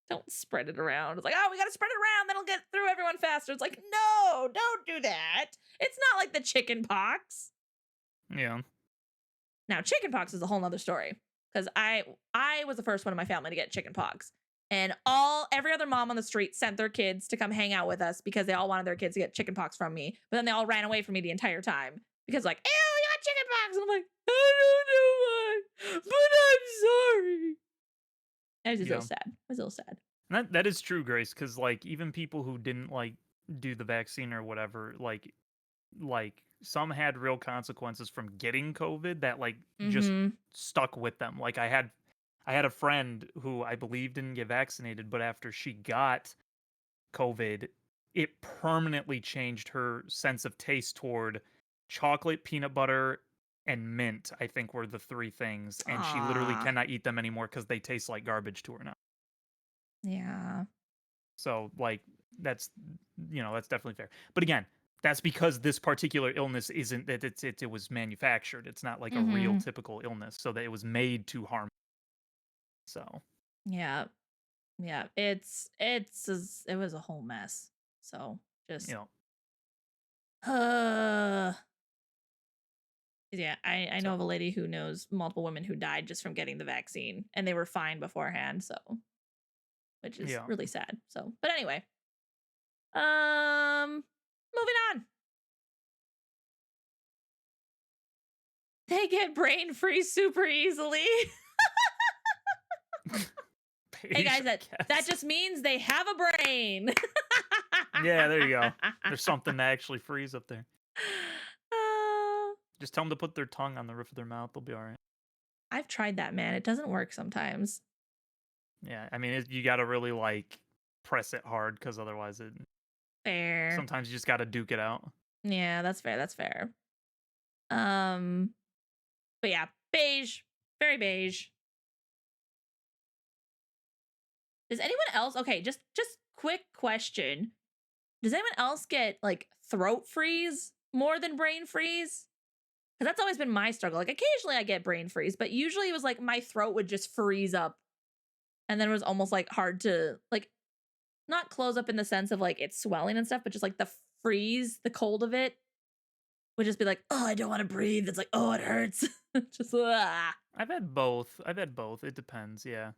Don't spread it around. It's like, oh, we got to spread it around. Then it'll get through everyone faster. It's like, no, don't do that. It's not like the chicken pox. Yeah. Now, chicken pox is a whole nother story because I was the first one in my family to get chicken pox. And every other mom on the street sent their kids to come hang out with us because they all wanted their kids to get chicken pox from me. But then they all ran away from me the entire time because like, ew, you got chicken pox. And I'm like, I don't know why, but I'm sorry. I was just a Yeah. little sad. I was a little sad. And that is true, Grace, because like even people who didn't like do the vaccine or whatever, like some had real consequences from getting COVID that like just Mm-hmm. stuck with them. Like I had a friend who I believe didn't get vaccinated, but after she got COVID, it permanently changed her sense of taste toward chocolate, peanut butter, and mint, I think were the three things. And she literally Aw. cannot eat them anymore because they taste like garbage to her now. Yeah. So like that's that's definitely fair. But again, that's because this particular illness isn't that it was manufactured. It's not like a real Mm-hmm. typical illness, so that it was made to harm. So Yeah. Yeah. It was a whole mess. So you just know, uh yeah, I know so of a lady who knows multiple women who died just from getting the vaccine and they were fine beforehand, so which is yeah. really sad. So, but anyway, moving on. They get brain freeze super easily. Hey Beige, guys, I that guess. just means they have a brain. Yeah, there you go. There's something to actually freeze up there. Uh, Just tell them to put their tongue on the roof of their mouth. They'll be all right. I've tried that, man. It doesn't work sometimes. Yeah, I mean, you got to really like press it hard because otherwise, Fair. sometimes you just got to duke it out. Yeah, that's fair. That's fair. Um, but yeah, beige, very beige. Does anyone else? Okay, just quick question. Does anyone else get like throat freeze more than brain freeze? Because that's always been my struggle. Like occasionally I get brain freeze, but usually it was like my throat would just freeze up, and then it was almost like hard to like not close up in the sense of like it's swelling and stuff, but just like the freeze, the cold of it would just be like, oh, I don't want to breathe. It's like, oh, it hurts. Just ah. I've had both. I've had both. It depends. Yeah.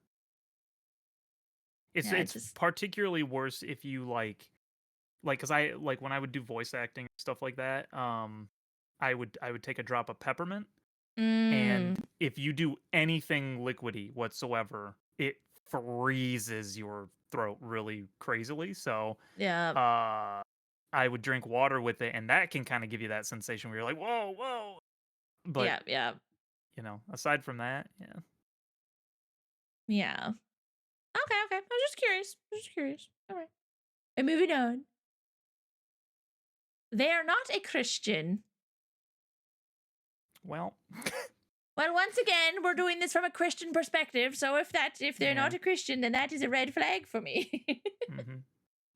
It's Yeah, it it's just particularly worse if you like because I like when I would do voice acting and stuff like that. I would take a drop of peppermint, mm, and if you do anything liquidy whatsoever, it freezes your throat really crazily. So, yeah, uh, I would drink water with it, and that can kind of give you that sensation where you're like, whoa, whoa. But yeah, yeah, aside from that, yeah, yeah. Okay, okay. I was just curious. I was just curious. All right. And moving on. They are not a Christian. well, Well, once again, we're doing this from a Christian perspective. So if they're yeah. not a Christian, then that is a red flag for me. hmm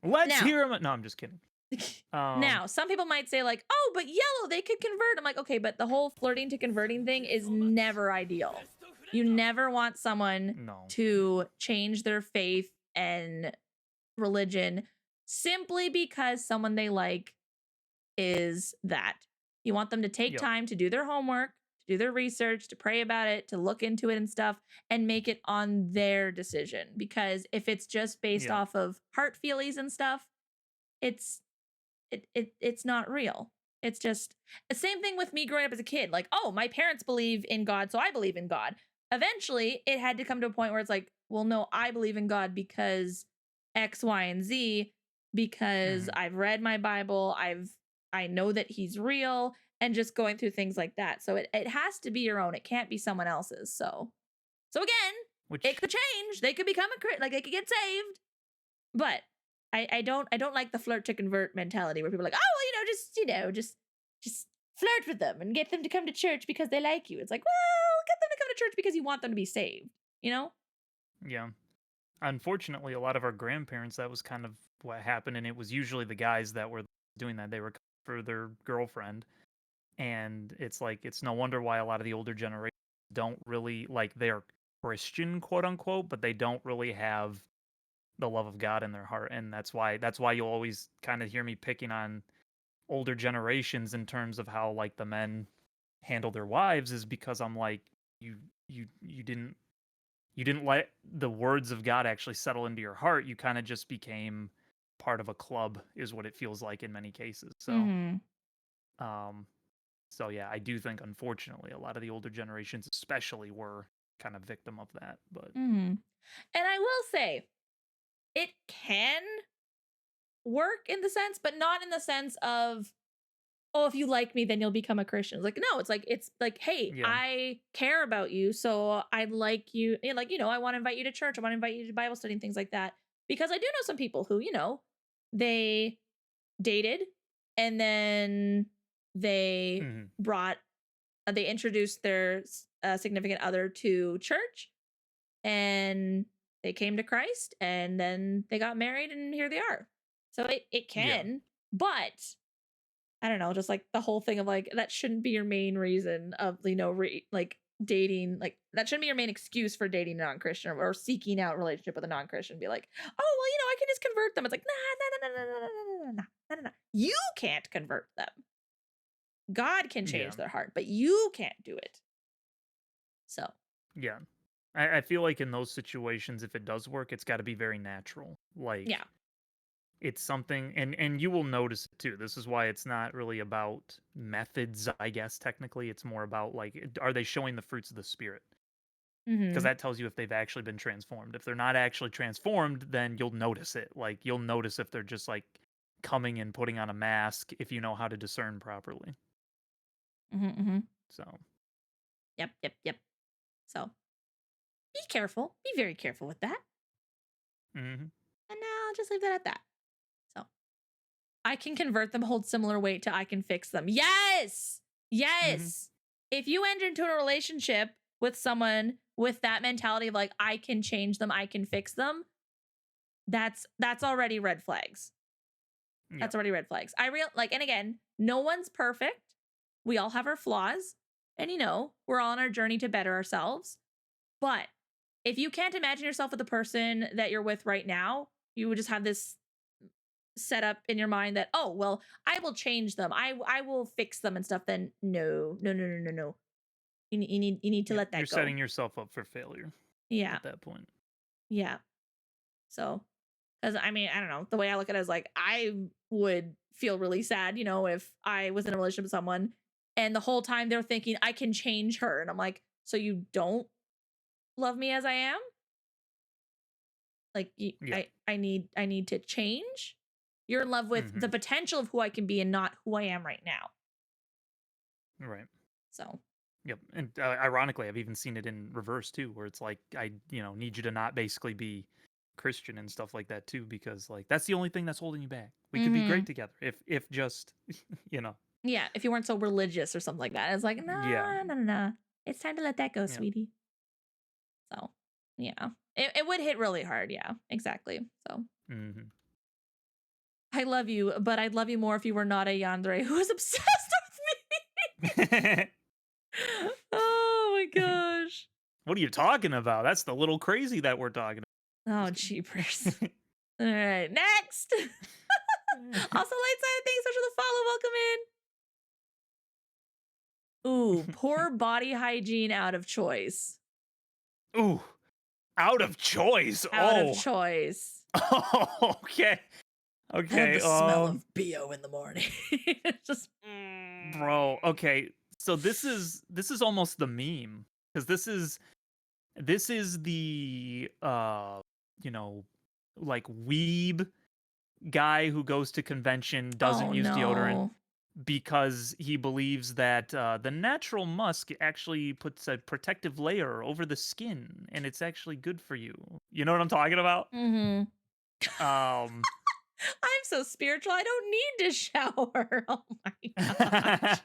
Let's Now, hear him. No, I'm just kidding. Um, now, some people might say like, "Oh, but yellow, they could convert." I'm like, "Okay, but the whole flirting to converting thing is never ideal. You never want someone no. to change their faith and religion simply because someone they like is that. You want them to take Yep. time to do their homework, to do their research, to pray about it, to look into it and stuff, and make it on their decision. Because if it's just based Yep. off of heart feelings and stuff, it's it's not real. It's just the same thing with me growing up as a kid. Like, oh, my parents believe in God, so I believe in God. Eventually, it had to come to a point where it's like, well, no, I believe in God because X, Y, and Z, because hmm I've read my Bible, I've I know that he's real, and just going through things like that. So it has to be your own. It can't be someone else's. So again, it Which could change. They could become like they could get saved. But I don't like the flirt to convert mentality where people are like, oh well, just flirt with them and get them to come to church because they like you. It's like, well, get them to come to church because you want them to be saved, you know? yeah. Unfortunately, a lot of our grandparents, that was kind of what happened, and it was usually the guys that were doing that. They were for their girlfriend, and it's like it's no wonder why a lot of the older generations don't really like they're Christian, quote unquote, but they don't really have the love of God in their heart, and that's why you'll always kind of hear me picking on older generations in terms of how like the men handle their wives is because I'm like you you didn't let the words of God actually settle into your heart. You kind of just became part of a club is what it feels like in many cases. Mhm. Um so yeah, I do think unfortunately a lot of the older generations especially were kind of victim of that. But Mhm. And I will say, it can work in the sense, but not in the sense of, oh, if you like me, then you'll become a Christian. It's like, no, it's like, hey, yeah. I care about you, so I'd like you, like, I want to invite you to church. I want to invite you to Bible study and things like that. Because I do know some people who, they dated and then they Mhm. brought, they introduced their significant other to church, and they came to Christ, and then they got married, and here they are. So it Yeah. can, but I don't know, just like the whole thing of like that shouldn't be your main reason of like dating, like that shouldn't be your main excuse for dating a non-Christian or seeking out a relationship with a non-Christian. Be like, oh well, I can just convert them. It's like, nah, nah, nah, nah, nah, nah, nah, nah, nah, nah, nah. You can't convert them. God can change Yeah. their heart, but you can't do it. So Yeah. I feel like in those situations if it does work, it's got to be very natural. Like yeah. it's something and you will notice it too. This is why it's not really about methods, I guess technically. It's more about like are they showing the fruits of the spirit? Because Mm-hmm. that tells you if they've actually been transformed. If they're not actually transformed, then you'll notice it. Like you'll notice if they're just like coming and putting on a mask if you know how to discern properly. Mm-hmm. Mm-hmm. So, Yep. Yep. Yep. So be careful. Be very careful with that. mhm. And I'll just leave that at that. So I can convert them, hold similar weight to I can fix them. Yes. Mhm. Yes. If you enter into a relationship with someone with that mentality of like I can change them, I can fix them, that's already red flags. Yeah. That's already red flags. I real like, and again, no one's perfect. We all have our flaws. And we're all on our journey to better ourselves. But if you can't imagine yourself with the person that you're with right now, you would just have this set up in your mind that, oh well, I will change them, I will fix them and stuff. Then no, no, no, no, no, no. You need to Yep. let You're that go. setting yourself up for failure Yeah. at that point. Yeah. So, because I mean, I don't know, the way I look at it is like I would feel really sad, if I was in a relationship with someone and the whole time they're thinking I can change her, and I'm like, so you don't love me as I am? Like, Yeah. I need to change. You're in love with the Mhm. potential of who I can be and not who I am right now. Right. So, Yep, and, ironically, I've even seen it in reverse too, where it's like, I, need you to not basically be Christian and stuff like that too, because like that's the only thing that's holding you back. We could be great mhm. together if just, you know, Yeah, if you weren't so religious or something like that. It's like, yeah, no, no, no, no. It's time to let that go, yeah, sweetie. So, yeah. It would hit really hard. Yeah, exactly. So, hmm I love you, but I'd love you more if you were not a yandere who was obsessed with me. Oh my gosh. What are you talking about? That's the little crazy that we're talking about. Oh, Just kidding. jeepers. All right, next. Also, light side of things, social to follow. Welcome in. Ooh, poor body hygiene out of choice. Ooh, out of choice. Out of Oh, choice. okay, And the okay. smell of BO in the morning. It's just. Bro. Okay, so this is almost the meme because this is the you know like weeb guy who goes to convention, doesn't Oh use deodorant, no. because he believes that the natural musk actually puts a protective layer over the skin, and it's actually good for you. You know what I'm talking about? Mm-hmm. Um, I'm so spiritual. I don't need to shower. Oh my uh, gosh.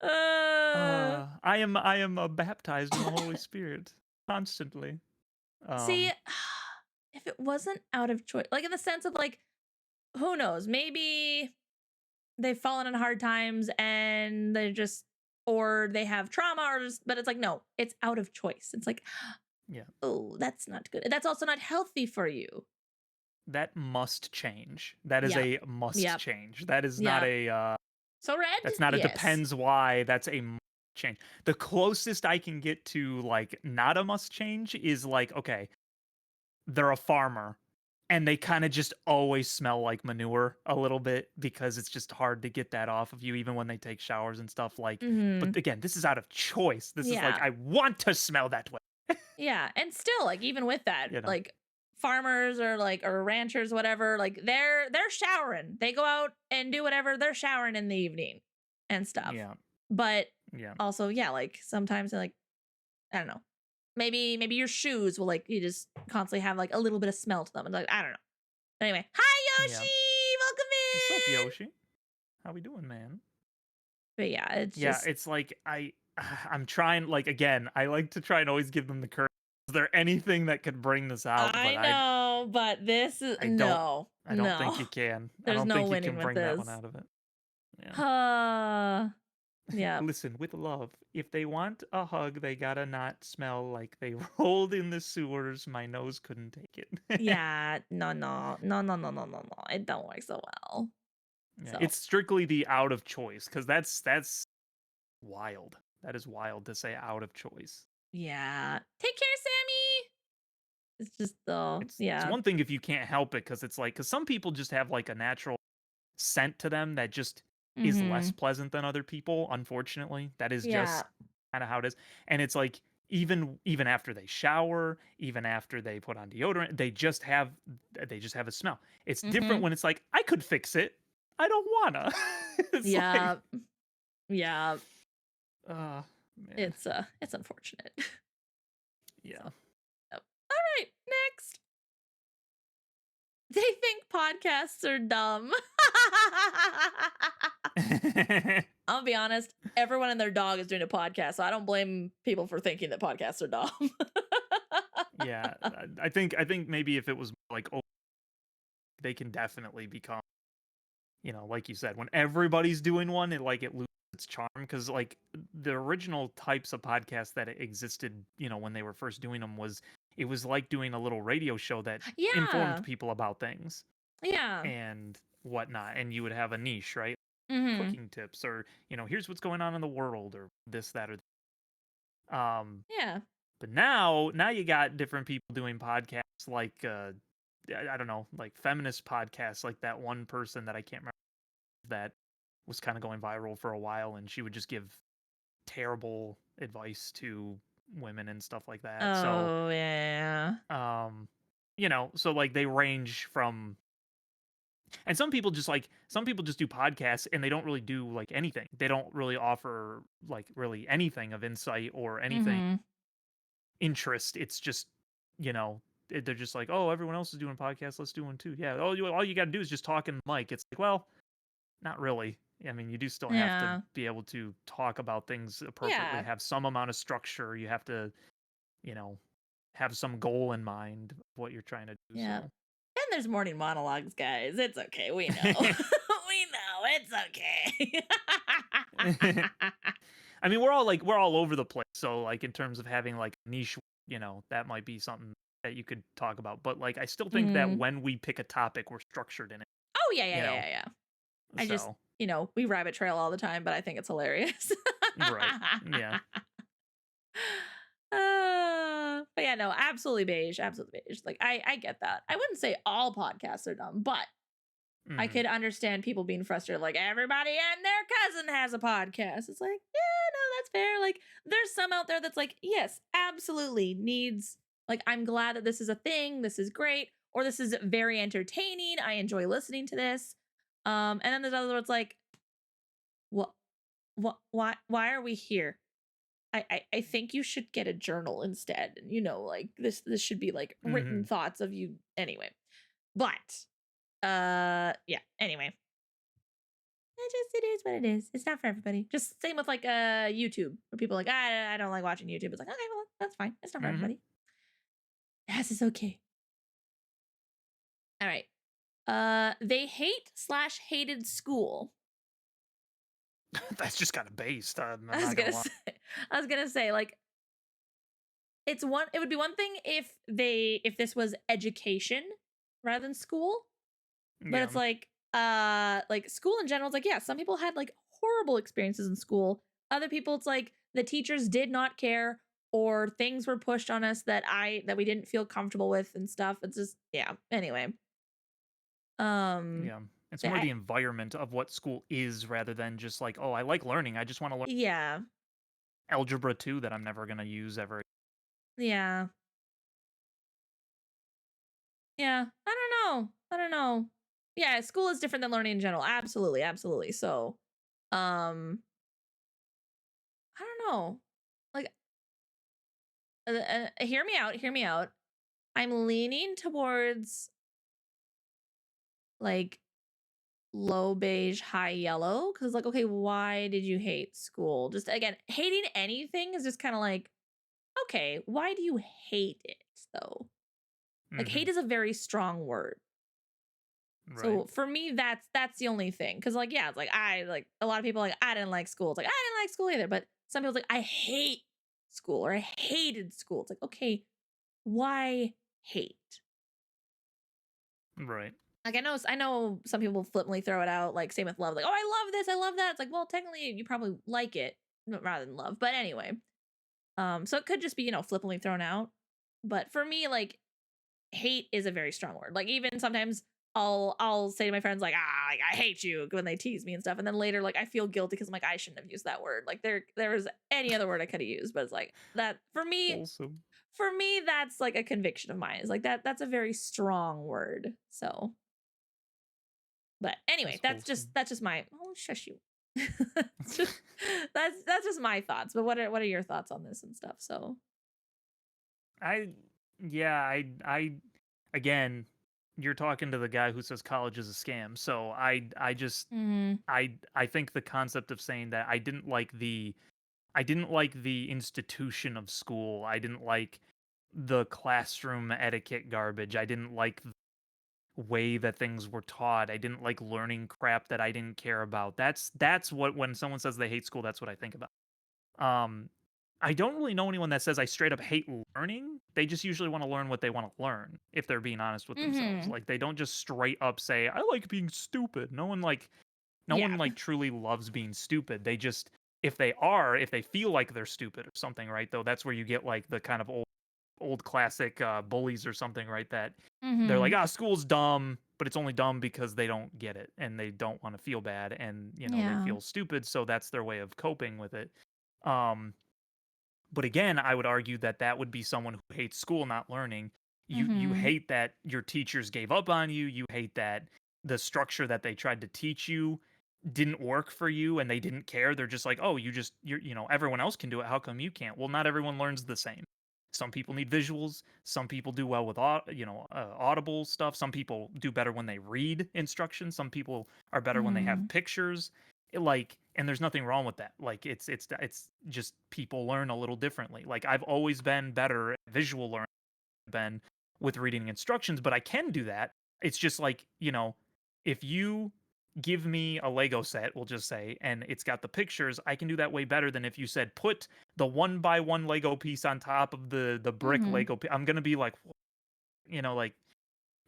Uh, I am baptized in the Holy Spirit constantly. see, Um, if it wasn't out of choice, like in the sense of like, who knows? Maybe they've fallen in hard times and they're just, or they have trauma, or just, but it's like, no, it's out of choice. It's like, yeah, oh, that's not good. That's also not healthy for you. that must change. That is Yep. a must Yep. change. That is not Yep. a So red? that's not a Yes. depends why. That's a must change. The closest I can get to like not a must change is like okay, they're a farmer and they kind of just always smell like manure a little bit because it's just hard to get that off of you even when they take showers and stuff like Mm-hmm. but again, this is out of choice. This is like Yeah. I want to smell that way. Yeah. And still, like, even with that, You know. like farmers or like or ranchers, whatever, like they're showering. They go out and do whatever. They're showering in the evening and stuff. Yeah. But Yeah. also, yeah, like sometimes like, I don't know. Maybe your shoes will like you just constantly have like a little bit of smell to them. And like, I don't know. But anyway, hi Yeah. Yoshi, welcome What's up, in. Yoshi? How we doing, man? But yeah, it's Yeah, just it's like I'm trying like again, I like to try and always give them the courage. Is there anything that could bring this out? I But know, but this is I don't no, I don't think no. you can. I There's don't no think you winning can with bring that one this. out of it. Yeah. Yeah. Listen, with love, if they want a hug, they gotta not smell like they rolled in the sewers. My nose couldn't take it. Yeah. No, no. No, no, no, no, no, no. It don't work so well. Yeah, So it's strictly the out of choice because that's wild. That is wild to say out of choice. yeah. Take care, Sammy. It's just the It's yeah. one thing if you can't help it because it's like because some people just have like a natural scent to them that just is less Mm-hmm. pleasant than other people. Unfortunately, that is Yeah. just kind of how it is. And it's like even after they shower, even after they put on deodorant, they just have a smell. It's different Mm-hmm. when it's like I could fix it. I don't wanna. It's like Yeah. Yeah. uh man. It's unfortunate. So Yeah. yep. All right, next. They think podcasts are dumb. I'll be honest, everyone and their dog is doing a podcast, so I don't blame people for thinking that podcasts are dumb. Yeah, I think maybe if it was like oh, they can definitely become, you know, like you said, when everybody's doing one, it loses its charm because like the original types of podcasts that existed, you know, when they were first doing them was it was like doing a little radio show that informed Yeah. people about things Yeah. and whatnot, and you would have a niche, right? Mhm. Cooking tips or you know, here's what's going on in the world or this, that, or um Yeah. but now you got different people doing podcasts like I don't know, like feminist podcasts like that one person that I can't remember that was kind of going viral for a while and she would just give terrible advice to women and stuff like that. So, Oh, yeah. um you know, so like they range from and some people just do podcasts and they don't really do like anything. They don't really offer like really anything of insight or anything Mhm. interest. It's just, you know, they're just like, "Oh, everyone else is doing podcasts, let's do one too." Yeah, all you got to do is just talk in the mic. It's like, well, not really. I mean, you do still have to Yeah. be able to talk about things appropriately, Yeah. have some amount of structure. You have to, you know, have some goal in mind of what you're trying to do. Yeah. So, And there's morning monologues, guys. It's okay. We know. We know. It's okay. I mean, we're all over the place. So, like in terms of having like niche, you know, that might be something that you could talk about. But like, I still think that Mhm. when we pick a topic, we're structured in it. Oh, yeah, yeah, You yeah, know, yeah, yeah. I just, so we rabbit trail all the time, but I think it's hilarious. right, yeah, But yeah, no, absolutely beige, absolutely beige. Like I get that. I wouldn't say all podcasts are dumb, but I hmm could understand people being frustrated. Like everybody and their cousin has a podcast. It's like, yeah, no, that's fair. Like there's some out there that's like, yes, absolutely needs. Like I'm glad that this is a thing. This is great, or this is very entertaining. I enjoy listening to this. And then there's other ones like What why are we here? I think you should get a journal instead. Like this should be like written Mhm. thoughts of you anyway. But yeah, anyway. It is what it is. It's not for everybody. Just same with like YouTube, where people are like, I don't like watching YouTube. It's like, okay, well, that's fine. It's not for Mhm. everybody. Yes, it's okay. All right. They hated school. That's just kinda based, I'm I was not gonna gonna lie. say, I was gonna say, like, it would be one thing if this was education rather than school. But it's Yeah. like school in general, it's like, yeah, some people had like horrible experiences in school. Other people, it's like the teachers did not care or things were pushed on us that we didn't feel comfortable with and stuff. It's just yeah. Anyway. Um Yeah. It's more I, the environment of what school is rather than just like, "Oh, I like learning, I just wanna learn yeah. algebra 2 that I'm never gonna use ever." Yeah. Yeah. I don't know. I don't know. Yeah, school is different than learning in general. Absolutely, absolutely. So, um I don't know. Like hear me out, hear me out. I'm leaning towards like low beige, high yellow. Cause like, okay, why did you hate school? Just again, hating anything is just kind of like, okay, why do you hate it though? Like hate Mhm. is a very strong word. Right. So for me, that's the only thing. Cause like, yeah, it's like I like a lot of people like I didn't like school. It's like I didn't like school either. But some people's like, I hate school or I hated school. It's like, okay, why hate? Right. Like I know some people flippantly throw it out, like same with love, like, oh, I love this, I love that. It's like, well, technically you probably like it rather than love. But anyway, so it could just be, flippantly thrown out. But for me, like hate is a very strong word. Like even sometimes I'll say to my friends, like, like, I hate you when they tease me and stuff. And then later, like I feel guilty because I'm like, I shouldn't have used that word. Like there was any other word I could have used, but it's like that Wholesome. for me, that's like a conviction of mine. Is like that's a very strong word. So but That's anyway, wholesome. that's just my oh shush you. It's just that's just my thoughts. But what are your thoughts on this and stuff? So I yeah, I again, you're talking to the guy who says college is a scam. So I just mm, I think the concept of saying that I didn't like the institution of school. I didn't like the classroom etiquette garbage. I didn't like the way that things were taught. I didn't like learning crap that I didn't care about. That's what when someone says they hate school, that's what I think about. Um, I don't really know anyone that says I straight up hate learning. They just usually want to learn what they want to learn, if they're being honest with themselves. mm-hmm. Like they don't just straight up say, I like being stupid. No one Yeah. like truly loves being stupid. They just if they feel like they're stupid or something, right? Though that's where you get like the kind of old classic bullies or something, right? That they're like, Mm-hmm. ah, school's dumb, but it's only dumb because they don't get it and they don't want to feel bad and they Yeah. feel stupid, so that's their way of coping with it. Um, but again, I would argue that that would be someone who hates school, not learning. You Mm-hmm. hate that your teachers gave up on you. You hate that the structure that they tried to teach you didn't work for you and they didn't care. They're just like, "Oh, everyone else can do it. How come you can't?" Well, not everyone learns the same. Some people need visuals. Some people do well with audible stuff. Some people do better when they read instructions. Some people are better when they have Mm-hmm. pictures. And there's nothing wrong with that. Like it's just people learn a little differently. Like I've always been better at visual learning than been with reading instructions, but I can do that. It's just like, if you give me a Lego set, we'll just say, and it's got the pictures, I can do that way better than if you said put the one by one Lego piece on top of the brick Mm-hmm. Lego. I'm gonna be like, like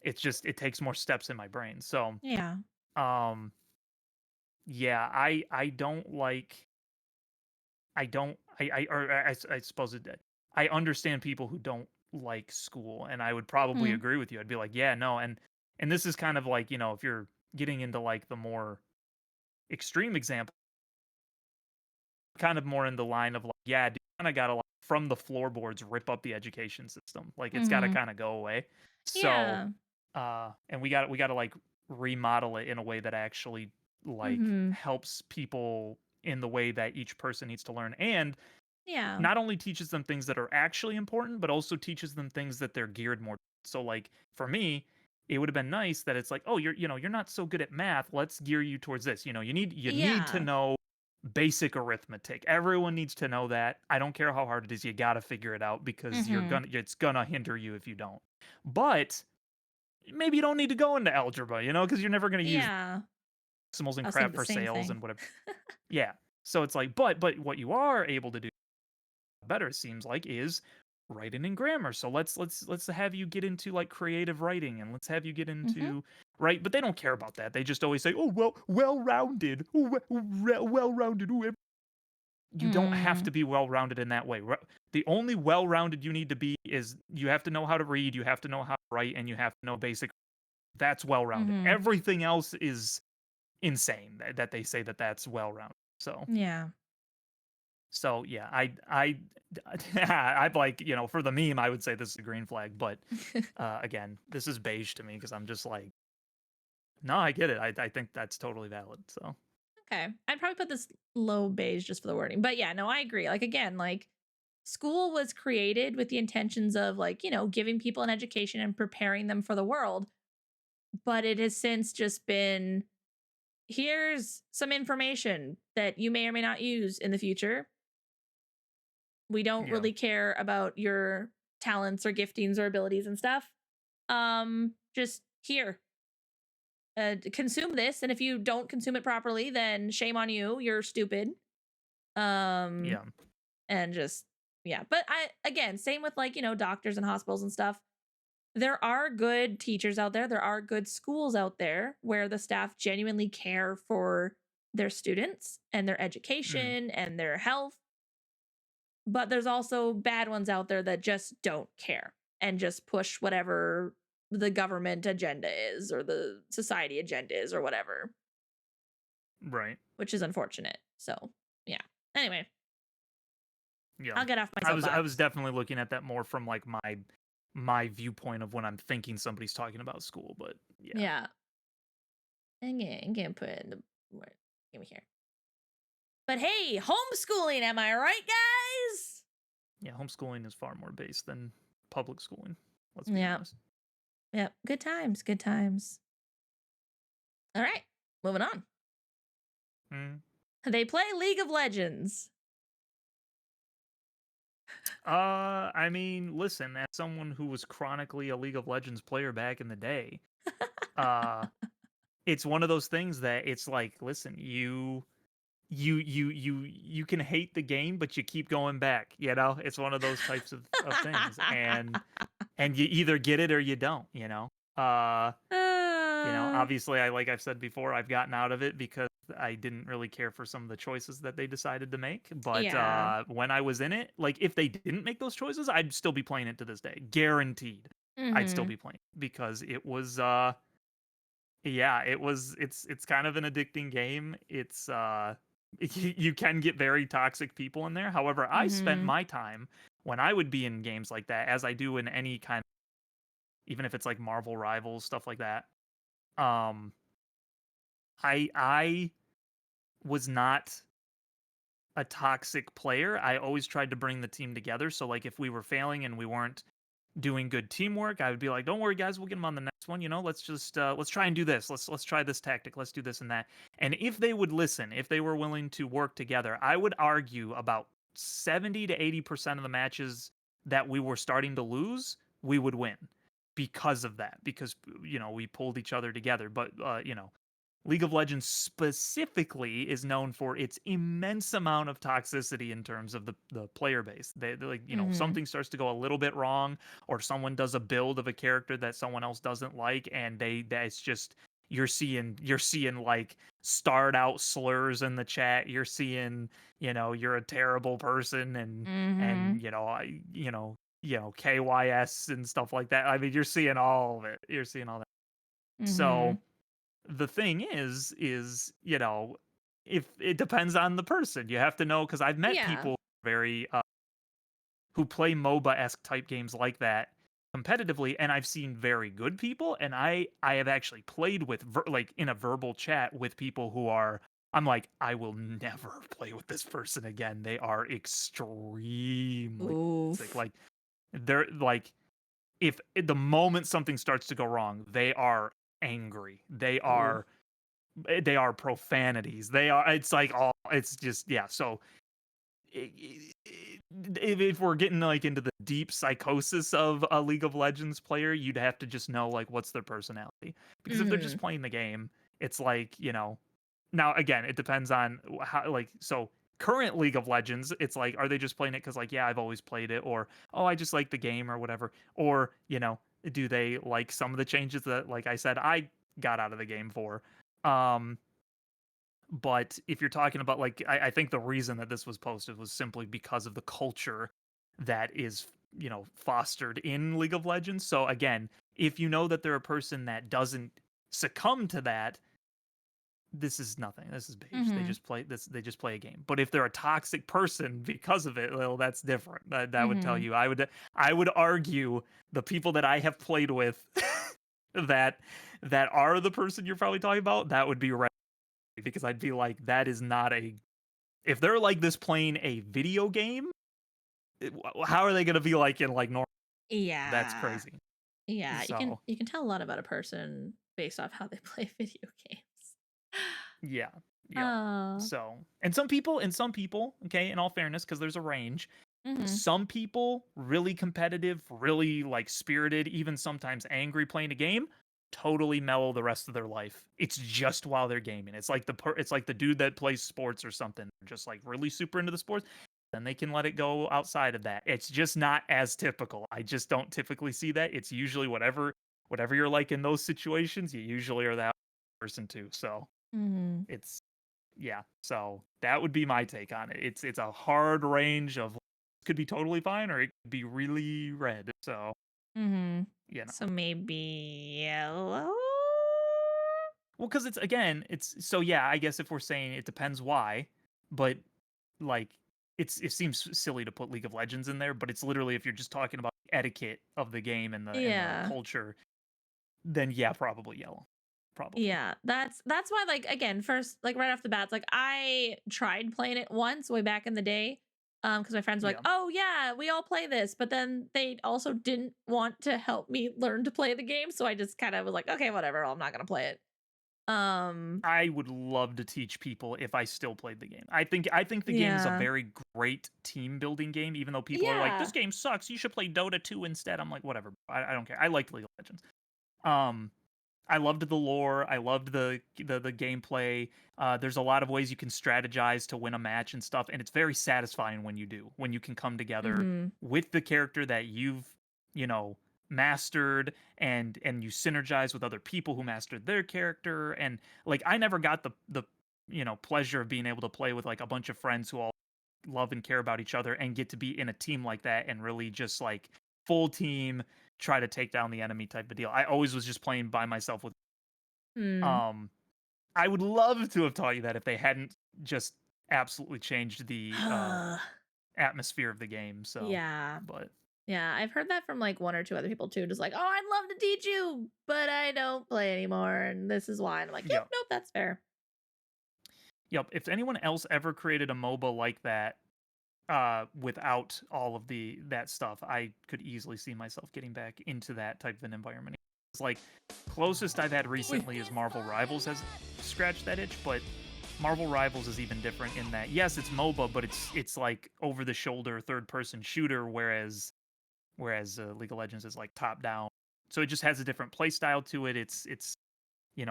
it's just it takes more steps in my brain. So, Yeah. um, yeah, I don't like I don't I or I suppose it I understand people who don't like school, and I would probably Mm-hmm. agree with you. I'd be like, "Yeah, no," and this is kind of like, if you're getting into, like, the more extreme example, kind of more in the line of, like, yeah, dude, kinda gotta, like, from the floorboards, rip up the education system. Like, it's gotta Mm-hmm. kinda go away. So, Yeah. and we gotta, like, remodel it in a way that actually like Mhm. helps people in the way that each person needs to learn, and Yeah. not only teaches them things that are actually important, but also teaches them things that they're geared more. So like for me, it would have been nice that it's like, oh, you're not so good at math. Let's gear you towards this. You need to Yeah. know basic arithmetic. Everyone needs to know that. I don't care how hard it is. You got to figure it out because Mhm. it's gonna hinder you if you don't. But maybe you don't need to go into algebra, because you're never gonna use Yeah. decimals I and was thinking crap the for same sales thing. and whatever. Yeah. So it's like, but what you are able to do better, it seems like, is writing in grammar. So let's have you get into like creative writing, and let's have you get Mhm. into right. But they don't care about that. They just always say, oh well rounded, well rounded. You don't have to Mm. be well rounded in that way. The only well rounded you need to be is you have to know how to read, you have to know how to write, and you have to know basic. That's well rounded. Mhm. Everything else is insane that they say that that's well rounded. So Yeah. So yeah, I'd like, for the meme, I would say this is a green flag, but again, this is beige to me because I'm just like, no, I get it. I think that's totally valid. So Okay. I'd probably put this low beige just for the wording. But yeah, no, I agree. Like again, like school was created with the intentions of like, giving people an education and preparing them for the world, but it has since just been here's some information that you may or may not use in the future. We don't yeah, really care about your talents or giftings or abilities and stuff. Just here. Consume this, and if you don't consume it properly, then shame on you. You're stupid. Um, yeah, and just yeah. But I again, same with like doctors and hospitals and stuff. There are good teachers out there. There are good schools out there where the staff genuinely care for their students and their mm, education and their health. But there's also bad ones out there that just don't care and just push whatever the government agenda is or the society agenda is or whatever, right, which is unfortunate. So, yeah. Anyway, yeah. I'll get off my I was soapbox. definitely looking at that more from like my viewpoint of when I'm thinking somebody's talking about school, but yeah, Yeah. I'm gonna put it in the word. Give me here. But hey, homeschooling, am I right, guys? yeah, homeschooling is far more based than public schooling. Let's be Yeah. honest. Yeah. Good times. Good times. All right. Moving on. Mm. They play League of Legends. I mean, listen, as someone who was chronically a League of Legends player back in the day, uh, it's one of those things that it's like, listen, you can hate the game, but you keep going back. It's one of those types of things, and you either get it or you don't. Uh, Uh, obviously, like I've said before, I've gotten out of it because I didn't really care for some of the choices that they decided to make. But yeah. when I was in it, like if they didn't make those choices, I'd still be playing it to this day, guaranteed. I'd still Mhm. be playing because it was yeah, it's kind of an addicting game. It's you can get very toxic people in there. However, I spent Mhm. my time when I would be in games like that, as I do in any kind of, even if it's like Marvel Rivals, stuff like that. Um, I was not a toxic player. I always tried to bring the team together. So like if we were failing and we weren't doing good teamwork, I would be like, "Don't worry, guys, we'll get them on the next one. Let's just let's try and do this. Let's try this tactic. Let's do this and that." And if they would listen, if they were willing to work together, I would argue about 70 to 80% of the matches that we were starting to lose, we would win because of that. Because we pulled each other together. But League of Legends specifically is known for its immense amount of toxicity in terms of the player base. They're like, Mhm. something starts to go a little bit wrong, or someone does a build of a character that someone else doesn't like, and that's just you're seeing like starred out slurs in the chat. You're seeing, you're a terrible person, and Mhm. KYS and stuff like that. I mean, you're seeing all of it. You're seeing all that. So Mhm. the thing is if it depends on the person. You have to know, because I've met Yeah. people very who play MOBA-esque type games like that, competitively, and I've seen very good people, and I have actually played with like in a verbal chat with people who are I'm like, I will never play with this person again. They are extremely toxic. Oof. Like they're like the moment something starts to go wrong, they are angry. Ooh. They are profanities. They are it's like all it's just yeah. So if we're getting like into the deep psychosis of a League of Legends player, you'd have to just know like what's their personality. Because if they're just Mhm. playing the game, it's like, now again, it depends on how like so current League of Legends, it's like are they just playing it cuz like yeah, I've always played it or oh, I just like the game or whatever or, do they like some of the changes that like I said I got out of the game for. Um but if you're talking about like, I think the reason that this was posted was simply because of the culture that is, fostered in League of Legends. So again, if you know that they're a person that doesn't succumb to that, this is nothing. This is beige. They Mhm. just play this. They just play a game. But if they're a toxic person because of it, well, that's different. That would tell Mhm. you. I would argue the people that I have played with that that are the person you're probably talking about. That would be right because I'd be like, that is not a if they're like this playing a video game, how are they going to be like in like normal? That's Yeah. crazy. Yeah, So you can tell a lot about a person based off how they play video games. yeah, yep. Oh. So and some people, okay, in all fairness, because there's a range. Mhm. Some people really competitive, really like spirited, even sometimes angry playing a game. Totally mellow the rest of their life. It's just while they're gaming. It's like the dude that plays sports or something, just like really super into the sports then they can let it go outside of that. It's just not as typical. I just don't typically see that. It's usually whatever you're like in those situations, you usually are that person too. So Mhm. it's yeah. So that would be my take on it. It's a hard range of could be totally fine or it could be really red. So Mhm. you know. So maybe yellow? Well, because it's again, it's so yeah. I guess if we're saying it depends why, but like it seems silly to put League of Legends in there, but it's literally if you're just talking about etiquette of the game and the Yeah. culture, then yeah, probably yellow. Probably. Yeah, that's why, like, again, first, like, right off the bat, it's like I tried playing it once way back in the day, because my friends were like, Yeah. "Oh yeah, we all play this," but then they also didn't want to help me learn to play the game, so I just kind of was like, "Okay, whatever, I'm not gonna play it." Um, I would love to teach people if I still played the game. I think the game is a yeah, very great team building game, even though people are like, this yeah, game sucks. You should play Dota 2 instead. I'm like, whatever. I don't care. I liked League of Legends. Um, I loved the lore. I loved the gameplay. There's a lot of ways you can strategize to win a match and stuff, and it's very satisfying when you do. When you can come together mhm, with the character that you've mastered, and you synergize with other people who mastered their character. And like, I never got the pleasure of being able to play with like a bunch of friends who all love and care about each other and get to be in a team like that and really just like full team try to take down the enemy type of deal. I always was just playing by myself with mm. um I would love to have taught you that if they hadn't just absolutely changed the atmosphere of the game. So, Yeah, but yeah, I've heard that from, like, 1 or 2 other people too, just like, "Oh, I'd love to teach you, but I don't play anymore, and this is why," and I'm like, "Yep, yep. nope, that's fair." Yep. If anyone else ever created a MOBA like that without all of the that stuff, I could easily see myself getting back into that type of an environment. It's like closest I've had recently is Marvel Rivals has scratched that itch, but Marvel Rivals is even different in that yes, it's MOBA, but it's like over the shoulder third person shooter, whereas League of Legends is like top down. So it just has a different play style to it. It's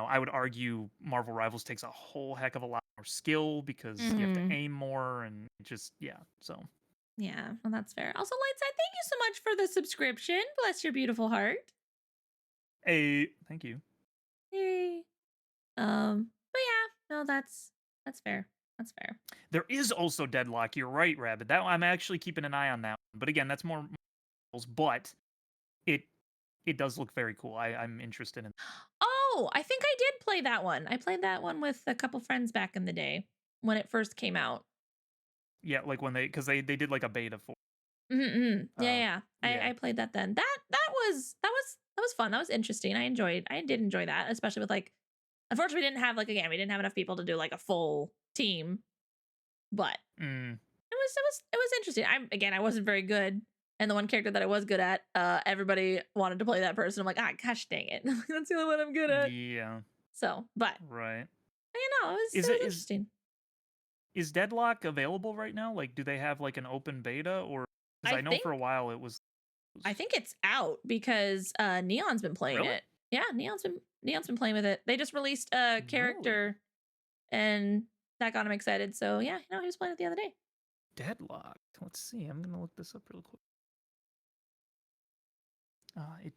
I would argue Marvel Rivals takes a whole heck of a lot more skill because you have to Mhm. aim more and just yeah. So Yeah, well, that's fair. Also, Lightside, thank you so much for the subscription. Bless your beautiful heart. hey, thank you. Yay. But yeah, no, that's fair. That's fair. There is also Deadlock. You're right, Rabbit. That I'm actually keeping an eye on that one. But again, that's more Marvels, but it it does look very cool. I'm interested in Oh, I think I did play that one. I played that one with a couple friends back in the day when it first came out. yeah, like when they because they did like a beta for. Yeah, Uh, yeah. yeah. I played that then. That was fun. That was interesting. I did enjoy that, especially with like unfortunately we didn't have like again, we didn't have enough people to do like a full team, but Mm, it was interesting. I wasn't very good. And the one character that I was good at, everybody wanted to play that person. I'm like, ah, gosh dang it. That's the only one I'm good at. yeah. So, but Right. it Is was it interesting. is Deadlock available right now? Like, do they have like an open beta or? Because I I know for a think while it was it's out because Neon's been playing really it. Yeah, Neon's been playing with it. They just released a really character and that got him excited. So yeah, he was playing it the other day. Deadlock. Let's see. I'm gonna look this up real quick. It.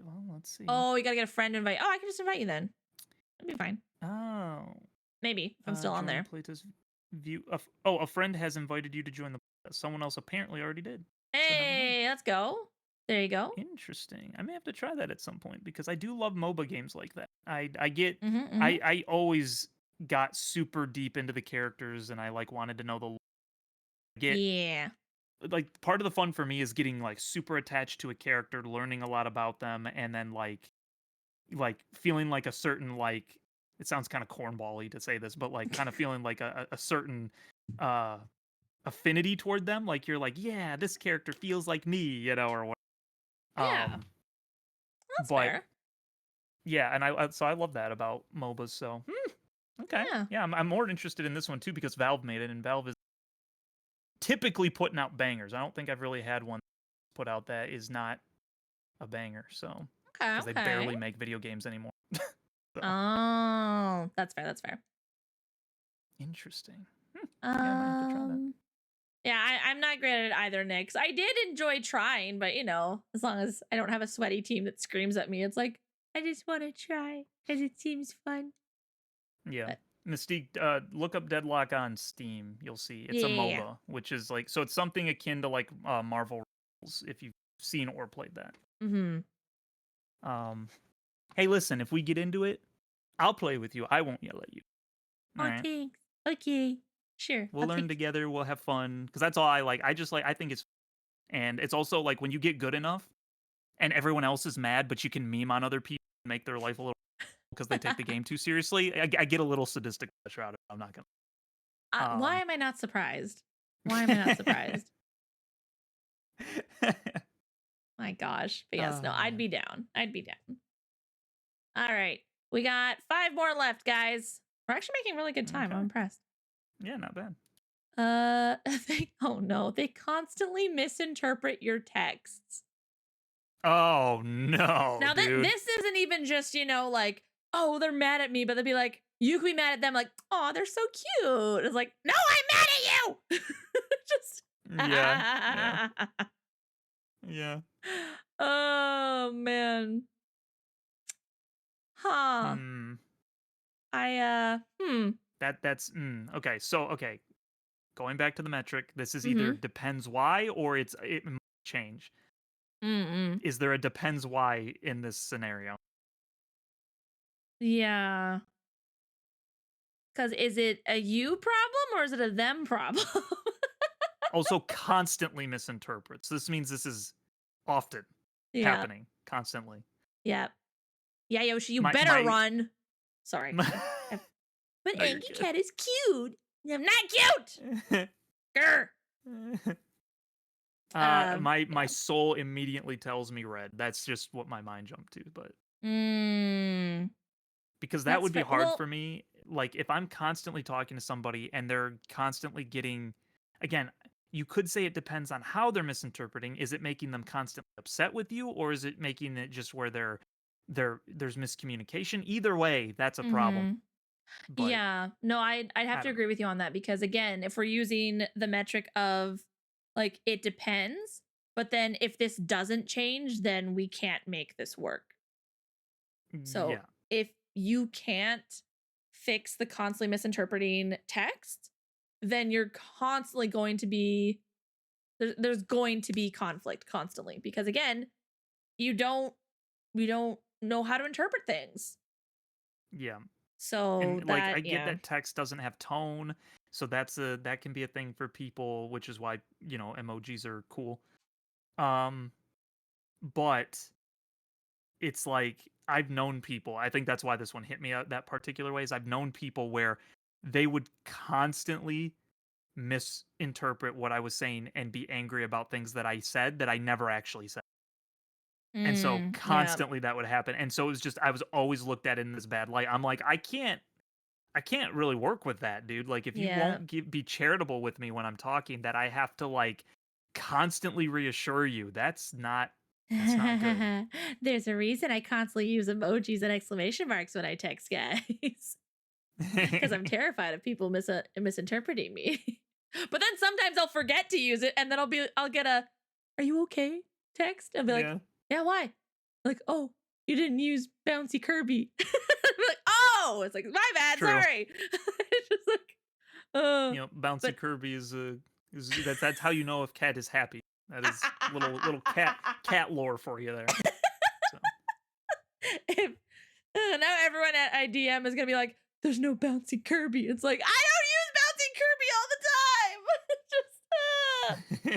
Well, let's see. Oh, you gotta get a friend invite. Oh, I can just invite you then. That'd be fine. Oh. Maybe if I'm still on Join there. playtest view. Oh, a friend has invited you to join the. Someone else apparently already did. So never mind. Hey, let's go. There you go. Interesting. I may have to try that at some point because I do love MOBA games like that. I get Mm-hmm. I always got super deep into the characters and I like wanted to know the get Yeah. like part of the fun for me is getting like super attached to a character, learning a lot about them, and then like feeling like a certain like it sounds kind of cornbally to say this, but like kind of feeling like a certain uh affinity toward them. Like you're like, yeah, this character feels like me, or what. Yeah. Um, That's but fair. yeah, and so I love that about MOBAs. So okay, Yeah. yeah, I'm more interested in this one too because Valve made it, and Valve is typically putting out bangers. I don't think I've really had one put out that is not a banger. So Okay. because they Okay. barely make video games anymore. So Oh, that's fair. That's fair. interesting. Yeah, I might have to try that. Um. Yeah, I'm not great at either, Nick. I did enjoy trying, but as long as I don't have a sweaty team that screams at me, it's like I just want to try because it seems fun. Yeah. But Mystique, look up Deadlock on Steam. You'll see it's a yeah. MOBA, which is like so it's something akin to like Marvel Rivals, if you've seen or played that. Mm-hmm. Um, hey, listen, if we get into it, I'll play with you. I won't yell at you. All Oh, right, thanks. Okay. Sure. we'll I'll learn take. together. We'll have fun because that's all I like. I just like I think it's and it's also like when you get good enough and everyone else is mad, but you can meme on other people and make their life a little because they take the game too seriously. I get a little sadistic pleasure out of it. I'm not gonna. Why Um, am I not surprised? Why am I not surprised? My gosh. But yes, no, I'd uh, be down. I'd be down. All right. We got 5 more left, guys. We're actually making really good time. I'm okay. impressed. Yeah, not bad. Oh no, they constantly misinterpret your texts. Oh no, Now that dude. this isn't even just, like, oh, they're mad at me, but they'll be like, you can be mad at them, like, oh, they're so cute. It's like, no, I'm mad at you. Just Yeah, yeah, yeah. oh man. Huh. Hmm. That's okay. So okay, going back to the metric, this is either Mm-hmm. depends why or it might change. Mm-mm. Is there a depends why in this scenario? Yeah. Cause is it a you problem or is it a them problem? Also, constantly misinterprets. This means this is often Yeah. happening, constantly. Yeah. Yeah, Yoshi, you My better my, run. Sorry. my But no, you're Angie good. Cat is cute. I'm not cute. Grr. My Yeah. soul immediately tells me red. That's just what my mind jumped to, but Mm, because that that's would be fair. hard Well, for me. Like if I'm constantly talking to somebody and they're constantly getting again, you could say it depends on how they're misinterpreting. Is it making them constantly upset with you or is it making it just where there's miscommunication? Either way, that's a problem. hmm But yeah. No, I'd have I to don't know. agree with you on that because again, if we're using the metric of like it depends, but then if this doesn't change, then we can't make this work. So Yeah. if you can't fix the constantly misinterpreting text, then you're constantly going to be there's going to be conflict constantly because again, you don't we don't know how to interpret things. Yeah. So And like that I get yeah. that text doesn't have tone, so that can be a thing for people, which is why, emojis are cool. Um, but it's like I've known people. I think that's why this one hit me out that particular way. Is I've known people where they would constantly misinterpret what I was saying and be angry about things that I said that I never actually said. And so Yeah. constantly that would happen. And so it was just I was always looked at in this bad light. I'm like, I can't really work with that, dude. Like if you Yeah. won't be charitable with me when I'm talking, that I have to like constantly reassure you, that's not good. There's a reason I constantly use emojis and exclamation marks when I text guys. Because I'm terrified of people misinterpreting me. But then sometimes I'll forget to use it, and then I'll get a "Are you okay?" text. I'll be like, Yeah. "Yeah, why?" Like, "Oh, you didn't use bouncy Kirby." I'll be like, "Oh," it's like, "My bad, True. sorry." It's just like, uh, Bouncy but Kirby is that's how you know if cat is happy. That is little cat lore for you there. So if now everyone at IDM is gonna be like, "There's no bouncy Kirby." It's like, I don't use bouncy Kirby all the time. Just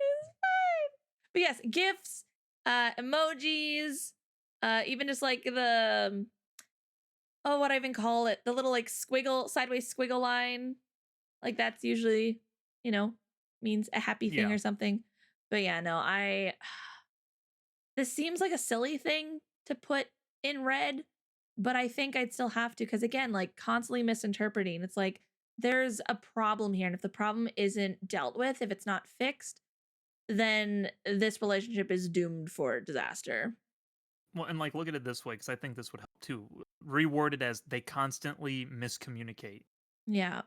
it's fine. But yes, gifts, emojis, even just like the oh, what I even call it, the little like squiggle, sideways squiggle line. Like that's usually, you know, means a happy thing yeah. or something. But yeah, no, I this seems like a silly thing to put in red, but I think I'd still have to because again, like constantly misinterpreting. It's like there's a problem here, and if the problem isn't dealt with, if it's not fixed, then this relationship is doomed for disaster. Well, and like look at it this way, because I think this would help too. Reword it as they constantly miscommunicate. Yeah.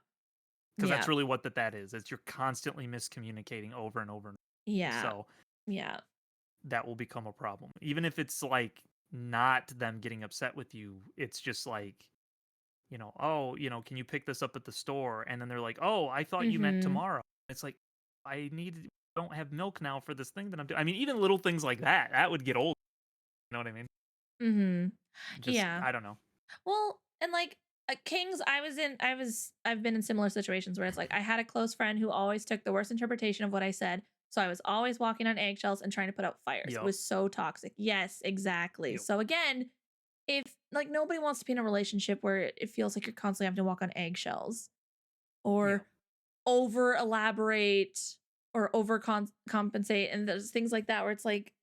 Because that's Yeah. really what that is. It's you're constantly miscommunicating over and over and over. Yeah. So Yeah. that will become a problem. Even if it's like not them getting upset with you, it's just like, oh, can you pick this up at the store? And then they're like, oh, I thought you meant Mhm. tomorrow. It's like, don't have milk now for this thing that I'm doing. I mean, even little things like that would get old. You know what I mean? Mhm. Just, Yeah. I don't know. Well, and like Kings, I've been in similar situations where it's like I had a close friend who always took the worst interpretation of what I said. So I was always walking on eggshells and trying to put out fires. It Yep. was so toxic. Yes, exactly. Yep. So again, if like nobody wants to be in a relationship where it feels like you're constantly having to walk on eggshells or Yep. over elaborate or over compensate and there's things like that where it's like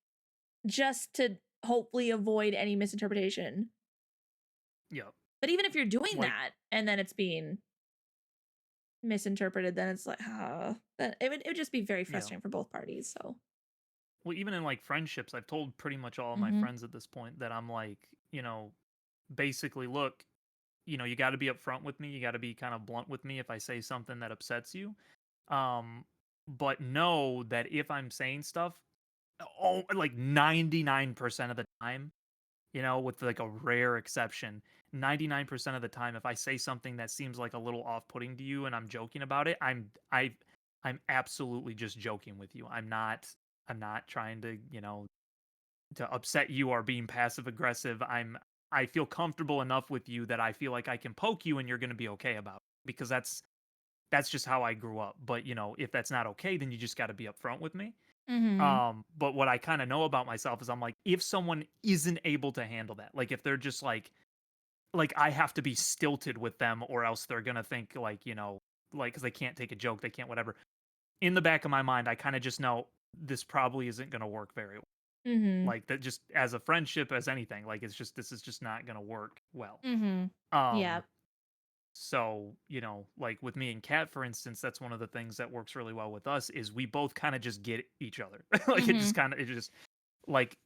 just to hopefully avoid any misinterpretation. Yep. But even if you're doing Like, that and then it's being misinterpreted, then it's like, then it would just be very yeah. frustrating for both parties. So, Well, even in like friendships, I've told pretty much all of my hmm friends at this point that I'm like, basically, look, you got to be upfront with me. You got to be kind of blunt with me if I say something that upsets you. Um, but know that if I'm saying stuff, like 99% of the time, with like a rare exception, 99% of the time, if I say something that seems like a little off-putting to you and I'm joking about it, I'm absolutely just joking with you. I'm not trying to upset you or being passive aggressive. I feel comfortable enough with you that I feel like I can poke you and you're going to be okay about it because that's just how I grew up. But, if that's not okay, then you just got to be upfront with me. hmm But what I kind of know about myself is I'm like, if someone isn't able to handle that, like if they're just like I have to be stilted with them or else they're gonna think like, like because they can't take a joke, they can't whatever. In the back of my mind, I kind of just know this probably isn't gonna work very well. hmm Like that just as a friendship, as anything, like this is just not gonna work well. hmm yeah, Um, so, like with me and Kat, for instance, that's one of the things that works really well with us is we both kind of just get each other. Like hmm it just like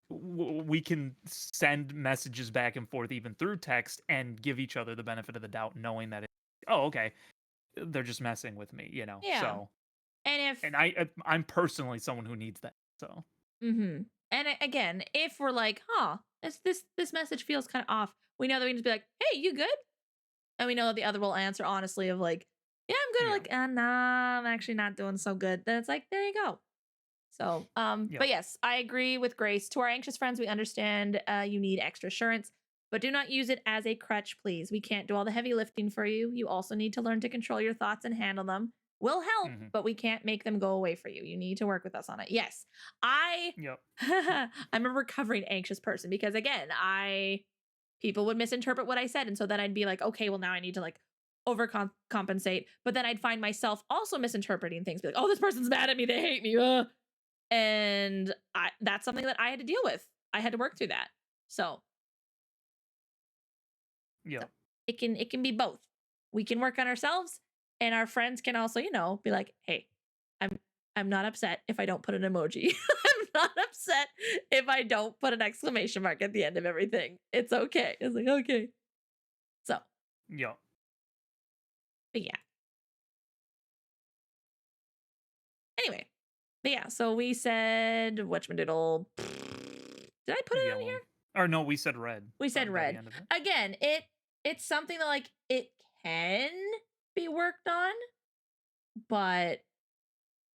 we can send messages back and forth even through text and give each other the benefit of the doubt, knowing that oh, okay, they're just messing with me. yeah. So, And if and I'm personally someone who needs that. So, hmm and again, if we're like, this message feels kind of off, we know that we can just be like, hey, you good? And we know that the other will answer honestly of like, yeah, I'm good. Or yeah, like, nah, I'm actually not doing so good. Then it's like, there you go. So, yeah, but yes, I agree with Grace. To our anxious friends, we understand you need extra assurance, but do not use it as a crutch, please. We can't do all the heavy lifting for you. You also need to learn to control your thoughts and handle them. will help, Mhm. but we can't make them go away for you. You need to work with us on it. Yes. I Yep. I'm a recovering anxious person because again, I people would misinterpret what I said. And so then I'd be like, okay, well, now I need to like compensate. But then I'd find myself also misinterpreting things, be like, oh, this person's mad at me. They hate me. And that's something that I had to deal with. I had to work through that. So, so Yep. it can be both. We can work on ourselves and our friends can also, be like, hey, I'm I'm not upset if I don't put an emoji. I'm not upset if I don't put an exclamation mark at the end of everything. It's okay. It's like, okay. So, Yep. but yeah. Anyway. But yeah, so we said whatchamadoodle. Did I put it on Yellow. here? Or no, we said red We said by the red. end of it. Again, it's something that like it can be worked on, but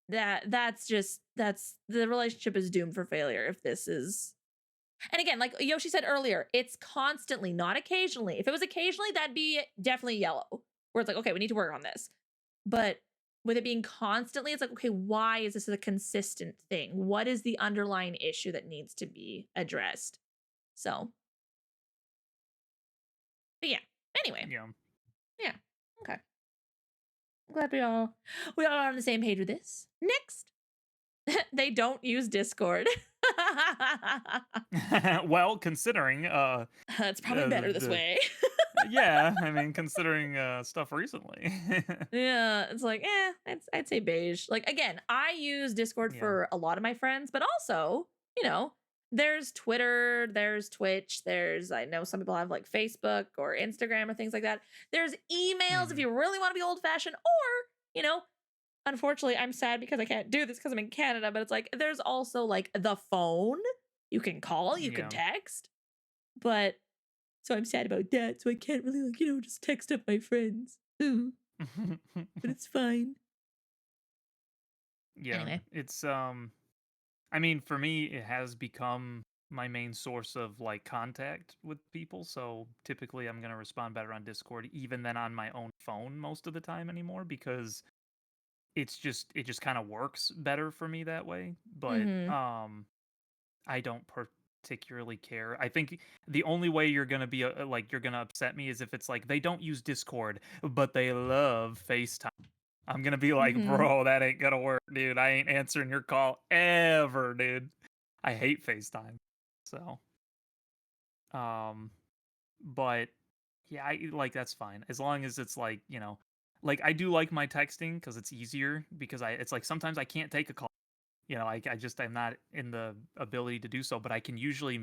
that's the relationship is doomed for failure if this is. And again, like Yoshi said earlier, it's constantly, not occasionally. If it was occasionally, that'd be definitely yellow. Where it's like, okay, we need to work on this. But with it being constantly, it's like, okay, why is this a consistent thing? What is the underlying issue that needs to be addressed? So, but yeah. Anyway, Yeah. yeah. Okay. I'm glad we all are on the same page with this. Next, they don't use Discord. Well, considering It's probably better this the way. yeah, I mean considering stuff recently. Yeah, it's like, I'd say beige. Like again, I use Discord Yeah. for a lot of my friends, but also, you know, there's Twitter, there's Twitch, there's I know some people have like Facebook or Instagram or things like that. There's emails if Mhm. you really want to be old fashioned, or, unfortunately, I'm sad because I can't do this because I'm in Canada, but it's like there's also like the phone. You can call, you can Yeah. text, but so I'm sad about that. So I can't really like, just text up my friends. Ooh, but it's fine. Yeah. Anyway. It's I mean, for me it has become my main source of like contact with people, so typically I'm going to respond better on Discord even than on my own phone most of the time anymore because it just kind of works better for me that way. But Mhm. I don't particularly care. I think the only way you're gonna be like you're gonna upset me is if it's like they don't use Discord, but they love FaceTime. I'm gonna be like, Mhm. bro, that ain't gonna work, dude. I ain't answering your call ever, dude. I hate FaceTime. So, um, but yeah, like that's fine as long as it's like like I do like my texting because it's easier because it's like sometimes I can't take a call. I just I'm not in the ability to do so, but I can usually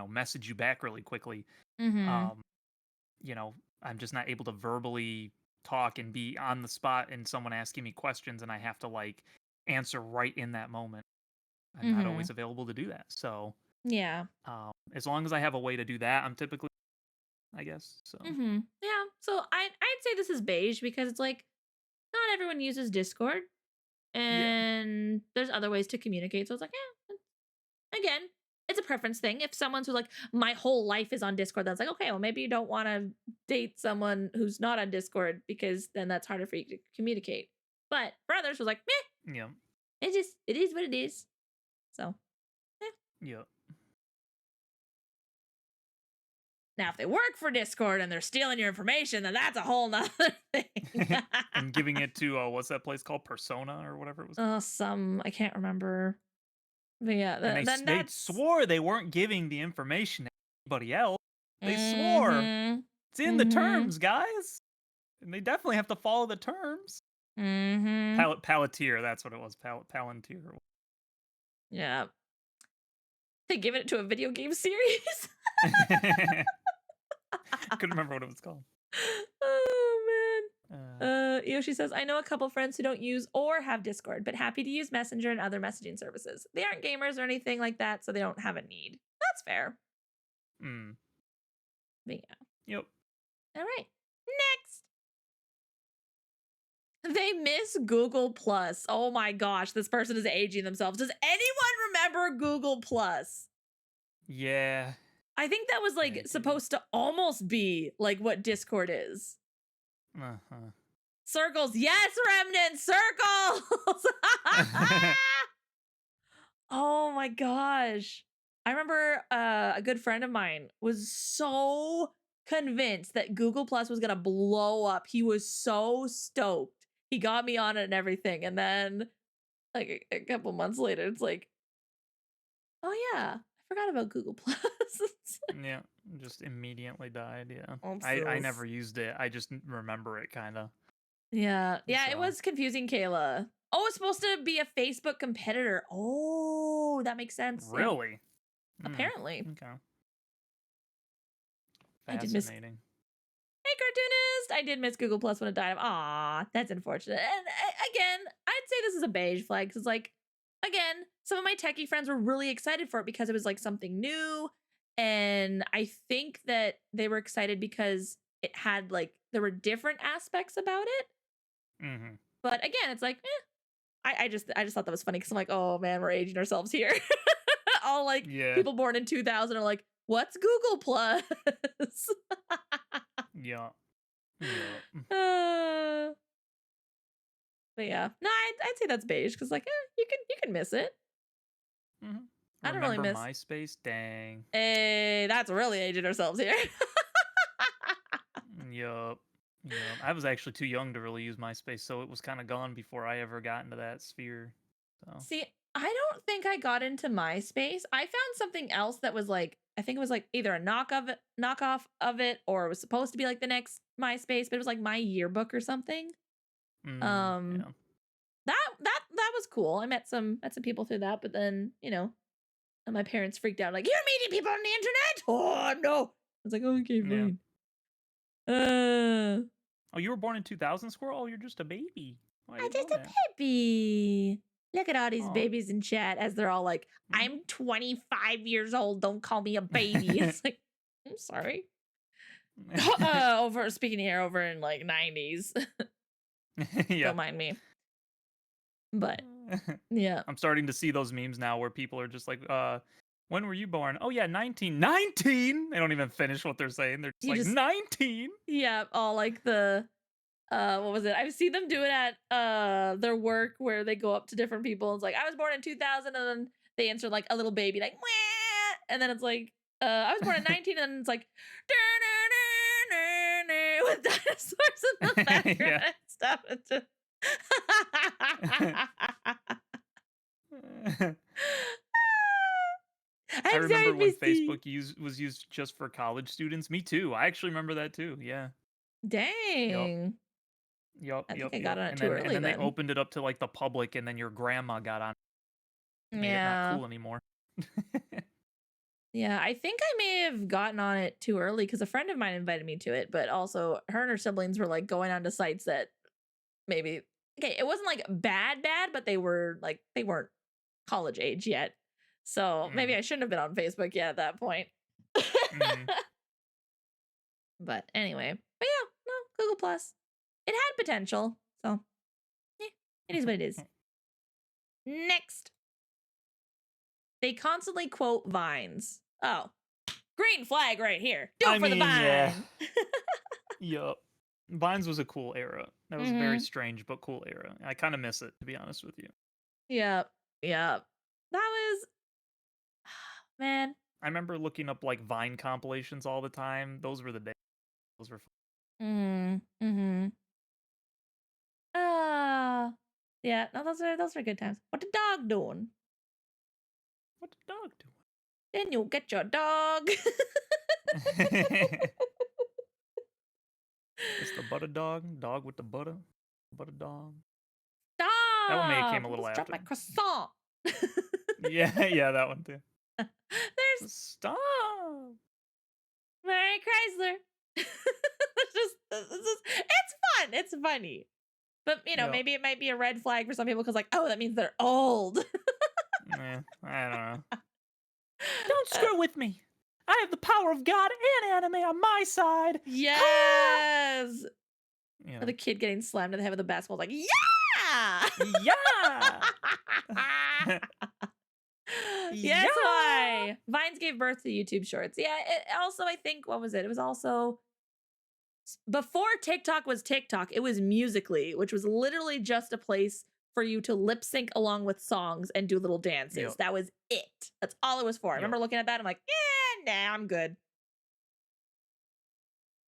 message you back really quickly. Mhm. Um, you know, I'm just not able to verbally talk and be on the spot and someone asking me questions and I have to like answer right in that moment. I'm not always Mhm. available to do that. So, Yeah. as long as I have a way to do that, I'm typically, I guess. So, Mhm. Yeah. So I'd say this is beige because it's like not everyone uses Discord yeah. and there's other ways to communicate. So it's like, again, it's a preference thing. If someone's who's like, my whole life is on Discord, that's like, okay, well, maybe you don't want to date someone who's not on Discord because then that's harder for you to communicate. But for others, was like, Yeah. it is what it is. So eh. Yeah. Now, if they work for Discord and they're stealing your information, then that's a whole nother thing. And giving it to what's that place called? Persona or whatever it was. I can't remember. But yeah, And then they that's. swore they weren't giving the information to anybody else. They swore. Mm-hmm. It's in the Mm-hmm. terms, guys. And they definitely have to follow the terms. Mm-hmm. Palantir, that's what it was. Palantir. Yeah. They give it to a video game series. Couldn't remember what it was called. Oh Uh, man. Yoshi says, I know a couple friends who don't use or have Discord, but happy to use Messenger and other messaging services. They aren't gamers or anything like that, so they don't have a need. That's fair. mm, But yeah. yep. All right. Next. They miss Google Plus. Oh my gosh, this person is aging themselves. Does anyone remember Google Plus? Yeah, I think that was like I do. supposed to almost be like what Discord is. Uh-huh. Circles. Yes, remnant circles. Oh my gosh. I remember a good friend of mine was so convinced that Google Plus was going to blow up. He was so stoked. He got me on it and everything. And then like a couple months later, it's like, oh yeah, I forgot about Google Plus. Yeah, just immediately died, yeah. It's I so never used it, I just remember it kinda, yeah. Yeah, it so was confusing, Kayla. Oh, it's supposed to be a Facebook competitor. Oh, that makes sense. Yeah. Really? Mm, Apparently. okay. I did miss Fascinating. Hey, cartoonist! I did miss Google Plus when it died. Aw, that's unfortunate. And again, I'd say this is a beige flag because, like, again, some of my techie friends were really excited for it because it was like something new, and I think that they were excited because it had like there were different aspects about it. Mhm. But again, it's like, I just thought that was funny because I'm like, oh man, we're aging ourselves here. All like Yeah. people born in 2000 are like, what's Google Plus? Yeah. Yeah. Uh, but yeah, no, I'd say that's beige because like you can miss it. Mhm. I don't really Remember miss. MySpace? Dang. Hey, that's really aging ourselves here. Yup. Yup. I was actually too young to really use MySpace, so it was kinda gone before I ever got into that sphere, so See, I don't think I got into MySpace. I found something else that was like I think it was like either a knockoff of it, or it was supposed to be like the next MySpace, but it was like my yearbook or something. Um, yeah. that was cool. I met some people through that, but then and my parents freaked out like, "You're meeting people on the internet?" Oh no! I was like, "Okay, Yeah. fine." Uh, Oh, you were born in 2000, Squirrel? Oh, you're just a baby. Oh, I I'm didn't know just a that. baby. Look at all these Oh. babies in chat as they're all like, Mhm. "I'm 25 years old. Don't call me a baby." It's like, I'm sorry. Over speaking here over in like 90s. Yeah. Don't mind me. But yeah. I'm starting to see those memes now where people are just like, when were you born? Oh yeah, 1919. They don't even finish what they're saying. They're just You like just 19. yeah, all like the what was it? I've seen them do it at their work where they go up to different people and it's like, I was born in 2000, and then they answer like a little baby, like, "Mwah!" And then it's like, I was born in 19, and it's like with dinosaurs in the background Yeah. and stuff. It's just I I'm sorry, remember when Misty. Facebook was used just for college students. Me too. I actually remember that too. Yeah. Yup. Dang. Yup. I think Yup. I got Yup. on it And too then and early then they then. opened it up to like the public, and then your grandma got on. Made it not Yeah. cool anymore. Yeah, I think I may have gotten on it too early because a friend of mine invited me to it, but also her and her siblings were like going on to sites that maybe okay, it wasn't like bad, but they weren't college age yet. So maybe Mm. I shouldn't have been on Facebook yet at that point. Mm. But anyway, but yeah, no, Google Plus. It had potential. So yeah, it is what it is. Next, they constantly quote vines. Oh, green flag right here. Do I it for the mean, yeah. vine. Yup. Vines was a cool era. That was a very Mm-hmm. strange but cool era. I kind of miss it, to be honest with you. Yep. Yep. That was man. I remember looking up like Vine compilations all the time. Those were the days. Those were fun. Mm-hmm. Mm-hmm. Ah. Yeah, no, those are good times. What the dog doing? What the dog Then you get your dog. doing? It's the butter dog. Dog with the butter. Butter dog. That one may have came Stop! a little Almost dropped after. my croissant. Yeah, yeah, that one too. There's Stop. Mary Chrysler. It's fun. It's funny. But Yep. maybe it might be a red flag for some people because like, oh, that means they're old. I don't know. Don't screw with me. I have the power of God and anime on my side. Ha! Yes. You Or the know. kid getting slammed in the head with a basketball like, yeah. Yeah. Yes, Yeah. why? Vines gave birth to YouTube Shorts. Yeah, it also I think what was it? It was also before TikTok was TikTok, it was Musically, which was literally just a place for you to lip sync along with songs and do little dances. Yep. That was it. That's all it was for. I Yep. remember looking at that. I'm like, nah, I'm good.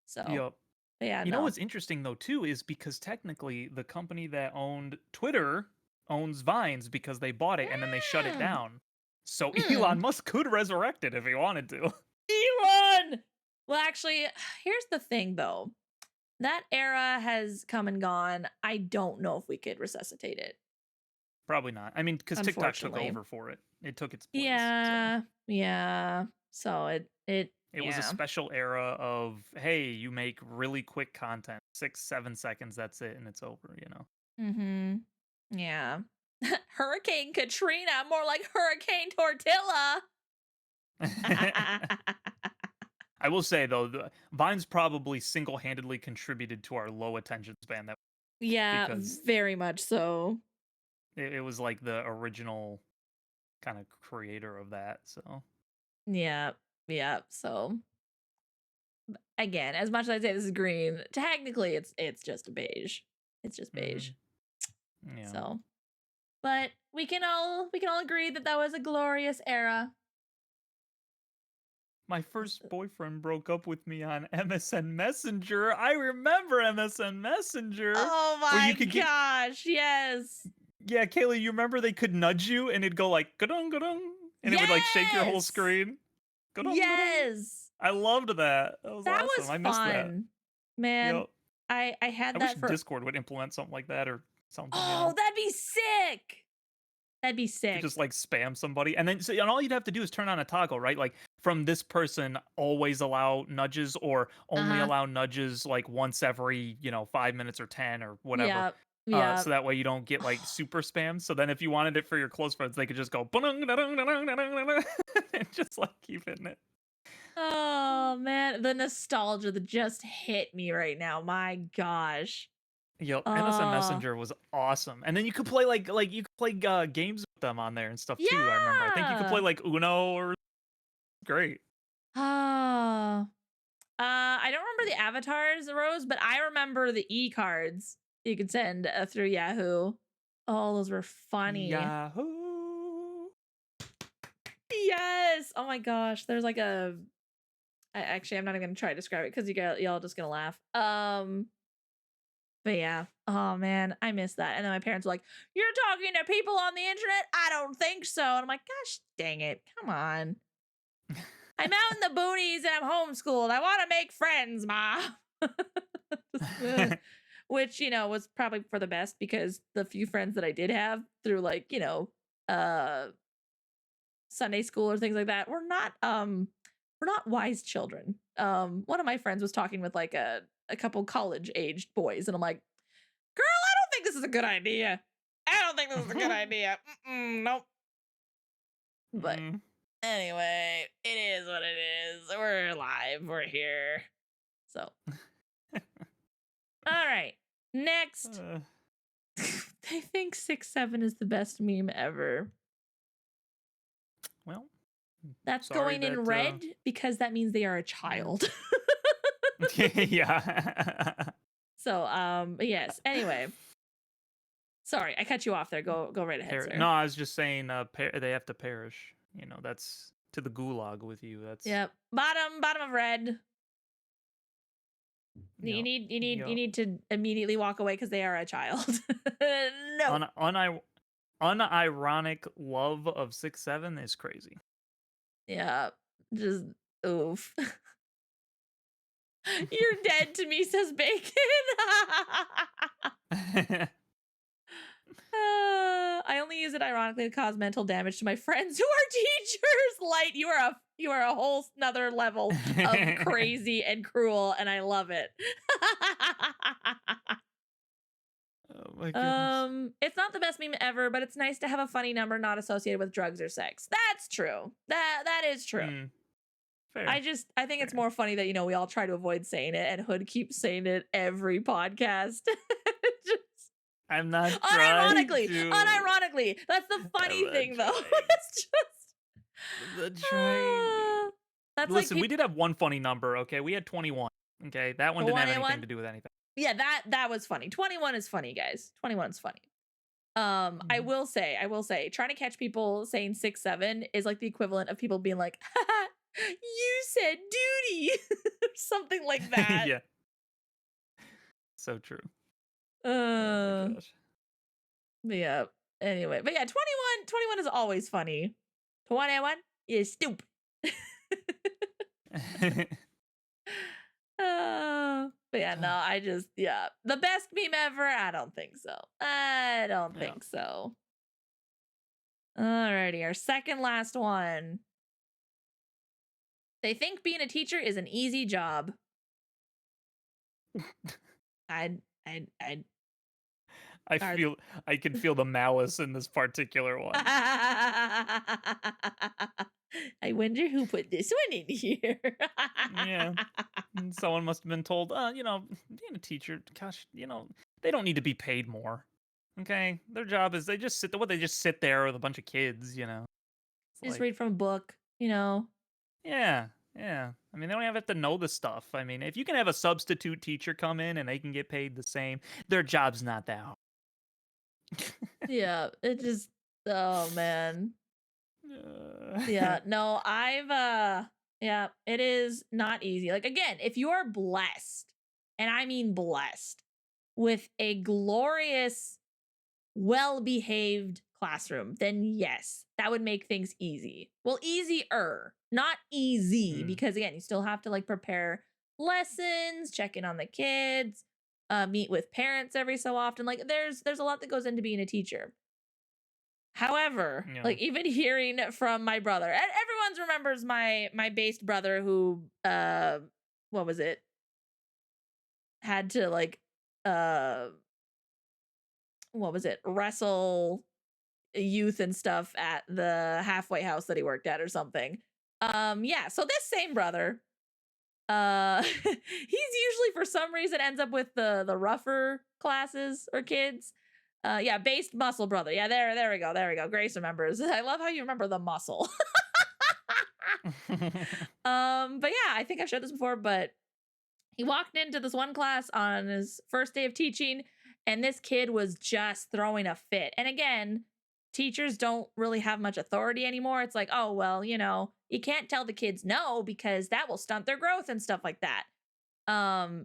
So, Yep. but yeah, You know no. what's interesting though too is because technically the company that owned Twitter owns Vines because they bought it and then they shut it Mm, down. So hmm. Elon Musk could resurrect it if he wanted to. Elon. Well, actually, here's the thing though. That era has come and gone. I don't know if we could resuscitate it, Probably not. I mean, because TikTok took unfortunately. over for it. It took its place. So Yeah, yeah. So it was a yeah. special era of, hey, you make really quick content, 6, 7 seconds, that's it, and it's over, you know. Mm-hmm. Yeah. Hurricane Katrina, more like Hurricane Tortilla. I will say though, Vine's probably single-handedly contributed to our low attention span that Yeah, because very much so. it was like the original kind of creator of that. So, Yeah, yeah. So again, as much as I say this is green, technically it's just a beige. It's just beige. mhm, yeah. So, but we can all agree that that was a glorious era. My Just first boyfriend broke up with me on MSN Messenger. I remember MSN Messenger, oh where my you could get, gosh, yes. yeah, Kaylee, you remember they could nudge you and it'd go like gadung gadung, and it would like shake your whole Yes! screen. Gadung gadung. Yes. I loved that. That was That awesome. was I missed that. fun. Man, Yep. I I had wish that for Discord would implement something like that or something. You oh, know, that'd be sick. That'd be could sick. just like spam somebody, and then and all you'd have to do is turn on a toggle, right? Like from this person, always allow nudges, or only Uh-huh. allow nudges like once every 5 minutes or 10 or whatever. Yep. Yep. So that way you don't get like super spam. So then if you wanted it for your close friends, they could just go and just like keep hitting it. Oh man, the nostalgia that just hit me right now. My gosh. Yep, MSN Oh, Messenger was awesome, and then you could play you could play games with them on there and stuff too. I remember. I think you could play yeah. like Uno or great. Oh. I don't remember the avatars, Rose, but I remember the e-cards you could send through Yahoo. Oh, those were funny. Yahoo! Yes. Oh my gosh. There's like actually, I'm not even gonna try to describe it because y'all just gonna laugh. But yeah. Oh man, I miss that. And then my parents were like, "You're talking to people on the internet? I don't think so." And I'm like, "Gosh, dang it! Come on. I'm out in the boonies and I'm homeschooled. I want to make friends, ma." Just, which was probably for the best because the few friends that I did have through like uh Sunday school or things like that were not wise children. One of my friends was talking with like a couple college aged boys, and I'm like, "Girl, I don't think this is a good idea. I don't think this is a good idea. Nope." But Mm. anyway, it is what it is. We're alive. We're here. So, all right. Next, Uh, I think 6'7" is the best meme ever. well, That's sorry going in that. red because that means they are a Yeah. child. Yeah. So, yes. Anyway, sorry, I cut you off there. Go right ahead, No, sir. I was just saying, they have to perish. That's to the gulag with you. That's Yep. Bottom of red. You yep, need you need you yep. need to immediately walk away because they are a child. No. Unironic love of 6'7" is crazy. Yeah. Just oof. You're dead to me, says Bacon. I only use it ironically to cause mental damage to my friends who are teachers. Light, you are a whole nother level of crazy and cruel, and I love it. Oh my goodness. It's not the best meme ever, but it's nice to have a funny number not associated with drugs or sex. That's true. That is true. Mm, fair, I think it's fair. more funny that we all try to avoid saying it, and Hood keeps saying it every podcast. Just I'm not trying to. unironically. That's the I'm funny not thing, though. trying. It's just I'm not trying. that's like Listen, we people. did have one funny number. Okay, we had 21. Okay, that one didn't have anything 21? to do with anything. Yeah, that was funny. 21 is funny, guys. 21's funny. Mhm. I will say, trying to catch people saying 6, 7 is like the equivalent of people being like, you said duty, or something like that. Yeah, so true. Oh my Uh, gosh. yeah. Anyway, but yeah, 21 is always funny. 21 is stupid. But yeah, no, I just, yeah. The best meme ever? I don't think so. I don't Yeah. think so. Alrighty, our second last one. They think being a teacher is an easy job. I I are feel I can feel the malice in this particular one. I wonder who put this one in here. Yeah. Someone must have been told, being a teacher, gosh, they don't need to be paid more. Okay? Their job is they just sit there with a bunch of kids. It's Just like, read from a book, you know. yeah, yeah. I mean, they don't even have to know the stuff. I mean, if you can have a substitute teacher come in and they can get paid the same, their job's not that hard. Yeah, it just oh man. Uh, Yeah, no, yeah, it is not easy. Like again, if you are blessed, and I mean blessed, with a glorious, well-behaved classroom, then yes, that would make things easy. Well, easier, not easy, mm, because again, you still have to like prepare lessons, check in on the kids, meet with parents every so often. Like there's a lot that goes into being a teacher. However, yeah. like even hearing from my brother, and everyone's remembers my based brother who what was it? Had to like uh what was it? Wrestle youth and stuff at the halfway house that he worked at or something. Yeah, so this same brother, he's usually for some reason ends up with the rougher classes or kids. Yeah, based muscle brother. Yeah, there we go. There we go. Grace remembers. I love how you remember the muscle. But yeah, I think I've showed this before, but he walked into this one class on his first day of teaching, and this kid was just throwing a fit. And again, teachers don't really have much authority anymore. It's like, oh, well, you can't tell the kids no because that will stunt their growth and stuff like that.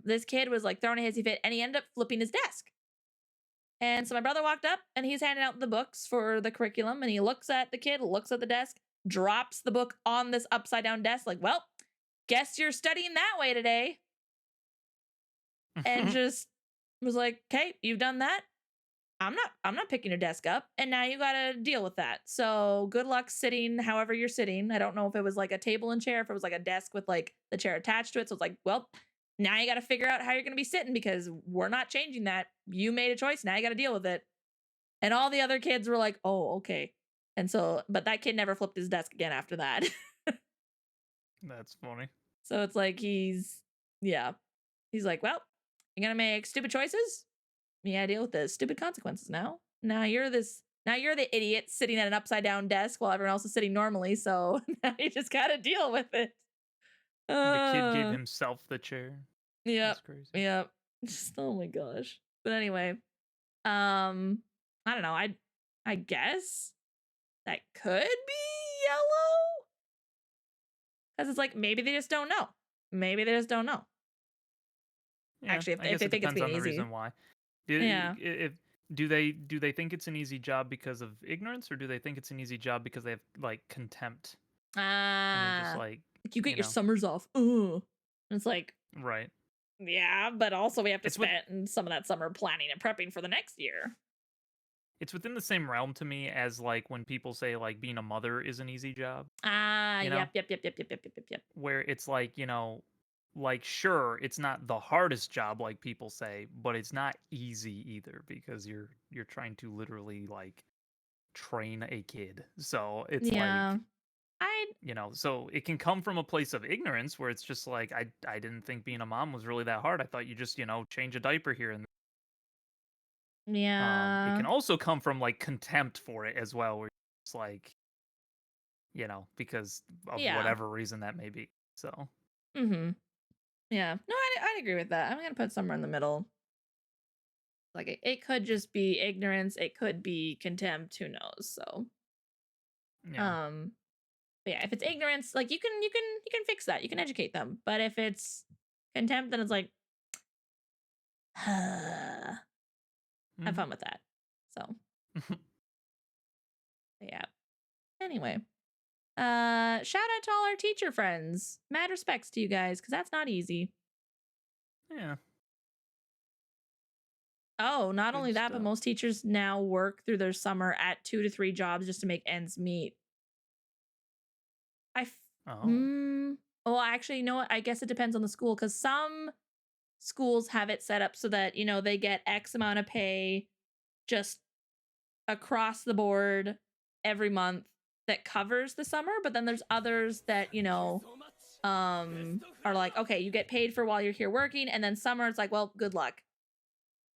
This kid was like throwing a hissy fit and he ended up flipping his desk. And so my brother walked up and he's handing out the books for the curriculum and he looks at the kid, looks at the desk, drops the book on this upside down desk, like, well, guess you're studying that way today. And just was like, okay, you've done that. I'm not picking your desk up. And now you gotta deal with that. So good luck sitting however you're sitting. I don't know if it was like a table and chair, if it was like a desk with like the chair attached to it. So it's like, well, now you gotta figure out how you're gonna be sitting because we're not changing that. You made a choice. Now you gotta deal with it. And all the other kids were like, oh, okay. And so, but that kid never flipped his desk again after that. That's funny. So it's like yeah. He's like, well, you're gonna make stupid choices. You gotta deal with the stupid consequences now. Now you're the idiot sitting at an upside down desk while everyone else is sitting normally. So now you just gotta deal with it. The kid gave Uh, himself the chair. yep, That's crazy. yep. Just oh my gosh. But anyway, um, I don't know. I guess that could be yellow because it's like maybe they just don't know. Maybe they just don't know. Yeah, Actually, I if guess they it think it's depends being on the easy, reason why. Do yeah. if do they think it's an easy job because of ignorance, or do they think it's an easy job because they have like contempt and they're just Ah, like, like you get you your know, summers off. Ugh. And it's like, right? yeah, but also we have to It's with spend some of that summer planning and prepping for the next year. it's within the same realm to me as like when people say like being a mother is an easy job, Ah, you know, yep. where it's like, like sure, it's not the hardest job like people say, but it's not easy either because you're trying to literally like train a kid. So it's Yeah. like, I so it can come from a place of ignorance where it's just like I didn't think being a mom was really that hard. I thought you just, change a diaper here and it yeah. can also come from like contempt for it as well, where it's like, because of Yeah. whatever reason that may be. So, Mhm. Yeah. No, I'd agree with that. I'm gonna put somewhere in the middle. Like it could just be ignorance. It could be contempt. Who knows? So, Yeah. um, but yeah, if it's ignorance, like you can fix that. You can educate them. But if it's contempt, then it's like, have Mhm. fun with that. So, yeah. Anyway, shout out to all our teacher friends. Mad respects to you guys because that's not easy. Yeah. Oh, not Good only that, but stuff. most teachers now work through their summer at 2 to 3 jobs just to make ends meet. I, f- Oh. mm, well, actually, you know what? I guess it depends on the school because some schools have it set up so that, they get X amount of pay just across the board every month that covers the summer. But then there's others that, are like, okay, you get paid for while you're here working. And then summer, it's like, well, good luck.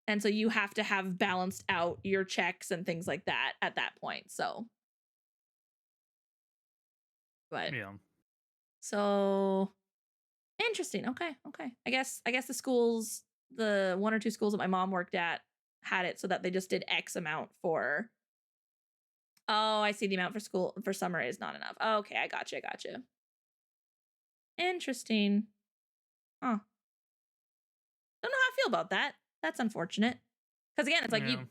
And so you have to have balanced out your checks and things like that at that point. So, but Yeah. so interesting. Okay. Okay. I guess the 1 or 2 schools that my mom worked at had it so that they just did X amount for. Oh, I see the amount for summer is not enough. Okay. I gotcha. Interesting. Huh. Don't know how I feel about that. That's unfortunate. Because again, it's like Yeah.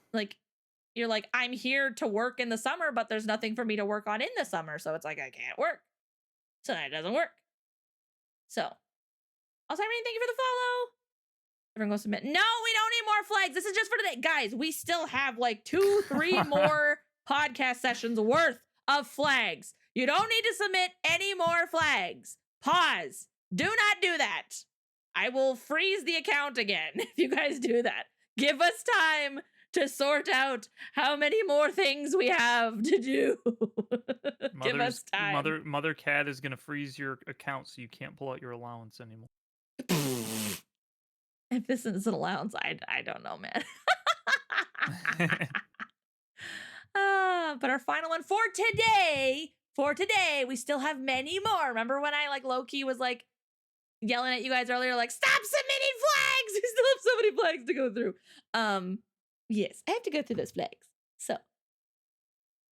you're like, I'm here to work in the summer, but there's nothing for me to work on in the summer. So it's like I can't work. So that doesn't work. So also, Irene, thank you for the follow. Everyone goes submit. No, we don't need more flags. This is just for today. Guys, we still have like 2, 3 more podcast sessions worth of flags. You don't need to submit any more flags. Pause. Do not do that. I will freeze the account again if you guys do that. Give us time to sort out how many more things we have to do. Give us time. Mother cat is gonna freeze your account so you can't pull out your allowance anymore. If this is an allowance, I don't know, man. But our final one for today, we still have many more. Remember when I like low key was like yelling at you guys earlier, like stop submitting flags. We still have so many flags to go through. Yes, I have to go through those flags. So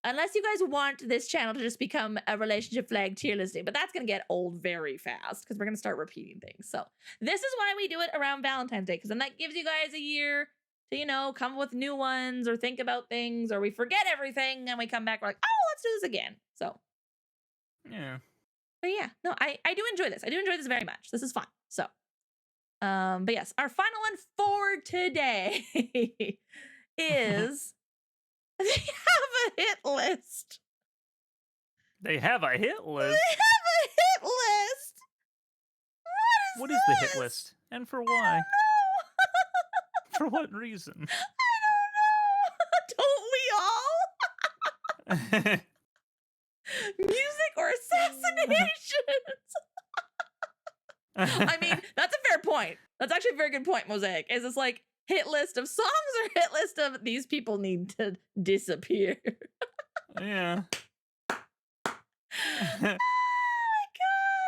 unless you guys want this channel to just become a relationship flag tier listing, but that's gonna get old very fast because we're gonna start repeating things. So this is why we do it around Valentine's Day, because then that gives you guys a year to, come up with new ones or think about things, or we forget everything and we come back, we're like, oh, let's do this again. So, Yeah. but yeah, no, I do enjoy this. I do enjoy this very much. This is fun. So, but yes, our final one for today is they have a hit list. They have a hit They list. have a hit list. What What is the hit is this? list? And for I why? don't know. For what reason? I don't know. Don't we all? Music or assassinations? I mean, that's a fair point. That's actually a very good point, Mosaic. Is this like hit list of songs or hit list of these people need to disappear? Yeah. Oh my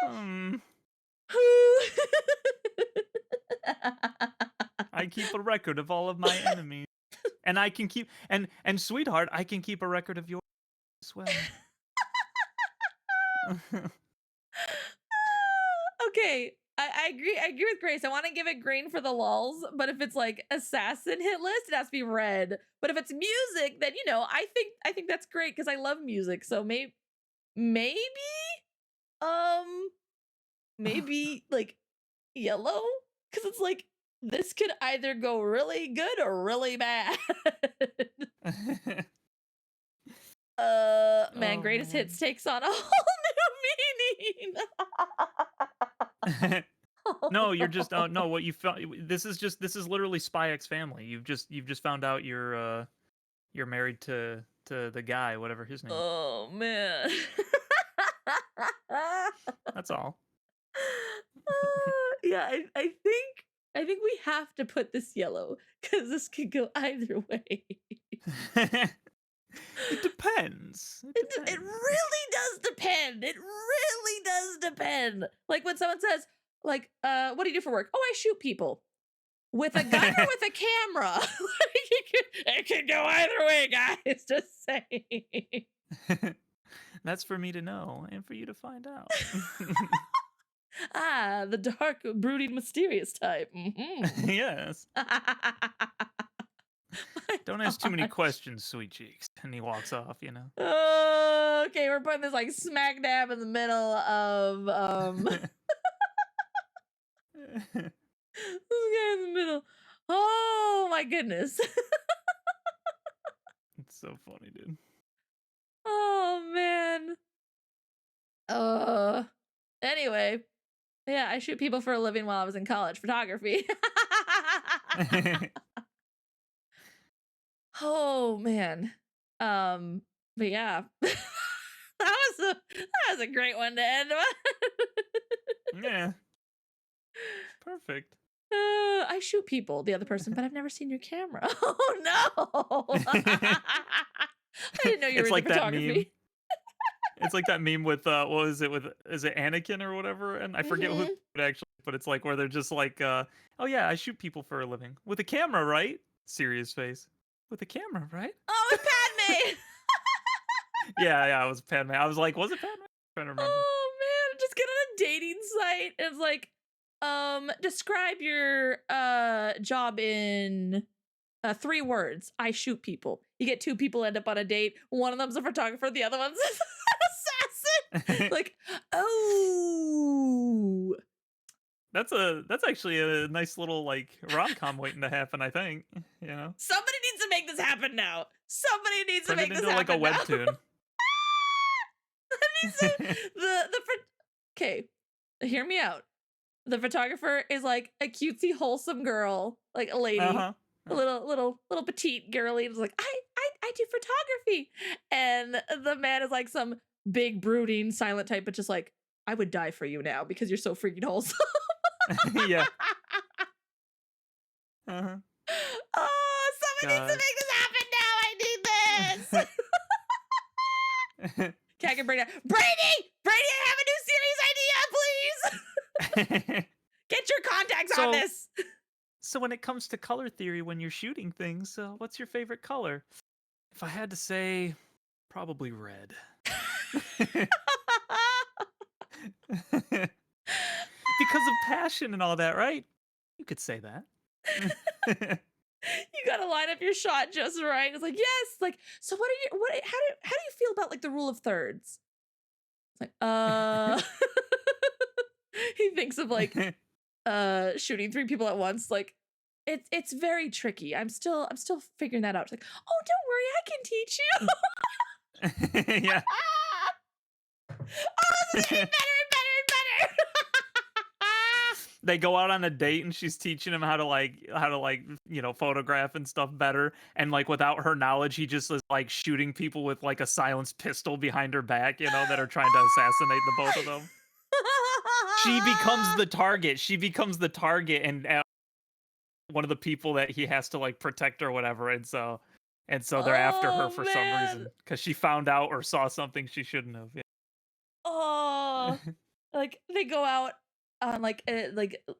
gosh. Hmm. Who? I keep a record of all of my enemies. And I can keep and sweetheart, I can keep a record of yours as well. Okay, I agree. I agree with Grace. I want to give it green for the lulls, but if it's like assassin hit list, it has to be red. But if it's music, then I think that's great because I love music. So maybe um maybe like yellow, because it's like this could either go really good or really bad. Man, Oh greatest man. hits takes on a whole new meaning. No, you're just no, what you found this is literally Spy X Family. You've just found out you're married to the guy, whatever his name. Oh man. That's all. Yeah, I think we have to put this yellow because this could go either way. It depends. It It depends. really does depend. It really does depend. Like when someone says, Like, what do you do for work? Oh, I shoot people. With a gun or with a camera? Like, it could go either way, guys. Just saying. That's for me to know and for you to find out. Ah, the dark, brooding, mysterious type. Hmm. Yes. My Don't ask too many gosh. questions, sweet cheeks. And he walks off, you know. Okay, we're putting this like smack dab in the middle of this guy in the middle. Oh my goodness. It's so funny, dude. Oh man. Uh anyway. Yeah, I shoot people for a living while I was in college, photography. Oh man. But yeah. That was a great one to end Yeah, perfect. I shoot people, the other person, but I've never seen your camera. Oh no. I didn't know you were It's into like that meme. photography. It's like that meme with what was it with is it Anakin or whatever? And I forget who Mhm. it actually, but it's like where they're just like, oh yeah, I shoot people for a living with a camera, right? Serious face. With a camera, right? Oh, it's Padme. Yeah, yeah, it was Padme. I was like, was it Padme? Trying to remember. Oh man, just get on a dating site and it's like, describe your job in 3 words. I shoot people. You get 2 people end up on a date. One of them's a photographer, the other one's an assassin. Like, oh, That's actually a nice little like rom-com waiting to happen, I think. You know? somebody needs to make this happen now. Somebody needs to Turn it make this into like a happen now. webtoon. That needs okay. Hear me out. The photographer is like a cutesy, wholesome girl, like a lady, Uh-huh. a little petite girly. It's like I do photography, and the man is like some big, brooding, silent type, but just like I would die for you now because you're so freaking wholesome. Yeah. Uh-huh. Oh, somebody needs to Gosh. make this happen now. I need this. Okay, I can bring it. Brady, Brady, I have a new series idea, please. Get your contacts on So this. so when it comes to color theory when you're shooting things, what's your favorite color? If I had to say, probably red. Because of passion and all that, right? You could say that. You gotta line up your shot just right. It's like, yes, like, so what are you how do you feel about like the rule of thirds? It's like, he thinks of like shooting 3 people at once. Like, it's very tricky. I'm still figuring that out. It's like, oh, don't worry, I can teach you. Yeah. Oh, this is getting better and better and better. They go out on a date and she's teaching him how to photograph and stuff better, and like without her knowledge he just is like shooting people with like a silenced pistol behind her back, that are trying to assassinate the both of them. She becomes the target. She becomes the target, and one of the people that he has to like protect or whatever, and so they're after her Oh for some man. reason because she found out or saw something she shouldn't have. Oh, Yeah. like they go out on like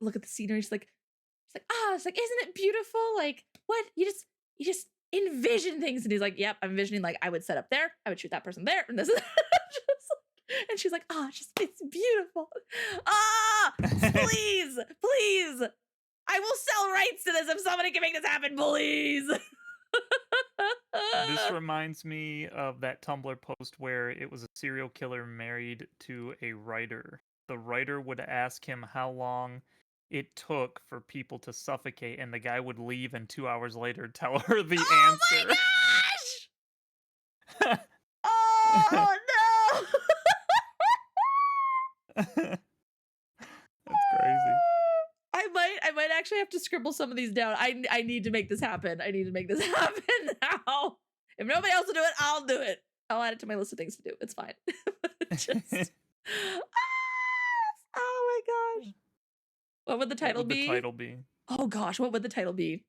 look at the scenery. She's like, ah, it's like, isn't it beautiful? Like, what? You just envision things, and he's like, yep, I'm envisioning like I would set up there, I would shoot that person there, and this is and she's like, ah, it's beautiful. Ah, please, please, I will sell rights to this if somebody can make this happen, please. This reminds me of that Tumblr post where it was a serial killer married to a writer. The writer would ask him how long it took for people to suffocate, and the guy would leave and 2 hours later tell her the Oh my answer. gosh! Oh no! That's crazy. I might actually have to scribble some of these down. I need to make this happen. I need to make this happen now. If nobody else will do it, I'll do it. I'll add it to my list of things to do. It's fine. Just oh my gosh. What would the What title would the be? title be? Oh gosh, what would the title be?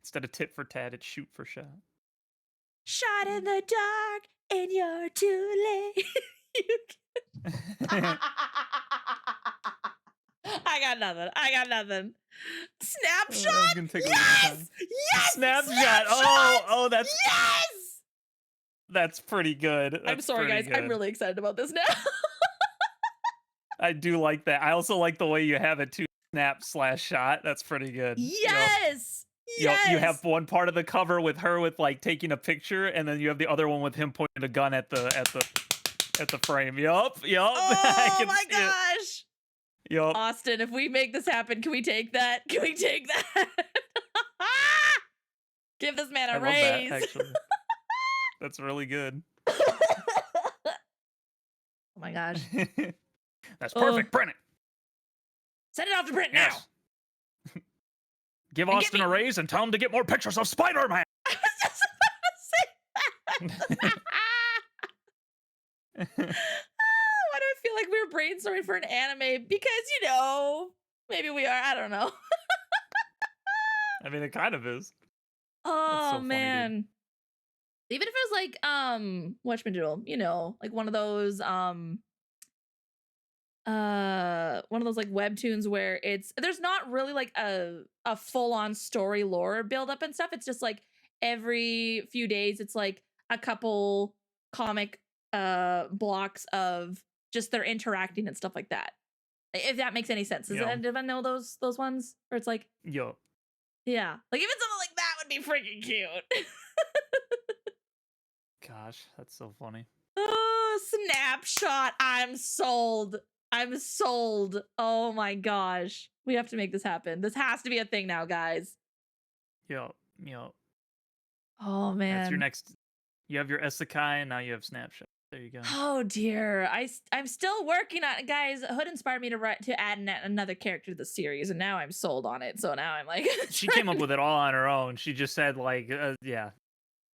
Instead of tit for tat, it's shoot for shot. Shot in the dark and you're too late. You I got nothing. I got nothing. I'm Snapshot? gonna take a little time. Yes! Yes! Snapchat. Oh, Snapshot! oh, Yes! that's pretty good. I'm That's sorry, pretty guys. I'm good. really excited about this now. I do like that. I also like the way you have it too. Snap/shot. That's pretty good. Yep. Yes! Yep. You have Yes! one part of the cover with her with like taking a picture, and then you have the other one with him pointing a gun at the frame. Yup. Yup. I Oh can my see it. gosh! Yup. Austin, if we make this happen, can we take that? Can we take that? Give this man I a love that raise. actually. That's really good. Oh my gosh. That's Oh, perfect. Print it. send it off to print now. Yes. Give And get Austin me. a raise and tell him to get more pictures of Spider-Man. I was just about to say that. Why do I feel like we were brainstorming for an anime? Because, maybe we are. I don't know. I mean, it kind of is. That's Oh, so funny, dude. man. Even if it was like, whatchamajiggle, like one of those, one of those like webtoons where there's not really like a full-on story lore build up and stuff. It's just like every few days it's like a couple comic blocks of just they're interacting and stuff like that, if that makes any sense. Does Yeah. anyone know those ones where it's like, Yo. yeah, like even something like that would be freaking cute. Gosh, that's so funny. Oh, snapshot. I'm sold. I'm sold. Oh my gosh. We have to make this happen. This has to be a thing now, guys. Yo. Yo. Oh That's your man. next. You have your Isekai, and now you have Snapshot. There you go. Oh dear. I'm still working on it, guys. Hood inspired me to add another character to the series, and now I'm sold on it. So now I'm like, She came up with it all on her own. She just said like, yeah.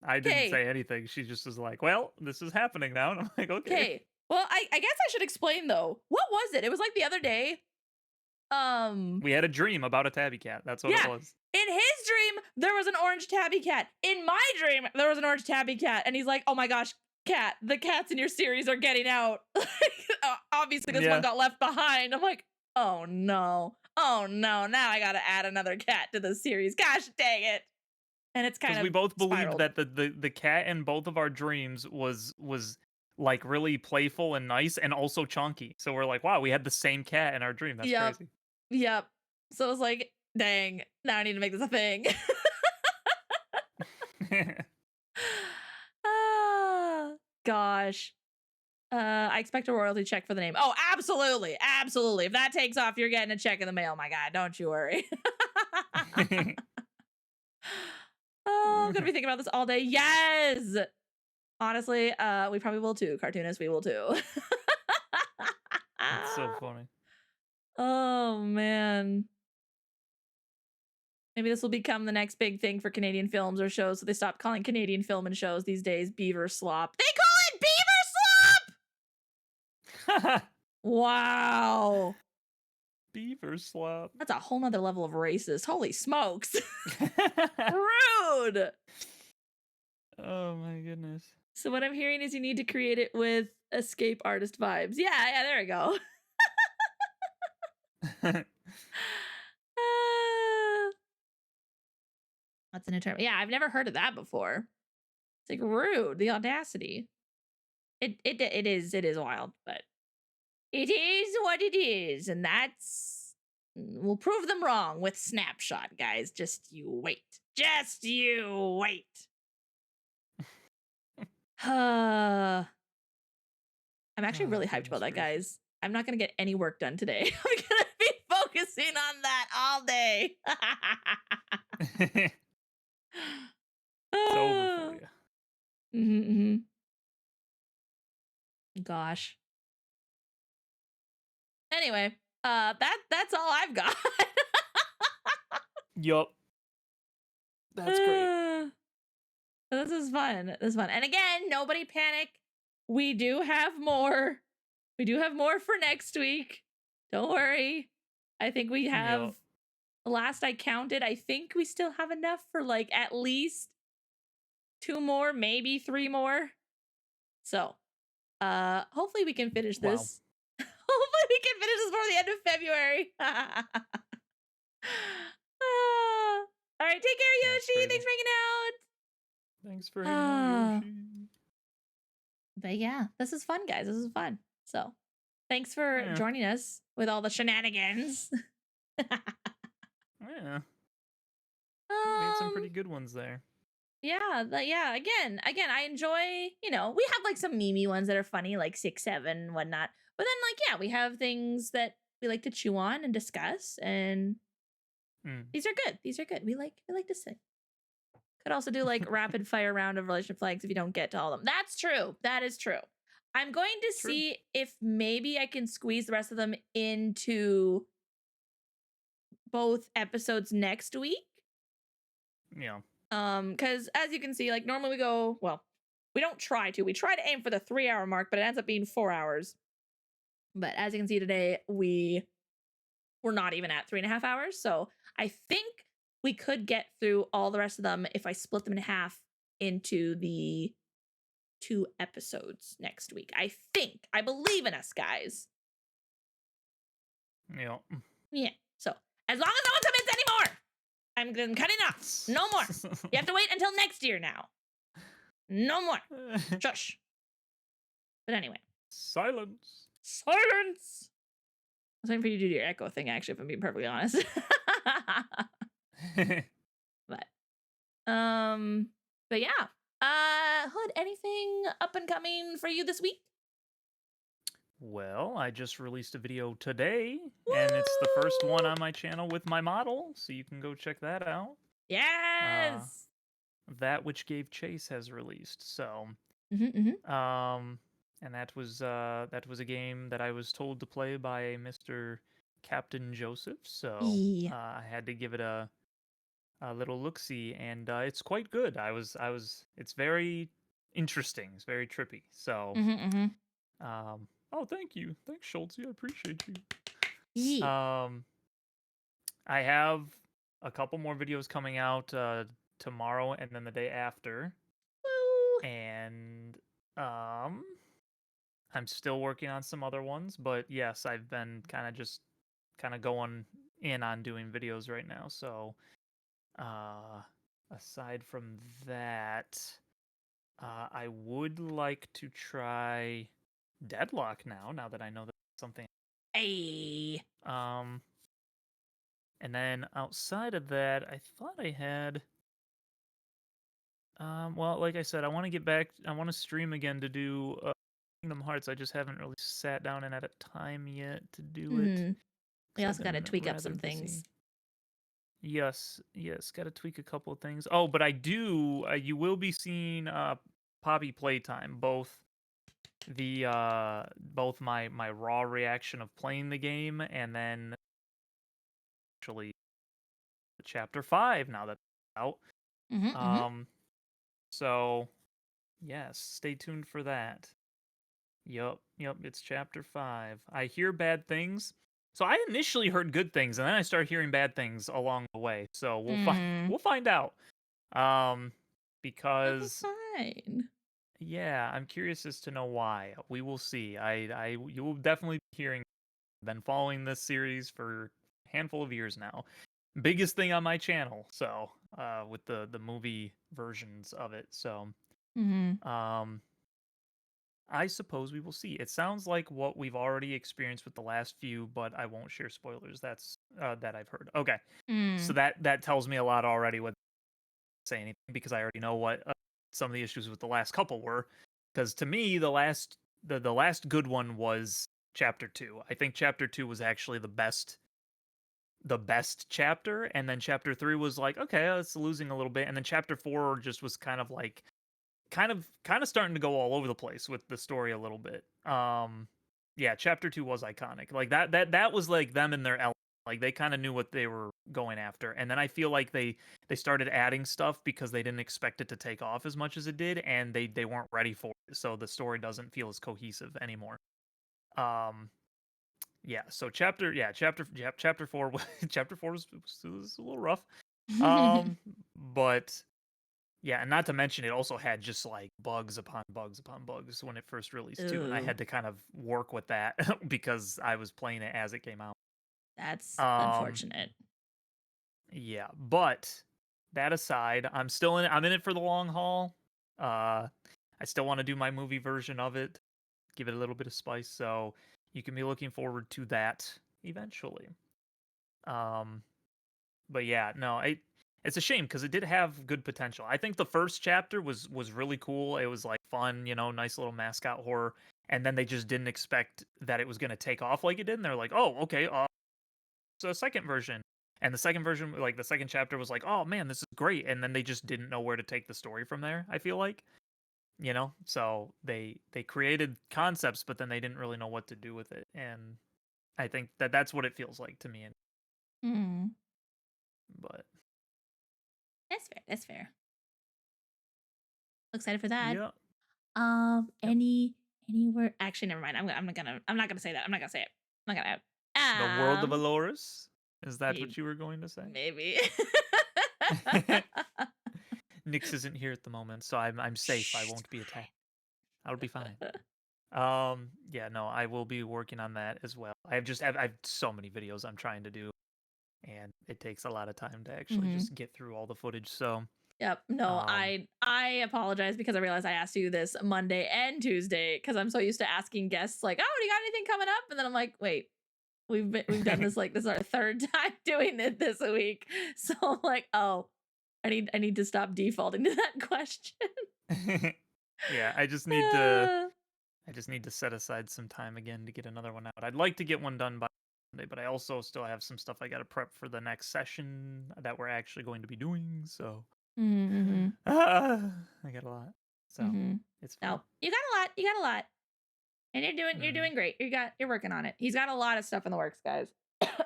I didn't okay, say anything. She just was like, well, this is happening now, and I'm like, okay. okay. Well, I guess I should explain though. What was it? It was like the other day. We had a dream about a tabby cat. That's what it Yeah. was. In his dream, there was an orange tabby cat. In my dream, there was an orange tabby cat. And he's like, oh my gosh, cat, the cats in your series are getting out. Obviously, this Yeah. one got left behind. I'm like, oh no. Oh no. Now I got to add another cat to the series. Gosh dang it. And it's kind Because of we both believed spiraled. that the cat in both of our dreams was like really playful and nice and also chunky. So we're like, wow, we had the same cat in our dream. That's Yep. crazy. Yep. So I was like, dang, now I need to make this a thing. Ah, gosh. I expect a royalty check for the name. Oh, absolutely. Absolutely. If that takes off, you're getting a check in the mail, my guy. Don't you worry. Oh, I'm gonna be thinking about this all day. Yes. Honestly, we probably will too. Cartoonists, we will too. That's so funny. Oh man. Maybe this will become the next big thing for Canadian films or shows, so they stop calling Canadian film and shows these days beaver slop. They call it beaver slop! Wow. Beaver slop. That's a whole nother level of racist. Holy smokes. Rude. Oh my goodness. So what I'm hearing is you need to create it with escape artist vibes. Yeah, there we go. What's a new term? Yeah, I've never heard of that before. It's like rude, the audacity. It is wild, but it is what it is, and we'll prove them wrong with Snapshot, guys. Just you wait. Just you wait. I'm actually really hyped about that, guys. I'm not gonna get any work done today. I'm gonna be focusing on that all day. It's over for you. Mm-hmm. Gosh. Anyway, that's all I've got. Yup. That's great. This is fun. This is fun. And again, nobody panic. We do have more. We do have more for next week. Don't worry. I think we have, Yup. last I counted, I think we still have enough for like at least 2 more, maybe 3 more. So Hopefully we can finish Wow. this. Hopefully we can finish this before the end of February. All right, take care, That's Yoshi. crazy. Thanks for hanging Thanks for hanging out, out. Yoshi. But yeah, this is fun, guys. This is fun. So thanks for Yeah. joining us with all the shenanigans. Yeah. We had some um, pretty good ones there. yeah, yeah. Again, I enjoy. We have like some memey ones that are funny, like 6, 7, and whatnot. But then, like, yeah, we have things that we like to chew on and discuss, and Mm. these are good. These are good. We like to sing. Could also do like rapid fire round of relationship flags if you don't get to all of them. That's true. That is true. I'm going to True. see if maybe I can squeeze the rest of them into both episodes next week. Yeah. Because as you can see, like normally we go, well, we don't try to. We try to aim for the 3 hour mark, but it ends up being 4 hours. But as you can see today, we're not even at 3.5 hours. So I think we could get through all the rest of them if I split them in half into the 2 episodes next week. I believe in us, guys. Yeah. Yeah. So as long as no one commits anymore, I'm cutting off. No more. You have to wait until next year now. No more. Shush. But anyway, Silence. silence. I was waiting for you to do your echo thing, actually, if I'm being perfectly honest. but, um, but yeah. Hood, anything up and coming for you this week? Well, I just released a video today, and it's the first one Woo! on my channel with my model, so you can go check that out. Uh, Yes. that which gave chase has released. So, Mm-hmm. um, and that was a game that I was told to play by Mr. Captain Joseph. So Yeah. I had to give it a little look see, and it's quite good. It's very interesting. It's very trippy. So, Mm-hmm. oh, thank you, thanks, Schultz. I appreciate you. Yeah. I have a couple more videos coming out tomorrow and then the day after, Woo. and um, I'm still working on some other ones. But yes, I've been kind of going in on doing videos right now. So, uh, aside from that, I would like to try Deadlock now. Now that I know that's something. Hey. Um, and then outside of that, I thought I had. Well, like I said, I want to get back. I want to stream again to do Kingdom Hearts. I just haven't really sat down and had a time yet to do it Mm-hmm. We because I've also got to been tweak up rather some busy. things. Yes, got to tweak a couple of things. Oh, but I do. You will be seeing Poppy Playtime, both my raw reaction of playing the game and then actually chapter 5 now that's out. Mm-hmm. Um, so yes, stay tuned for that. Yep, it's chapter 5. I hear bad things. So I initially heard good things and then I started hearing bad things along the way. So Mm. we'll find out. Um It'll be because fine. yeah, I'm curious as to know why. We will see. You will definitely be hearing. Been following this series for a handful of years now. Biggest thing on my channel, so with the movie versions of it. So Mm-hmm. um I suppose we will see. It sounds like what we've already experienced with the last few, but I won't share spoilers. That's that I've heard. Okay. So Mm. that tells me a lot already with say anything because I already know what some of the issues with the last couple were. Because to me, the last good one was chapter 2. I think chapter 2 was actually the best chapter, and then chapter 3 was like, okay, it's losing a little bit, and then chapter 4 just was kind of like kind of starting to go all over the place with the story a little bit. Yeah, chapter 2 was iconic. Like that was like them in their element. Like they kind of knew what they were going after. And then I feel like they started adding stuff because they didn't expect it to take off as much as it did, and they weren't ready for it. So the story doesn't feel as cohesive anymore. Um yeah, so chapter 4 chapter 4 was a little rough. But Yeah, and not to mention it also had just like bugs upon bugs upon bugs when it first released too, and I Ooh, had to kind of work with that because I was playing it as it came out. that's Um, unfortunate. yeah, but that aside, I'm in it for the long haul. I still want to do my movie version of it, give it a little bit of spice, so you can be looking forward to that eventually. Um, but yeah, no, it's a shame because it did have good potential. I think the first chapter was really cool. It was like fun, nice little mascot horror. And then they just didn't expect that it was going to take off like it did. And they're like, oh, okay, so a second version. And the second version, like the second chapter, was like, oh man, this is great. And then they just didn't know where to take the story from there. I feel like, so they created concepts, but then they didn't really know what to do with it. And I think that that's what it feels like to me. Mm, But that's fair. That's fair. Excited for that. yeah, yep. Any word? Actually, never mind. I'm not gonna say that. I'm not gonna say it. I'm not gonna. The world of Um, Aloris? Is that maybe, what you were going to say? maybe. Nyx isn't here at the moment, so I'm safe. I Shh, it's won't be attacked. I'll be fine. Yeah, no, I will be working on that as well. I have so many videos I'm trying to do, and it takes a lot of time to actually fine. just get through all the footage. So, Yep. No, um, I apologize because I realized I asked you this Monday and Tuesday because I'm so used to asking guests like, "Oh, do you got anything coming up?" And then I'm like, "Wait, we've done this like this is our third time doing it this week." So I'm like, "Oh, I need to stop defaulting to that question." yeah, Uh, I just need to set aside some time again to get another one out. I'd like to get one done by Monday, but I also still have some stuff I got to prep for the next session that we're actually going to be doing. So mm-hmm, I got a lot. So mm-hmm. it's fine. No, you got a lot. You got a lot, and you're Mm, doing great. You're working on it. He's got a lot of stuff in the works, guys. yep,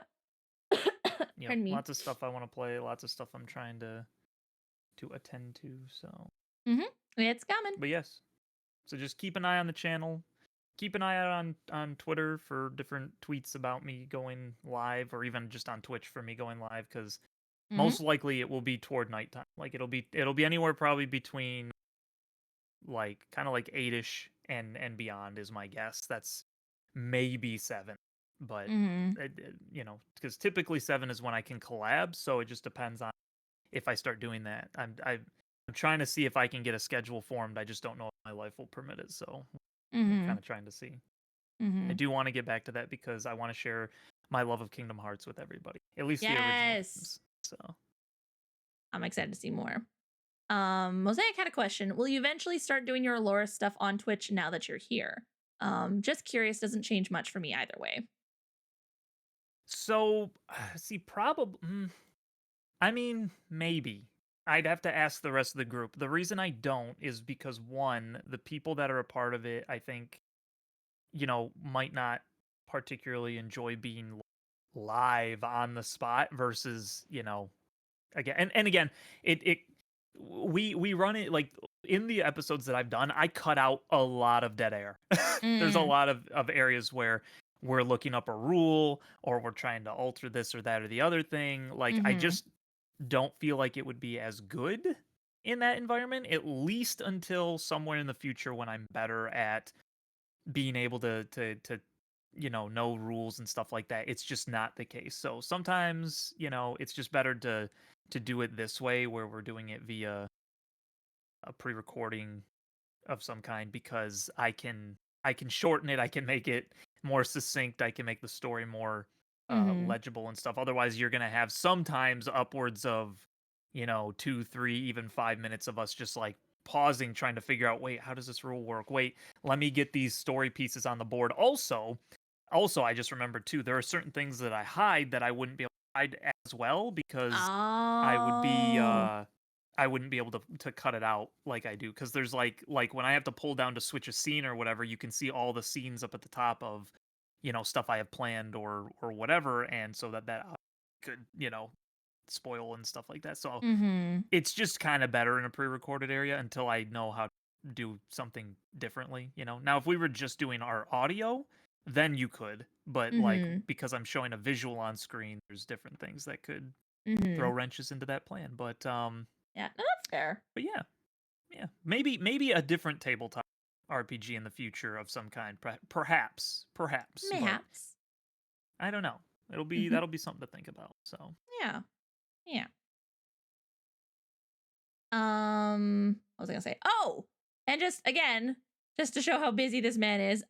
Pardon me. lots of stuff I want to play, lots of stuff I'm trying to attend to. So, Mm-hmm. It's coming. but yes, so just keep an eye on the channel. Keep an eye out on Twitter for different tweets about me going live, or even just on Twitch for me going live, because Mm-hmm. most likely it will be toward nighttime. Like it'll be anywhere probably between like kind of like 8ish and beyond is my guess. That's maybe 7, but Mm-hmm. because typically 7 is when I can collab. So it just depends on if I start doing that. I'm trying to see if I can get a schedule formed. I just don't know if my life will permit it. So we're Mm-hmm. kind of trying to see. I Mm-hmm. do want to get back to that because I want to share my love of Kingdom Hearts with everybody, at least the original Yes. games. So I'm excited to see more. Mosaic had a question. Will you eventually start doing your Allura stuff on Twitch now that you're here? Just curious, doesn't change much for me either way. so see, probably. I mean, maybe. I'd have to ask the rest of the group. The reason I don't is because one, the people that are a part of it, I think, might not particularly enjoy being live on the spot versus, again and again, it we run it like in the episodes that I've done, I cut out a lot of dead air. There's a Mm, lot of areas where we're looking up a rule or we're trying to alter this or that or the other thing. Like I mm-hmm. just don't feel like it would be as good in that environment, at least until somewhere in the future when I'm better at being able to know rules and stuff like that. It's just not the case. So sometimes, it's just better to do it this way where we're doing it via a pre-recording of some kind because I can shorten it, I can make it more succinct, I can make the story more Mm-hmm. legible and stuff. Otherwise, you're gonna have sometimes upwards of 2, 3, even 5 minutes of us just like pausing, trying to figure out, wait, how does this rule work? Wait, let me get these story pieces on the board. Also, I just remembered too, there are certain things that I hide that I wouldn't be able to hide as well because I would be Oh. I wouldn't be able to cut it out like I do because there's like when I have to pull down to switch a scene or whatever, you can see all the scenes up at the top of stuff I have planned or whatever, and so that could spoil and stuff like that. So Mm-hmm. it's just kind of better in a pre-recorded area until I know how to do something differently. Now if we were just doing our audio, then you could, but like Mm-hmm. because I'm showing a visual on screen, there's different things that could throw Mm-hmm. wrenches into that plan. But Yeah, no, Fair. But yeah, yeah, maybe a different tabletop RPG in the future of some kind, perhaps, but Mayhaps. I don't know. Mhm. That'll be something to think about. So Yeah. Yeah. What was I gonna say? Oh, and just again, just to show how busy this man is.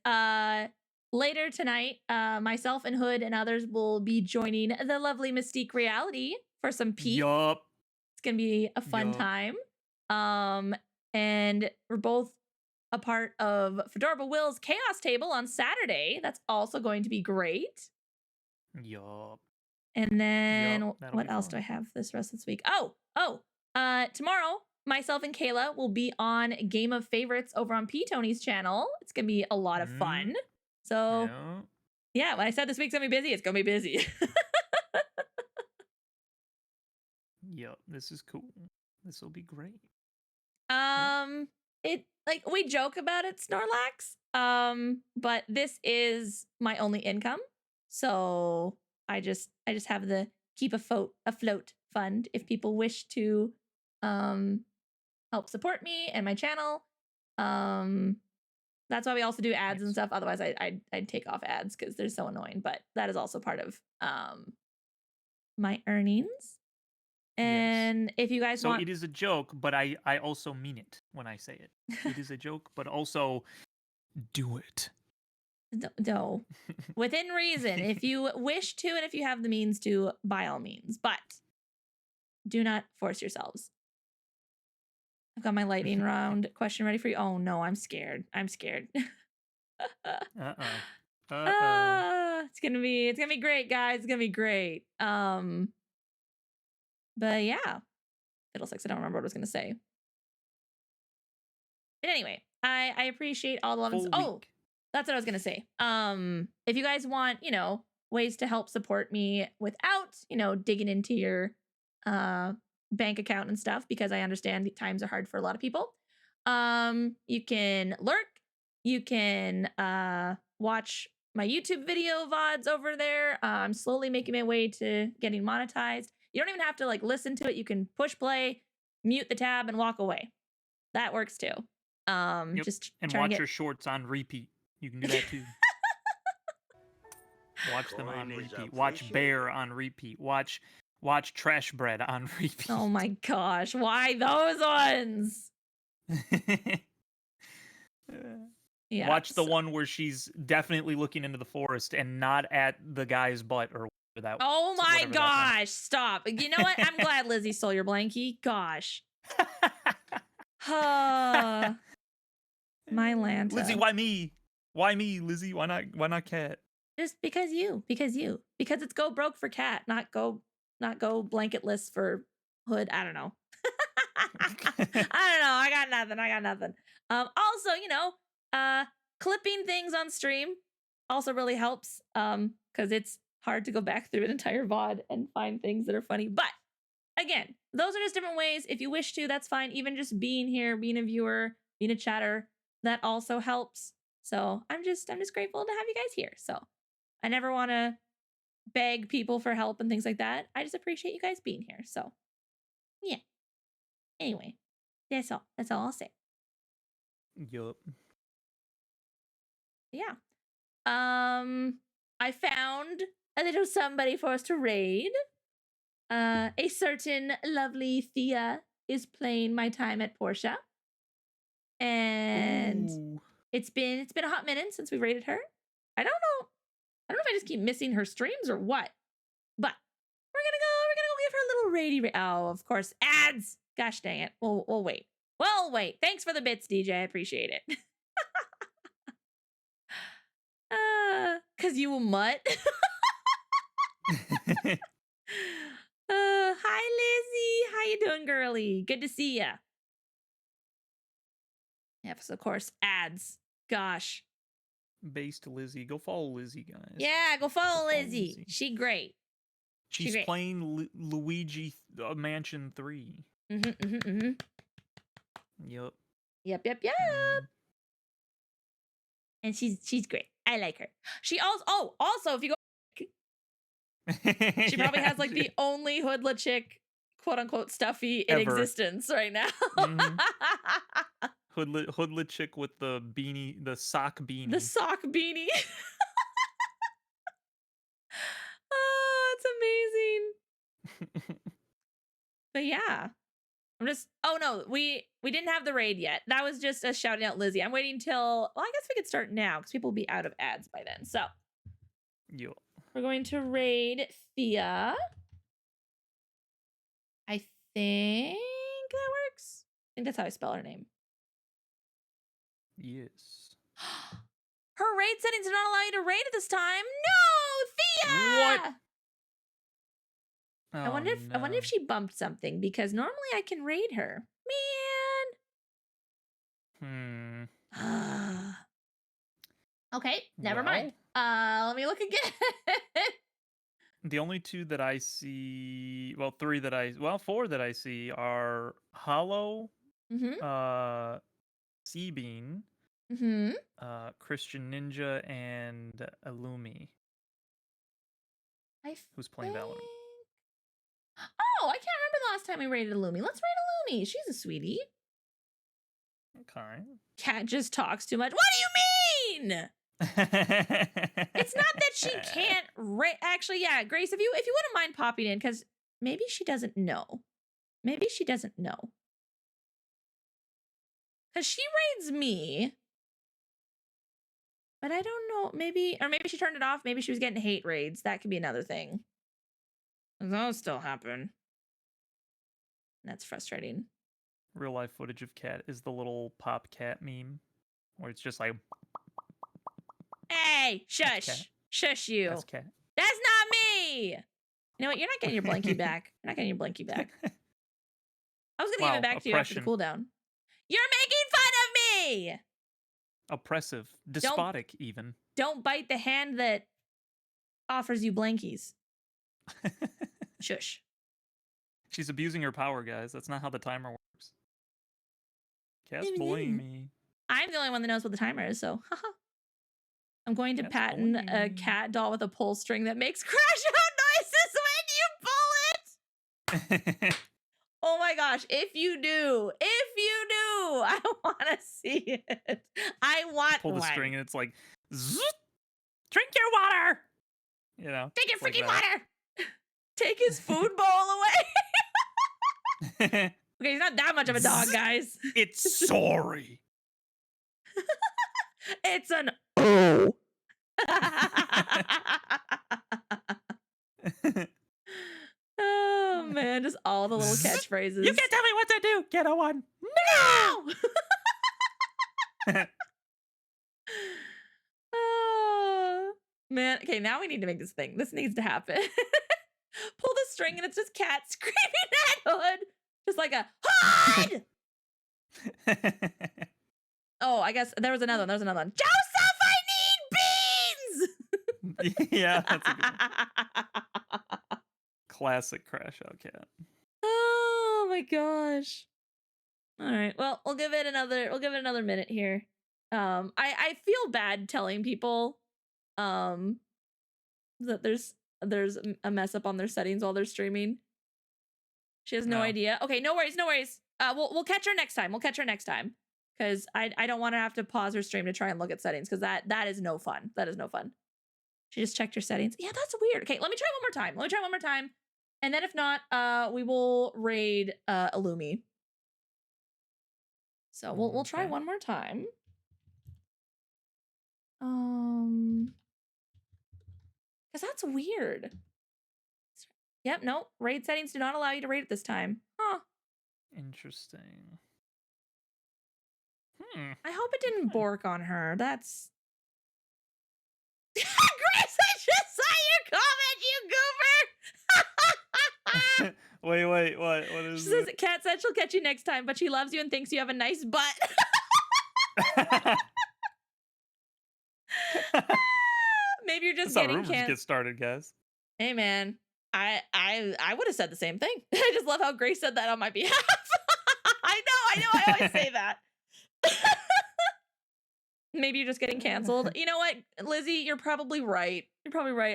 Later tonight, myself and Hood and others will be joining the lovely Mystique Reality for some peep. yup, It's gonna be a fun yup, time. Um, and we're both a part of Fedorable Will's Chaos Table on Saturday. That's also going to be great. yup, And yup. then That'll be what else do I fun. have this rest of this week? Tomorrow, myself and Kayla will be on Game of Favorites over on P Tony's channel. It's gonna be a lot of fun. Mm, So yeah, yeah, when I said this week's gonna be busy, it's gonna be busy. yup. This is cool. This will be great. Yep. um, it like we joke about it, Snorlax. But this is my only income, so I just have the keep afloat fund if people wish to um help support me and my channel. Um, that's why we also do ads and Yes. stuff. Otherwise, I'd take off ads because they're so annoying. But that is also part of my earnings. Yes. And if you guys So want, it is a joke, but I also mean it when I say it. It is a joke, but also do it. no, within reason, if you wish to, and if you have the means to, by all means, but do not force yourselves. I've got my lightning round question ready for you. Oh no, I'm scared. I'm scared. Uh-oh. Uh-oh. It's gonna be great, guys. It's gonna be great. But yeah, fiddlesticks. I don't remember what I was gonna say. But anyway, I appreciate all the love and Full oh, week. that's what I was gonna say. If you guys want, ways to help support me without, digging into your bank account and stuff, because I understand the times are hard for a lot of people. You can lurk, you can watch my YouTube video VODs over there. I'm slowly making my way to getting monetized. You don't even have to like listen to it. You can push play, mute the tab, and walk away. That works too. Yep. Just And trying to watch get your shorts on repeat. You can do that too. Watch them on repeat. Watch Bear on repeat. Watch Trash Bread on oh repeat. my gosh, why those ones? Yeah. Watch the one where she's definitely looking into the forest and not at the guy's butt or Oh my whatever that one. gosh, stop. You know what? I'm glad Lizzie stole your blankie. Gosh. My Lizzie, Lanta. why me? Why me, Lizzie? Why not Cat? Just because you. Because it's go broke for cat, not go blanketless for hood. I don't know. I don't know. I got nothing. Also, clipping things on stream also really helps. Because it's hard to go back through an entire VOD and find things that are funny. But again, those are just different ways. If you wish to, that's fine. Even just being here, being a viewer, being a chatter, that also helps. So I'm just grateful to have you guys here. So I never want to beg people for help and things like that. I just appreciate you guys being here. So yeah. Anyway, that's all. That's all I'll say. Yup. Yeah. I found a little somebody for us to raid. A certain lovely Thea is playing my time at Portia. And Ooh. it's been a hot minute since we raided her. I don't know if I just keep missing her streams or what. But we're gonna go give her a little raidy oh, of course. Ads! Gosh dang it. We'll wait. Well, wait. Thanks for the bits, DJ. I appreciate it. Cause you a mutt. Hi Lizzie. How you doing, girly? Good to see ya. Yes, of course. Ads. Gosh. Based Lizzie. Go follow Lizzie, guys. Yeah, go follow Lizzie. She great. She's great. playing Luigi Mansion 3. Yup. Yep. And she's great. I like her. She also if you go she probably has like the only hoodla chick quote unquote stuffy in Ever. existence right now. Mhm. Hoodlet chick with the beanie, the sock The beanie. sock beanie. Oh, it's amazing. But yeah. I'm just oh no, we didn't have the raid yet. That was just us shouting out Lizzie. I'm waiting till well, I guess we could start now because people will be out of ads by then. So Yo. we're going to raid Thea. I think that works. I think that's how I spell her name. Yes. Her raid settings do not allow you to raid at this time. No, Thea! What? Oh, I wonder if she bumped something because normally I can raid her. Hmm. Man. Okay, never mind. Well, Let me look again. the only two that I see, well, four that I see are Hollow, Mm-hmm. Seabean, Mm-hmm. Christian Ninja, and Illumi, I who's playing think... Valorant. Oh, I can't remember the last time we raided Illumi. Let's raid Illumi. She's a sweetie. Okay. Cat just talks too much. What do you mean? It's not that she can't actually, yeah, Grace, if you wouldn't mind popping in, because maybe she doesn't know. Maybe she doesn't know. Because she raids me. But I don't know. Maybe she turned it off. Maybe she was getting hate raids. That could be another thing. Those still happen. That's frustrating. Real life footage of cat is the little pop cat meme where it's just like, Hey, that's cat. shush. Shush you. That's cat. That's not me. You know what? You're not getting your blankie back. You're not getting your blankie back. I was going to give it back to you after the cooldown. You're making fun of me. Oppressive. Despotic, even. Don't bite the hand that offers you blankies. Shush. She's abusing her power, guys. That's not how the timer works. Cat's bullying me. I'm the only one that knows what the timer is, so haha. I'm going to Cat's patent a cat doll with a pull string that makes crash out noises when you pull it. Oh my gosh, if you do, I want to see it. I want pull the one. string and it's like, zzz, drink your water. You know, take your freaking like water. Take his food bowl away. Okay, he's not that much of a dog, guys. It's sorry. It's an oh. Oh man, just all the little catchphrases. You can't tell me what to do. Get a one. No. Oh man. Okay, now we need to make this thing. This needs to happen. Pull the string and it's just cat screaming at Hood. Just like a Hood! Oh, I guess there was another one. Joseph, I need beans! Yeah, that's a good one. Classic crash out cat. Oh my gosh. All right. Well, we'll give it another minute here. I feel bad telling people that there's a mess up on their settings while they're streaming. She has no idea. Okay, no worries. We'll catch her next time. Because I don't want to have to pause her stream to try and look at settings because that is no fun. She just checked her settings. Yeah, that's weird. Okay, let me try one more time. And then if not, we will raid Illumi. So we'll try one more time. Because that's weird. Yep, no. Raid settings do not allow you to raid at this time. Huh. Interesting. I hope it didn't bork on her. That's... Grace, I just saw your comment, you goober! Wait, what is She says, Kat said she'll catch you next time, but she loves you and thinks you have a nice butt. Maybe you're just getting canceled. Get started, guys. Hey, man. I would have said the same thing. I just love how Grace said that on my behalf. I know. I always say that. Maybe you're just getting canceled. You know what, Lizzie? You're probably right.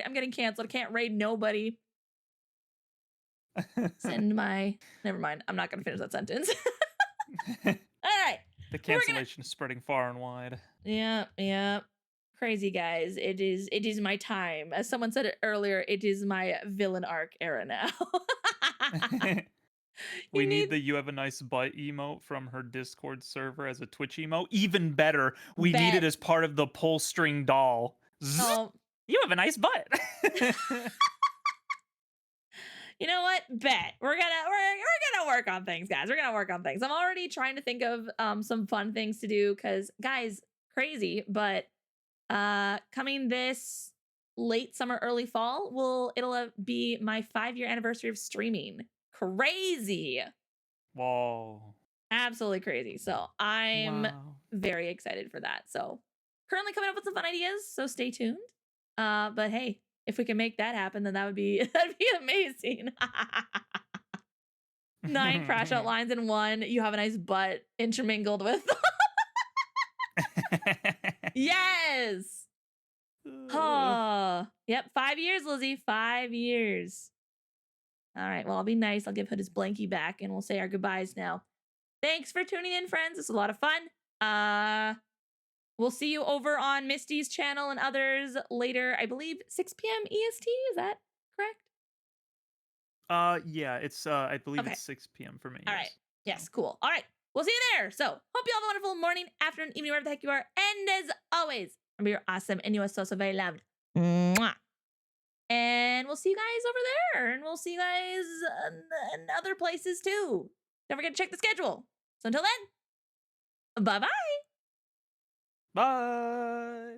I'm getting canceled. I can't raid nobody. Send my never mind. I'm not gonna finish that sentence. All right. The We're gonna cancellation is spreading far and wide. yeah, yeah. Crazy guys. It is my time. As someone said it earlier, it is my villain arc era now. We you need need the "you have a nice butt" emote from her Discord server as a Twitch emote. Even better, we need it bet. as part of the pull string doll. Zzz, Oh, you have a nice butt. you know what? Bet. We're gonna work on things, guys. We're gonna work on things. I'm already trying to think of some fun things to do because guys, crazy, but coming this late summer, early fall, it'll be my 5-year anniversary of streaming. Crazy. Whoa. Absolutely crazy. So I'm Wow. very excited for that. So currently coming up with some fun ideas. So stay tuned. But hey, if we can make that happen, then that would be that'd be amazing. 9 crash out lines in one. You have a nice butt intermingled with. Yes. Oh, yep. 5 years, Lizzie. 5 years. All right. Well, I'll be nice. I'll give Hood his blankie back and we'll say our goodbyes now. Thanks for tuning in, friends. This was a lot of fun. We'll see you over on Misty's channel and others later. I believe 6 p.m. EST. Is that correct? Yeah, it's I believe Okay. it's 6 p.m. for me. All right. Yes. So. Yes. Cool. All right. We'll see you there. So hope you all have a wonderful morning, afternoon, evening, wherever the heck you are. And as always, remember you're awesome and you are so, so very loved. Mwah. And we'll see you guys over there. And we'll see you guys in other places too. Don't forget to check the schedule. So until then, bye bye. Bye.